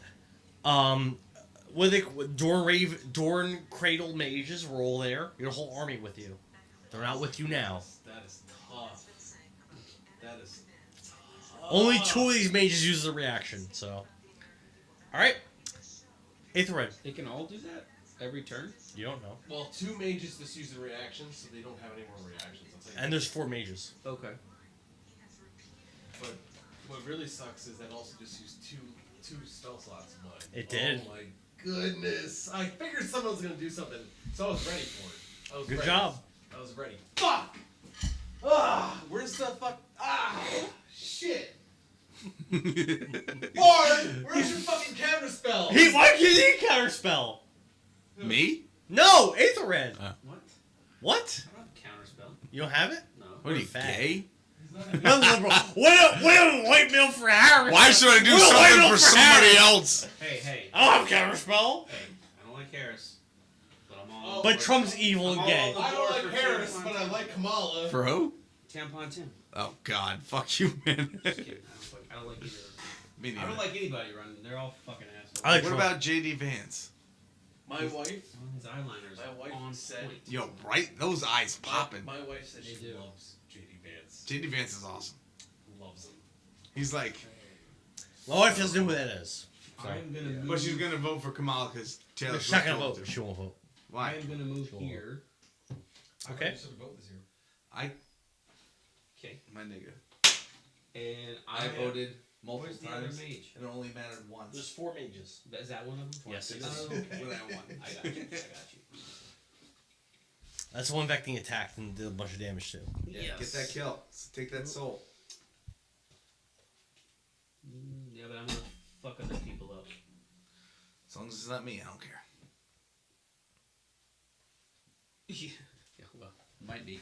Dorn Cradle mages were all there. You had a whole army with you. They're not with you now. That is tough. That is tough. Only 2 of these mages use the reaction. So, all right. 8th red. They can all do that every turn. You don't know. Well, 2 mages just use the reactions, so they don't have any more reactions. I'll tell you And that. there's 4 mages. Okay. But what really sucks is that also just used two spell slots of mine. It did. Oh my goodness! I figured someone was gonna do something, so I was ready for it. I was Good ready. job. I was ready. Fuck! Ah! Where's the fuck? Ah! Shit! Bard! Where's your fucking counter spell? Why can't he counterspell? Me? No, 8th red. What? What? I don't have a counterspell. You don't have it? No. What are you, Fat. gay? No, bro. What a white male for Harris. Why should I do What a white something male for somebody Harris. else? Hey. I don't have counterspell. Hey, I don't like Harris. But I'm all But Trump's evil I'm and all gay. on the I don't board like for Harris, Tampon but I Tim. like Kamala. For who? Tampon Tim. Oh God, fuck you, man. Just kidding. I don't like either of them. Me I neither. don't like anybody running. They're all fucking assholes. I like What Trump. about JD Vance? My wife. Well, his eyeliners My wife on said- point. Yo, right? Those eyes popping. My wife said They she do. loves JD Vance. JD Vance is awesome. Loves him. He's like, My wife doesn't know who that is. So. I'm gonna move. but she's gonna vote for Kamala because Taylor She's not Swift gonna told vote. her to. She won't vote. Why? I'm gonna move Sure. here. Okay. You should vote this year. Okay. My nigga. And I I voted multiple Where's the other times, mage? and it only mattered once. There's 4 mages. Is that one of them? Yes, it Oh, is. okay. When I won. I got you. That's the one Vecting attacked and did a bunch of damage to. Yeah, Yes. get that kill. Take that soul. Yeah, but I'm gonna fuck other people up. As long as it's not me, I don't care. Yeah, well, might be.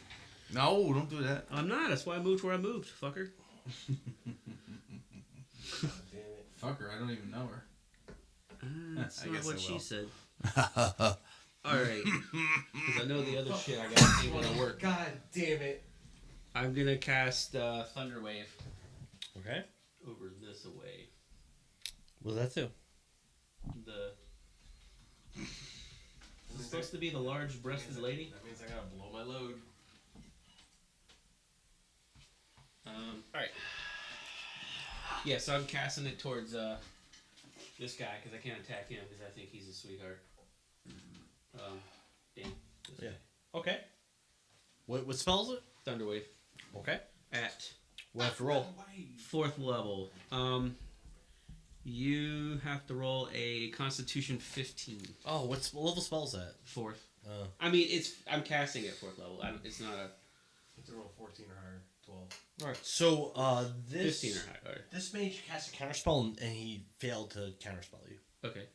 No, don't do that. I'm not. That's why I moved where I moved, fucker. Fuck her, I don't even know her. That's I not guess what I she will. said. Alright. Because I know the other shit I got ain't gonna work. God damn it. I'm gonna cast Thunder Wave Okay. over this away. What does that do? The. Is it supposed to be the large breasted lady? That means I gotta blow my load. Alright. Yeah, so I'm casting it towards this guy because I can't attack him because I think he's a sweetheart. Dan. This Yeah. guy. Okay. What spell is it? Thunder Wave. Okay. At We'll have to roll. 4th level. You have to roll a Constitution 15. Oh, what level spell is that? 4th. Oh. I mean, I'm casting it 4th level. It's not a You have to roll 14 or higher. 12. Alright, so this 15 or higher. This mage cast a counterspell and he failed to counterspell you. Okay.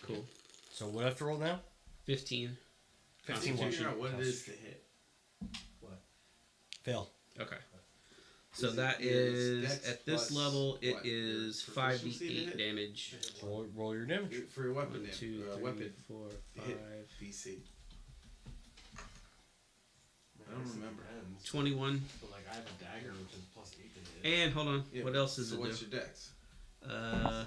Cool. So what do I have to roll now? 15. 15 Figure out what it is to hit. Fail. Okay. So Is it- that is is Dex at this plus level it what? is Your proficiency to 5d8 hit? damage. Roll your damage. For your weapon, 1, 2, 3, weapon 4, hit 5, DC. I don't remember. 21. But like I have a dagger which is plus 8 to hit. And hold on. Yeah, What else does so it what's do? your dex? Uh,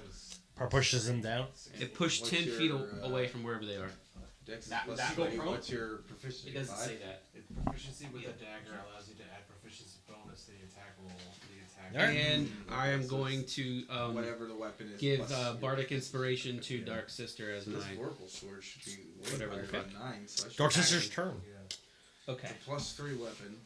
Pushes them down. it pushed What's 10 feet your, away from wherever they are. Dex is That- plus that 3. go pro? What's your proficiency? It doesn't 5? say that. Proficiency with Yeah. a dagger allows you to add proficiency bonus to the attack roll. The attack. And I am going to whatever the weapon is. give plus Bardic Inspiration to Dark Sister as This mine. Vorpal sword should be way Whatever higher the than fuck. 9. So I should Dark actually- Sister's turn. Okay. It's a plus 3 weapon.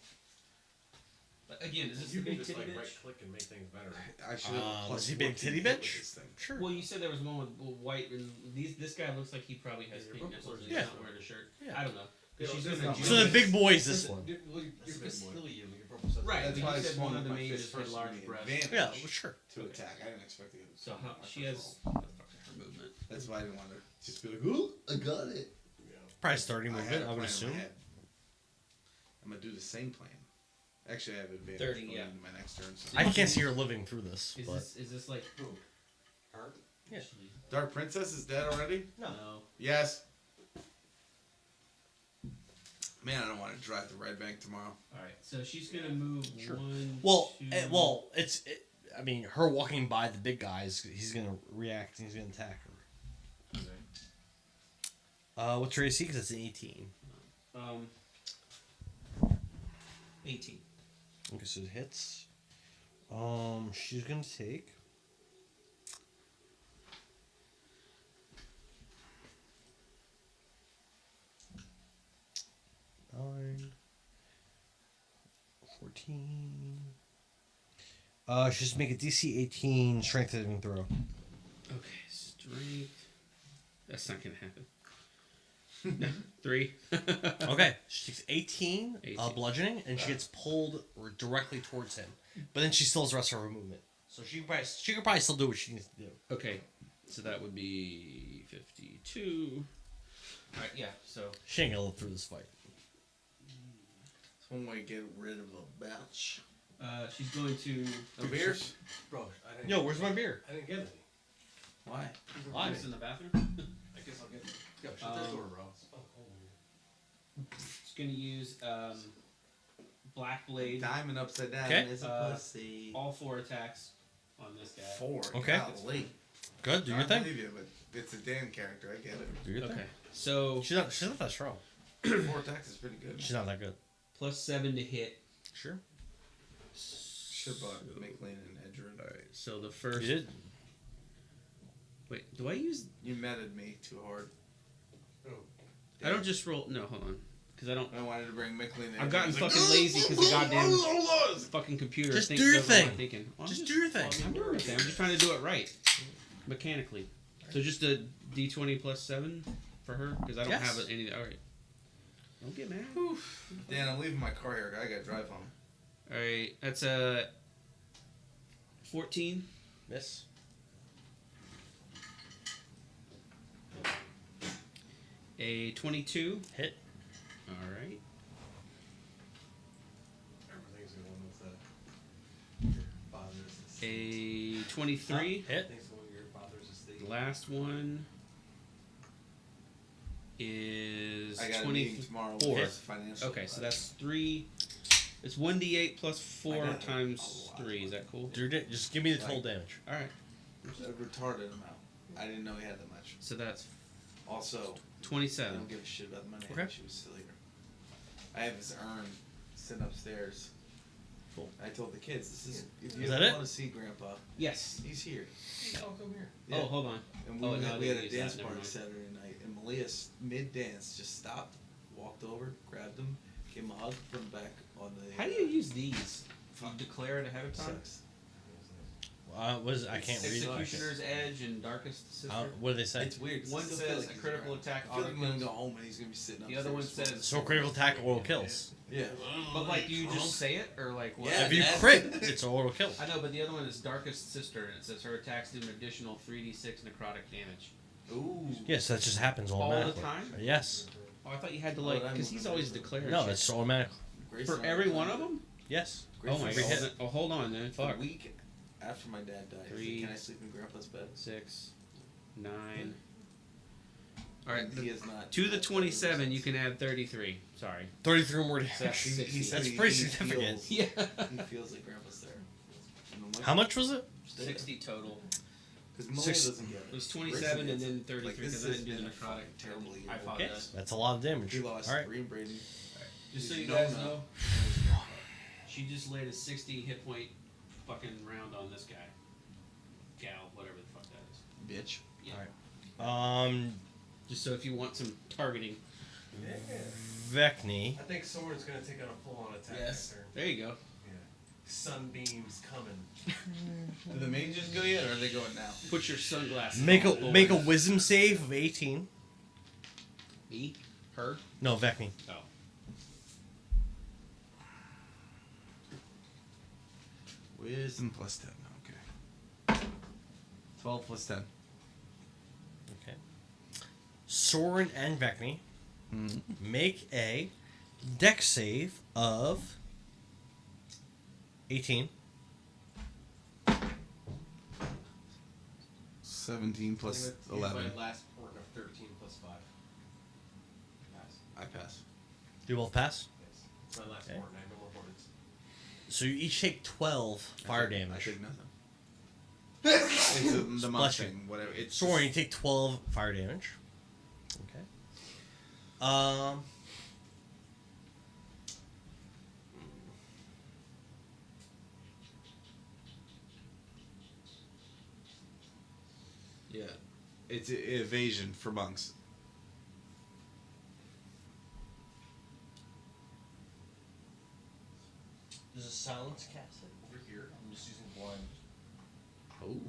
But again, is this You the can big just titty like bitch? right click and make things better. I should have plus is he big 14 titty hit with bitch? this thing. Sure. Well, you said there was one with white and this guy looks like he probably has Yeah, pink your nipples and yeah. he's not wearing a shirt. Yeah. I don't know. 'Cause she's This gonna is So the big boy is this That's one. You're still you. Your purple says Right. That's but why you I said swung one of with the my mages fist had first large to be breasts. advantage Yeah, well, sure. to attack. I didn't expect to get So how my she first has roll. what the fuck is her movement? That's why I didn't want to just be like, "Ooh, I got it." Probably starting I movement, had a I would plan in my assume. head. I'm gonna do the same plan. Actually, I have advantage 30, going yeah. into my next turn. So. I can't see her living through this. Is But this like Her? Yeah. Dark Princess is dead already? No. Yes. Man, I don't want to drive to Red Bank tomorrow. All right. So she's gonna move one. well, two, I mean, her walking by the big guys, he's gonna react and he's gonna attack her. What's her AC? Because it's an 18. 18. Okay, so it hits. She's gonna take. Nine. 14. She's just make a DC 18 strength saving throw. Okay, strength. That's not gonna happen. 3. Okay, she takes 18, 18. bludgeoning, and she gets pulled directly towards him. But then she still has the rest of her movement, so she could probably still do what she needs to do. Okay, so that would be 52. All right, yeah. So She ain't gonna live through this fight. It's one way to get rid of a bitch. she's going to. No beers? Bro, I didn't. Yo, where's my beer? I didn't get any. Why? Why? It's in the bathroom. I guess I'll get them. Yo, shut that door, bro. It's fucking cold in here. She's going to use Black Blade. Diamond upside down Okay. is a pussy. All 4 attacks on this guy. 4. Okay. Golly. Good, do your I thing. believe you, but it's a Dan character. I get it. Do your thing. Okay, so She's not that strong. 4 attacks is pretty good. She's not that good. +7 to hit. Sure. Should have bought McLean and Edgerin. Alright, so the first. You did. Wait, do I use. You meted me too hard. I don't just roll. No, hold on. Because I don't. I wanted to bring McLean and I've gotten Edgerin. fucking lazy because the goddamn fucking computer. Just thinks do your does what I'm thing. thinking. Well, I'm Just do your thing. I'm doing my thing. I'm just trying to do it right, mechanically. So just a D20 +7 for her because I don't Yes. have any. All right. Don't get mad. Dan, I'm leaving my car here. I gotta drive home. All right, that's a 14. Miss. A 22. Hit. All right. Everything's going with your father's estate. A 23. Hit. Everything's going with your father's estate. The last one is I got a meeting tomorrow with 24. his financial Okay, so advisor. that's 3. It's 1d8 plus 4 I got times a lot 3. Is that cool? Just give me the total damage. All right. a retarded amount. I didn't know he had that much. So that's Also, I 27. don't give a shit about the money. Okay. She was sillier. I have his urn sitting upstairs. Cool. I told the kids, "This is if you Is that ever it? want to see Grandpa, Yes. he's here." Hey, I'll come here. Oh, hold on. And Oh, we, no, we they had a use that, dance never party mind. Saturday night, and Malia, mid-dance, just stopped, walked over, grabbed him, gave him a hug, put him back on the... How do you use these? Do you declare it ahead of time? Sucks. I can't read. Executioner's Edge and Darkest Sister. What do they say? It's weird. 'cause I One still feel says like a he's critical around. attack I feel like I'm gonna auto go home and he's gonna be sitting The other one upstairs says- So critical attack auto kills. Yeah. But like, do you just say it or like what? Yeah, If you that's- crit, it's auto kill. I know, but the other one is Darkest Sister, and it says her attacks do an additional 3d6 necrotic damage. Ooh. Yes, that just happens All automatically. the time? Yes. Oh, I thought you had to Oh, like, that because he's always movement. declared. No, shit. it's automatic. Grayson For every one of them. Yes. Oh my Every god. hit. Oh, hold on, then. A Fuck. week after my dad died, he's like, 3, can I sleep in Grandpa's bed? 6, 9. All right. And he is not. To the 27, you can add 33. Sorry. 33 more damage. So that's He 60. said That's he- pretty he significant. feels- Yeah. He feels like Grandpa's there. And I'm like, How much was it? 60 total. Because Mullen Six- doesn't get it. It was 27 and then 33 Like, because this I has didn't do the been a necrotic. fucking terrible year. I Okay, apologize. that's a lot of damage. We lost All right. 3 in Brady. Just so He's you no guys no. know, she just laid a 60 hit point fucking round on this guy. Gal, whatever the fuck that is. Bitch. Yeah. All right. Just so if you want some targeting. Vecni. I think Soren's gonna take on a full-on attack. Yes. After. There you go. Yeah. Sunbeams coming. Do the mages go yet, or are they going now? Put your sunglasses Make on. a wisdom save of 18. Me? Her? No, Vecni. Oh. Wisdom plus 10. Okay. 12 plus 10. Okay. Soren and Vecni make a dex save of 18. 17 plus 11. My last port of 13 plus 5. Pass. I pass. Do you both pass? Yes. It's my last Okay. port, and I have no more ports. So you each take 12 fire I damage. take nothing. It's the monk Bless you. thing, whatever. It's Soren, you take 12 fire damage. Okay. Yeah. It's evasion for monks. There's a silence cast it over here. I'm just using blind. Oh.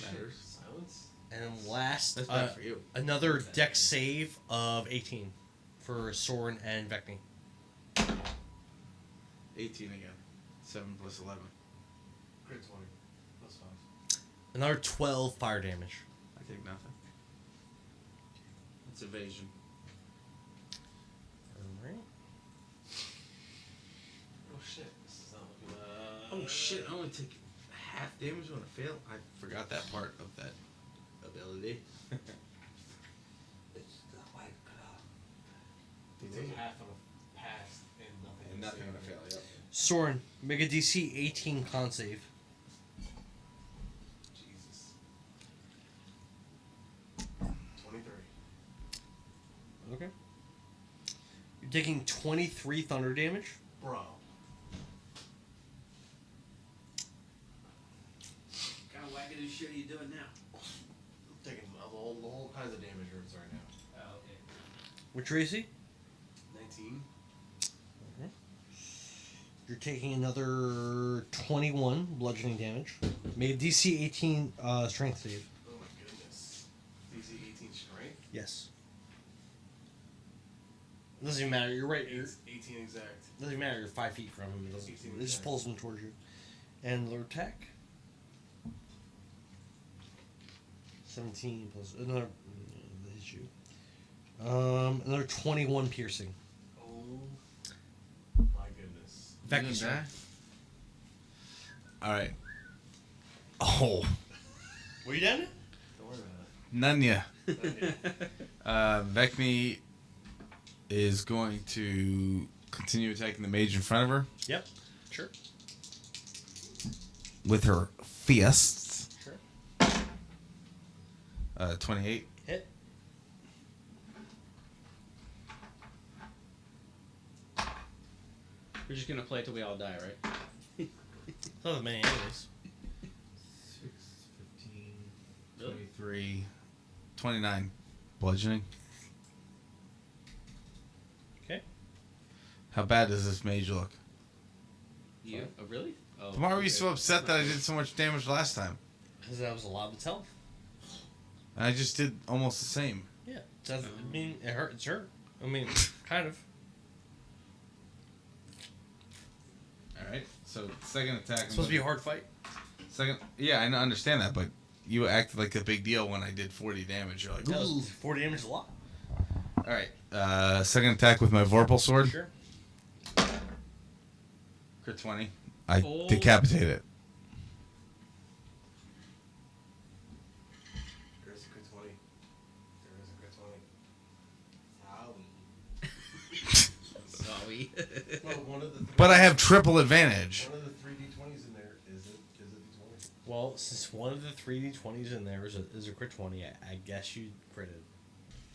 That matters. Silence? And then last, That's bad for you. another dex save of 18 for Soren and Vecni. 18 again. 7 plus 11. Crit 20 plus 5. Another 12 fire damage. I take nothing. It's evasion. Alright. Oh shit, this is not looking. Oh shit, I only take half damage when I fail. I forgot that part of that ability. It's the white claw. You take half on a pass and nothing. And nothing on a fail, yep. Soren, make a DC 18 con save. Jesus. 23. Okay. You're taking 23 thunder damage. Bro. What kind of wackadoo shit are you doing now? I'm taking all kinds of damage hurts right now. Oh, okay. Which AC? 19. You're taking another 21 bludgeoning damage. Make a DC 18 strength save. Oh my goodness. DC 18 strength? Yes. It doesn't even matter. You're right. You're, 18 exact. doesn't even matter. You're 5 feet from him. It, doesn't, 18 it just exact. pulls him towards you. And their attack. 17 plus another. That hits you. Another 21 piercing. Oh my goodness. Vecni, sir. Alright. Oh. Were you done? Don't worry about None ya. it. Vecni is going to continue attacking the mage in front of her Yep. Sure. with her fists. Sure. 28. Hit. We're just gonna play till we all die, right? Not that many enemies. 6, 15, 23, 29. Bludgeoning. Okay. How bad does this mage look? You? Oh, really? Oh, Why were you okay. so upset that I did so much damage last time? Because that was a lot of its health. And I just did almost the same. Yeah. Doesn't, I mean, it hurt. It's hurt. I mean, kind of. Alright, so second attack. It's supposed to be a hard fight. Second, yeah, I understand that, but you acted like a big deal when I did 40 damage. You're like, That ooh. was 40 damage is a lot. Alright, second attack with my Vorpal sword. Sure. Crit 20. I Oh. decapitate it. There is a crit 20. There is a crit 20. Sorry. Well, one of the But I have triple advantage. one of the 3 d20s in there is a d20. Well, since one of the 3d20s in there is a crit 20, I guess you critted.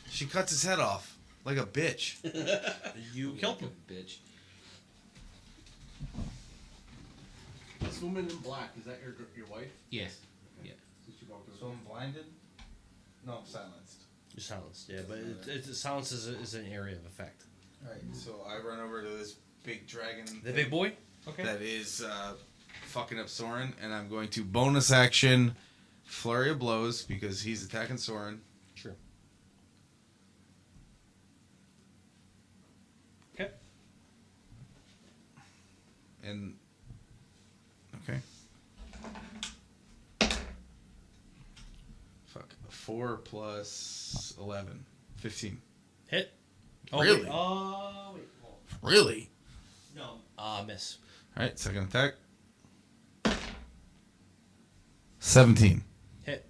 She cuts his head off like a bitch. You killed him. Bitch. This woman in black, is that your wife? Yes. Yeah. So I'm blinded? No, I'm silenced. You're silenced, yeah, but silence is an area of effect. Alright, so I run over to this big dragon. The big boy? Okay. That is fucking up Soren, and I'm going to bonus action flurry of blows because he's attacking Soren. Sure. Okay. And okay. Fuck. 4 plus 11. 15. Hit. Oh, Really? Wait. Hold on. Really? No. Miss. Alright, second attack. 17. Hit.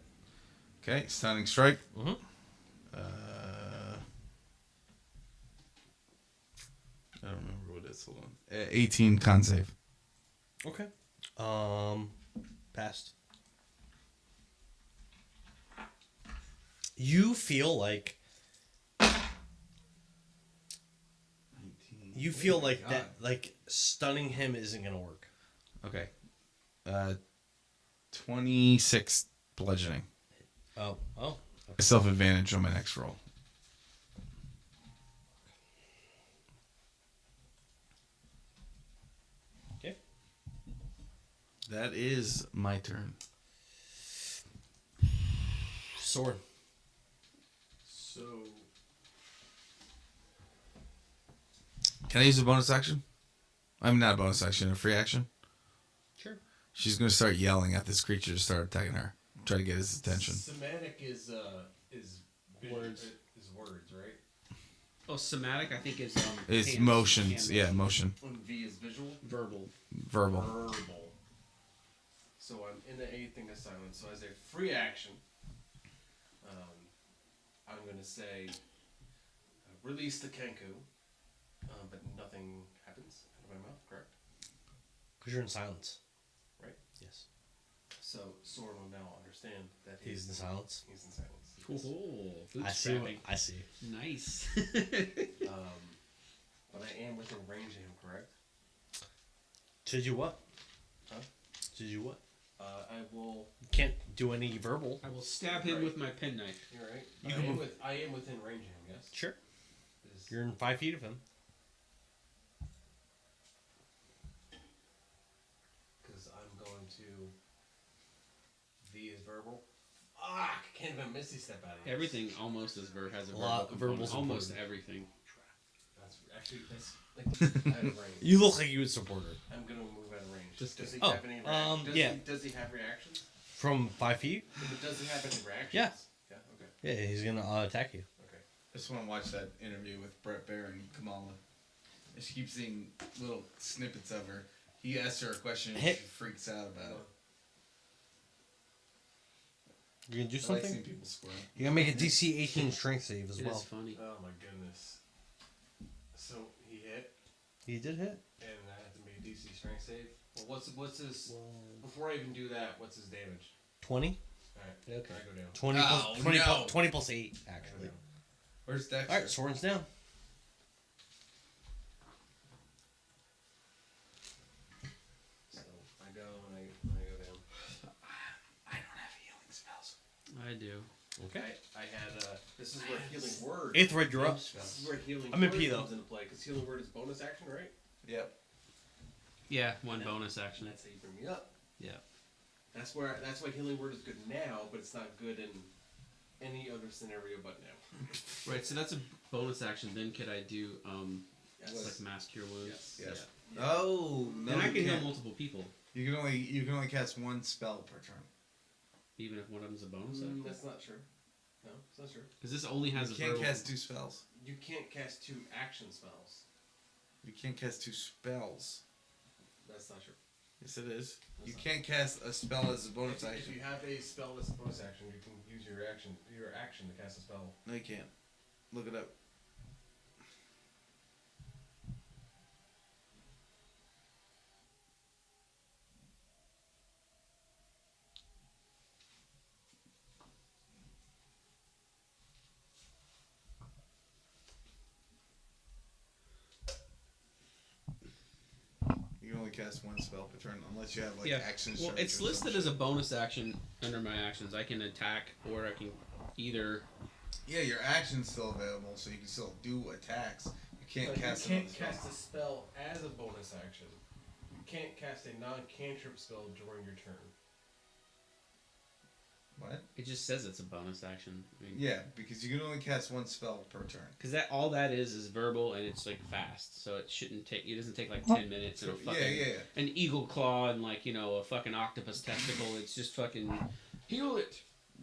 Okay, stunning strike. Mm-hmm. I don't remember what it is. Hold on. 18 con save. Okay. Passed. You feel like that, like stunning him isn't gonna work. Okay. 26 bludgeoning. Oh. Self advantage on my next roll. Okay. That is my turn. Sword. So Can I use a bonus action? I mean, not a bonus action, a free action. Sure. She's going to start yelling at this creature to start attacking her. Try to get his attention. Somatic is Words. Is words, right? Oh, somatic, I think, is It's hands. motions. Hand Yeah, motion. And V is visual. Verbal. Verbal. So I'm in the anything of silence. So as a free action, I'm going to say release the Kenku, but nothing happens out of my mouth, correct? Because you're in silence. Right? Yes. So Soren will now understand that He's in silence. He's in silence. Oh, I see. I see. Nice. But I am within range of him, correct? Did you what? Huh? Did you what? I will. Can't do any verbal. I will stab him with my penknife. You're right. You I can am move. I am within range of him. Yes. Sure. You're in 5 feet of him. Because I'm going to. V is verbal. Ah, I can't even misty step out of here. Everything almost has a verbal Verbal's component. Almost important. everything. That's actually like out of range. You look like you would support her. I'm gonna move out of range. Just does he oh, have any reactions? yeah. Does he have reactions? From 5 feet? But does he have any reactions? Yeah. Yeah. Okay. Yeah, he's gonna attack you. Okay. I just want to watch that interview with Brett Baer and Kamala. And she keeps seeing little snippets of her. He asks her a question and she freaks out about it. You gonna do I like something? seeing people squirm. You gotta make a DC 18 strength save as It well. is funny. Oh my goodness. So he hit, He did hit. and I have to make a DC strength save. Well, what's his? Before I even do that, what's his damage? 20. All right. Okay. I go down. 20 Oh, plus 20, no. plus 20 plus 8 actually. Where's Dexter? All right, Soren's down. So I go and I go down. I don't have healing spells. I do. Okay. I had this is where healing word. Eighth red, you're up. This is where healing I'm in word P, though. comes into play because healing word is bonus action, right? Yep. Yeah, one bonus action. That's how you bring me up. Yeah. That's why healing word is good now, but it's not good in any other scenario but now. Right, so that's a bonus action. Then could I do Yes. like mass cure wounds? Yes. Yeah. Oh no! Then I you can heal can't. multiple people, You can only cast one spell per turn. even if one of them's a bonus action. That's not true. No, it's not true. Because this only has You a can't verbal. cast two spells. You can't cast two action spells. You can't cast two spells. That's not true. Yes, it is. That's You not can't cast a spell as a bonus If action. you have a spell that's a bonus action, you can use your action to cast a spell. No, you can't. Look it up. cast one spell per turn unless you have like Yeah. action. Well, surge it's or some listed shit. as a bonus action under my actions. I can attack or I can either. Yeah, your action's still available, so you can still do attacks. You can't cast You can't another spell. cast a spell as a bonus action. You can't cast a non-cantrip spell during your turn. What? It just says it's a bonus action. I mean, Yeah, because you can only cast one spell per turn. Because all that is verbal and it's like fast, so it shouldn't take. It doesn't take like 10 minutes and a fucking an eagle claw and like a fucking octopus testicle. It's just fucking heal it.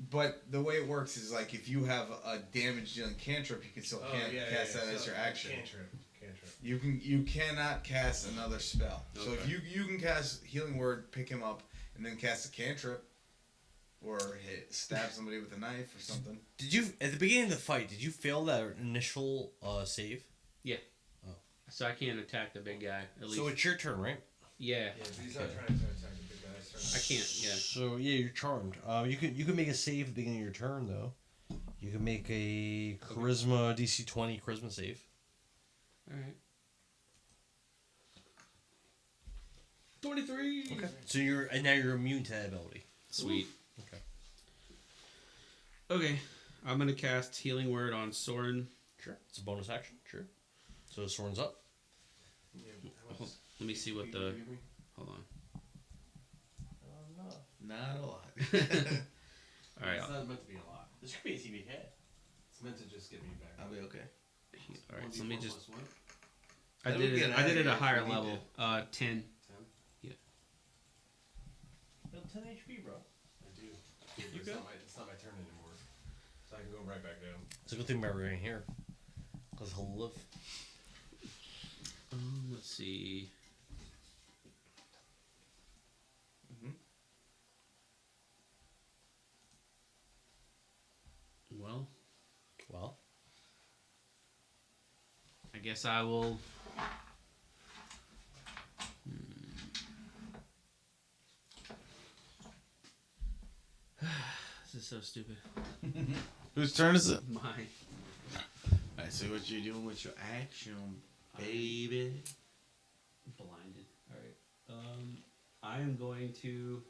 But the way it works is like if you have a damage dealing cantrip, you can still cast that as your action. Cantrip. You cannot cast another spell. Okay. So if you can cast Healing Word, pick him up, and then cast a cantrip, or stab somebody with a knife or something. Did you at the beginning of the fight? Did you fail that initial save? Yeah. Oh. So I can't attack the big guy. At least. So it's your turn, right? Yeah. Yeah, but he's not trying to attack the big guy. I can't. Yeah. So yeah, you're charmed. You can make a save at the beginning of your turn though. You can make a charisma DC 20 charisma save. All right. 23. Okay. So now you're immune to that ability. Sweet. Okay. Okay. I'm gonna cast Healing Word on Soren. Sure. It's a bonus action. Sure. So Soren's up. Let me see what the. Hold on. Not a lot. All right. It's not meant to be a lot. This could be a TV head. It's meant to just get me back. I'll be okay. All right. So let me just. How I do we did get it. out I of did it here at a if higher we need level. 10. 10? Yeah. You have 10 HP, bro. I do. You It's good? not my turn anymore. So I can go right back down. It's a good thing about right here. Because he'll live. Let's see. Well, I guess I will. This is so stupid. Whose turn is it? Mine. I see what you're doing with your action, baby. Blinded. All right. I am going to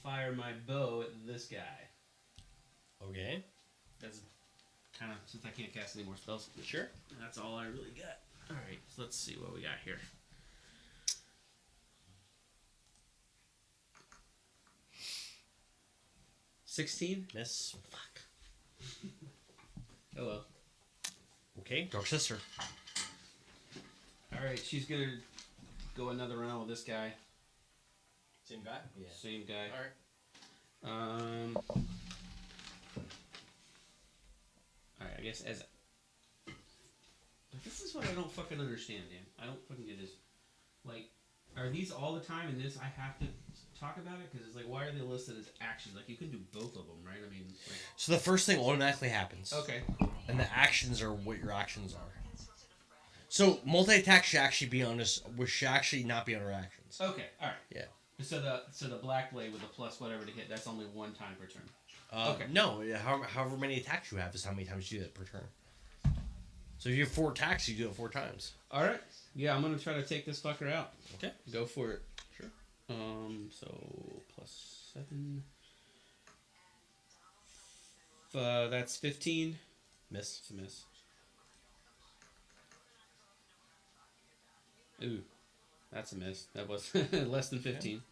fire my bow at this guy. Okay. That's kind of since I can't cast any more spells. Sure. That's all I really got. All right. So let's see what we got here. $16? Miss. Fuck. Oh well. Okay, Dark Sister. All right, she's gonna go another round with this guy. Same guy? Yeah. Same guy. All right. All right. I guess as. This is what I don't fucking understand, Dan. I don't fucking get this. Like, are these all the time in this? I have to talk about it because it's like, why are they listed as actions? Like, you can do both of them, right? I mean, like. So the first thing automatically happens. Okay. And the actions are what your actions are. So multi-attack should actually be on this. Should actually not be on our actions. Okay. All right. Yeah. So the black blade with the plus whatever to hit, that's only one time per turn. Okay. No, however many attacks you have is how many times you do that per turn. So if you have 4 attacks, you do it 4 times. All right. Yeah, I'm gonna try to take this fucker out. Okay. Go for it. Sure. So plus 7. That's 15. Miss. It's a miss. Ooh, that's a miss. That was less than 15.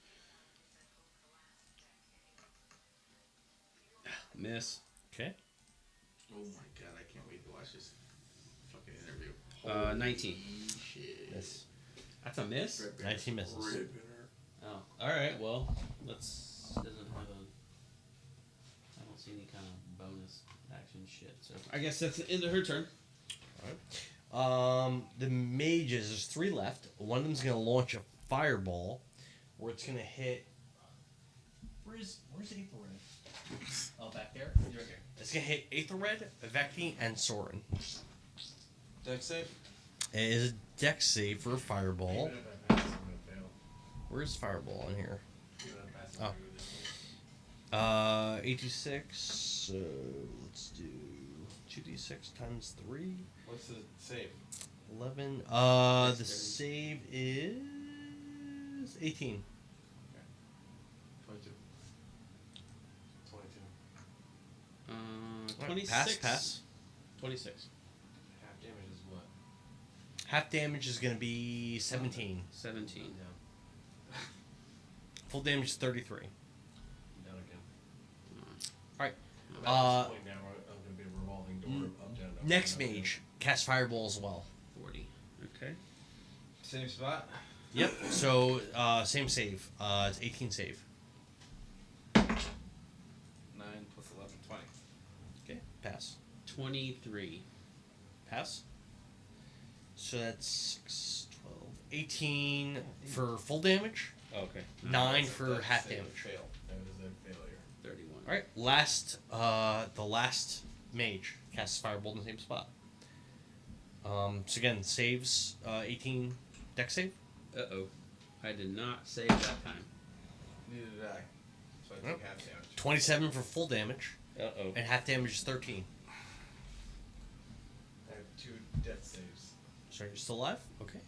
Miss. Okay. Oh my god, I can't wait to watch this fucking interview. 19. Shit. Miss. That's a miss? 19 misses. Oh, alright, well, let's. Doesn't have a. I don't see any kind of bonus action shit, so. I guess that's the end of her turn. Alright. The mages, there's 3 left. One of them's going to launch a fireball where it's going to hit. Where's Aethelred? Oh, back there? You're right here. It's going to hit Aethelred, Vecti, and Soren. Dex save? It is a dex save for a fireball. Where's fireball in here? Oh. 8d6. Let's do 2d6 times 3. What's the save? 11. The save is 18. 22. 22. 26. Pass. 26. Half damage is what? Half damage is going to be 17. 17. Full damage is 33. Down again. Alright. At this point now, I'm going to be a revolving door. Up, down, up, Next down, mage. Cast Fireball as well. 40. Okay. Same spot. Yep. So, same save. It's 18 save. 9 plus 11, 20. Okay. Pass. 23. Pass. So that's 6, 12, 18 for full damage. Oh, okay. 9 for half Save, damage. Fail. That is a failure. 31. Alright. The last mage casts Firebolt in the same spot. So again, saves 18 dex save. Uh-oh. I did not save that time. Neither did I. So I take half damage. 27 for full damage. Uh-oh. And half damage is 13. I have 2 death saves. So you're still alive? Okay.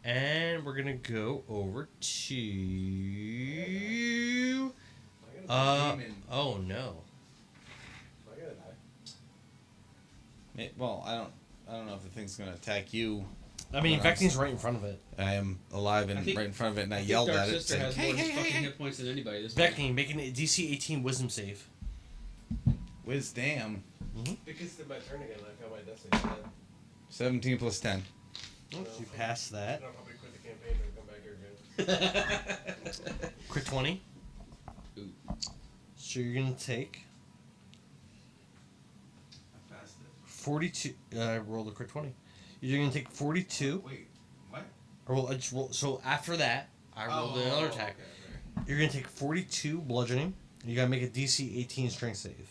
And we're gonna go over to oh no. I gotta die. Well, I don't know if the thing's gonna attack you. I mean, when I'm Vecting's right in front of it. I am alive and right in front of it, and I yelled Dark at it. Sister Saying, has more fucking hit points than anybody. This Vecting, making a DC 18 Wisdom save. Wisdom. Because it's my turn again, I found my destiny. 17 plus 10. You pass that. I'll probably quit the campaign and come back here again. Crit 20. Ooh. So you're gonna take I passed it. 42. Roll the crit 20. You're gonna take 42. Wait, what? Or well, I just roll, so after that, I rolled another attack. Okay. You're gonna take 42 bludgeoning. And you gotta make a DC 18 strength save.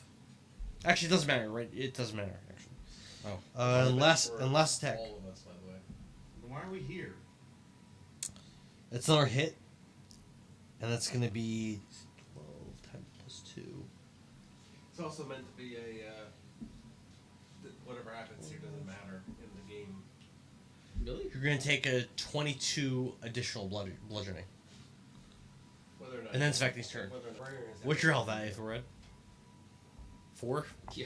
Actually, it doesn't matter, right? It doesn't matter, actually. Oh. And last attack. All of us, by the way. Then why are we here? It's another hit. And that's gonna be 12 times plus 2. It's also meant to be a, whatever happens here doesn't matter in the game. Really? You're gonna take a 22 additional bludgeoning. Whether or not And then it's Vecting's turn. What's your health at, Red? 4? Yeah.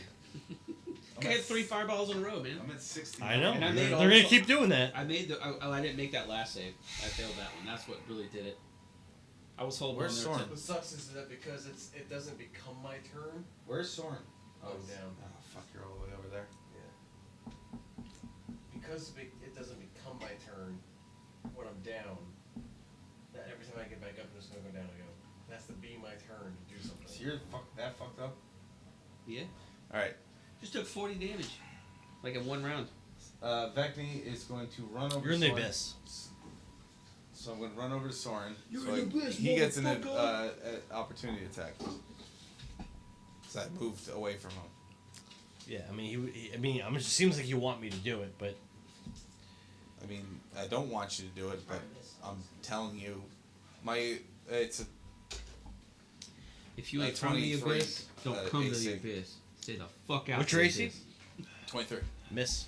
I had 3 fireballs in a row, man. I'm at 60. I know. And I They're made gonna all- keep doing that. I made the. I didn't make that last save. I failed that one. That's what really did it. I was holding Where's on Soren? there. What sucks is that because it doesn't become my turn. Where's Soren? Oh, down. Oh, fuck, you're all the way over there. Yeah. Because it doesn't become my turn when I'm down. That every time I get back up, I'm just gonna go down again. It has to be my turn to do something. So you're that fucked up? Yeah. Alright. Just took 40 damage, like in one round. Vecni is going to run over You're in the Soren. abyss. So I'm going to run over to Soren. You're so in the abyss, he gets an motherfucker! opportunity attack. So I moved away from him. Yeah, I mean, it seems like you want me to do it, but I mean, I don't want you to do it, but I'm telling you, it's a If you ain't Like from the 23, abyss, don't come to AC. the abyss. Stay the fuck out. What's of your the AC? abyss. 23. miss.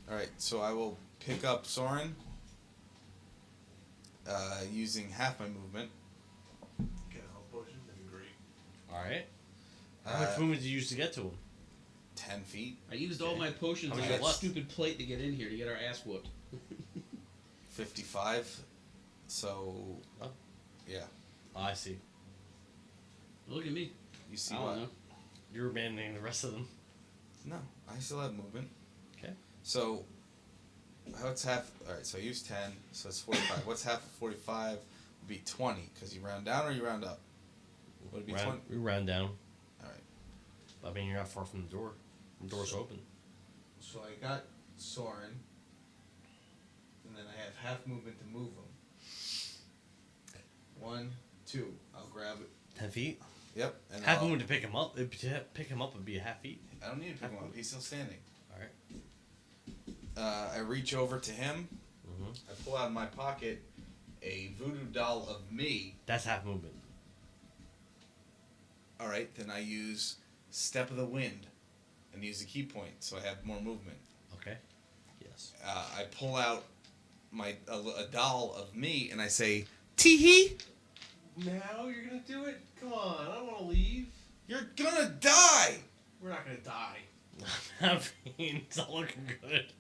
Alright, so I will pick up Soren using half my movement. Get a health potion, that'd be great. All right. How much movement did you use to get to him? 10 feet. I used all my potions How on much that left? stupid plate to get in here to get our ass whooped. 55. So, Oh. yeah. Oh, I see. Look at me. You see I what? don't know. You're abandoning the rest of them. No, I still have movement. Okay. So, what's half? Alright, so I use 10, so it's 45. What's half of 45 would be 20, because you round down or you round up? Would it be 20? We round down. Alright. I mean, you're not far from the door. The door's open. So I got Soren, and then I have half movement to move him. 1, 2. I'll grab it. 10 feet. Yep. And Half I'll- movement to pick him up. Pick him up would be a half feet. I don't need to pick him up. He's still standing. All right. I reach over to him. Mm-hmm. I pull out of my pocket a voodoo doll of me. That's half movement. Alright, then I use Step of the Wind and use the key point, so I have more movement. Okay. Yes. this. I pull out a doll of me and I say, "Tee-hee." Now you're gonna do it? Come on, I don't want to leave. You're gonna die. We're not gonna die. I mean, it's not looking good.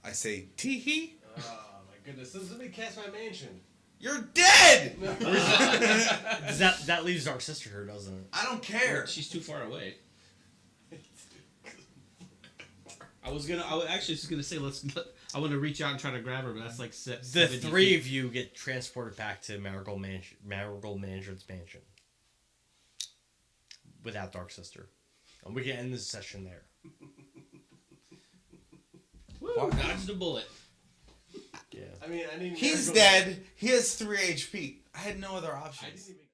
I say, "Tee-hee." Oh my goodness! Let me cast my mansion. You're dead. that leaves Dark Sister here, doesn't it? I don't care. She's too far away. I was actually just gonna say I want to reach out and try to grab her, but that's like The 70 three feet. of you get transported back to Marigold Management's mansion without Dark Sister, and we can end this session there. Woo, dodged the bullet. Yeah. I mean, He's dead. He has 3 HP. I had no other options.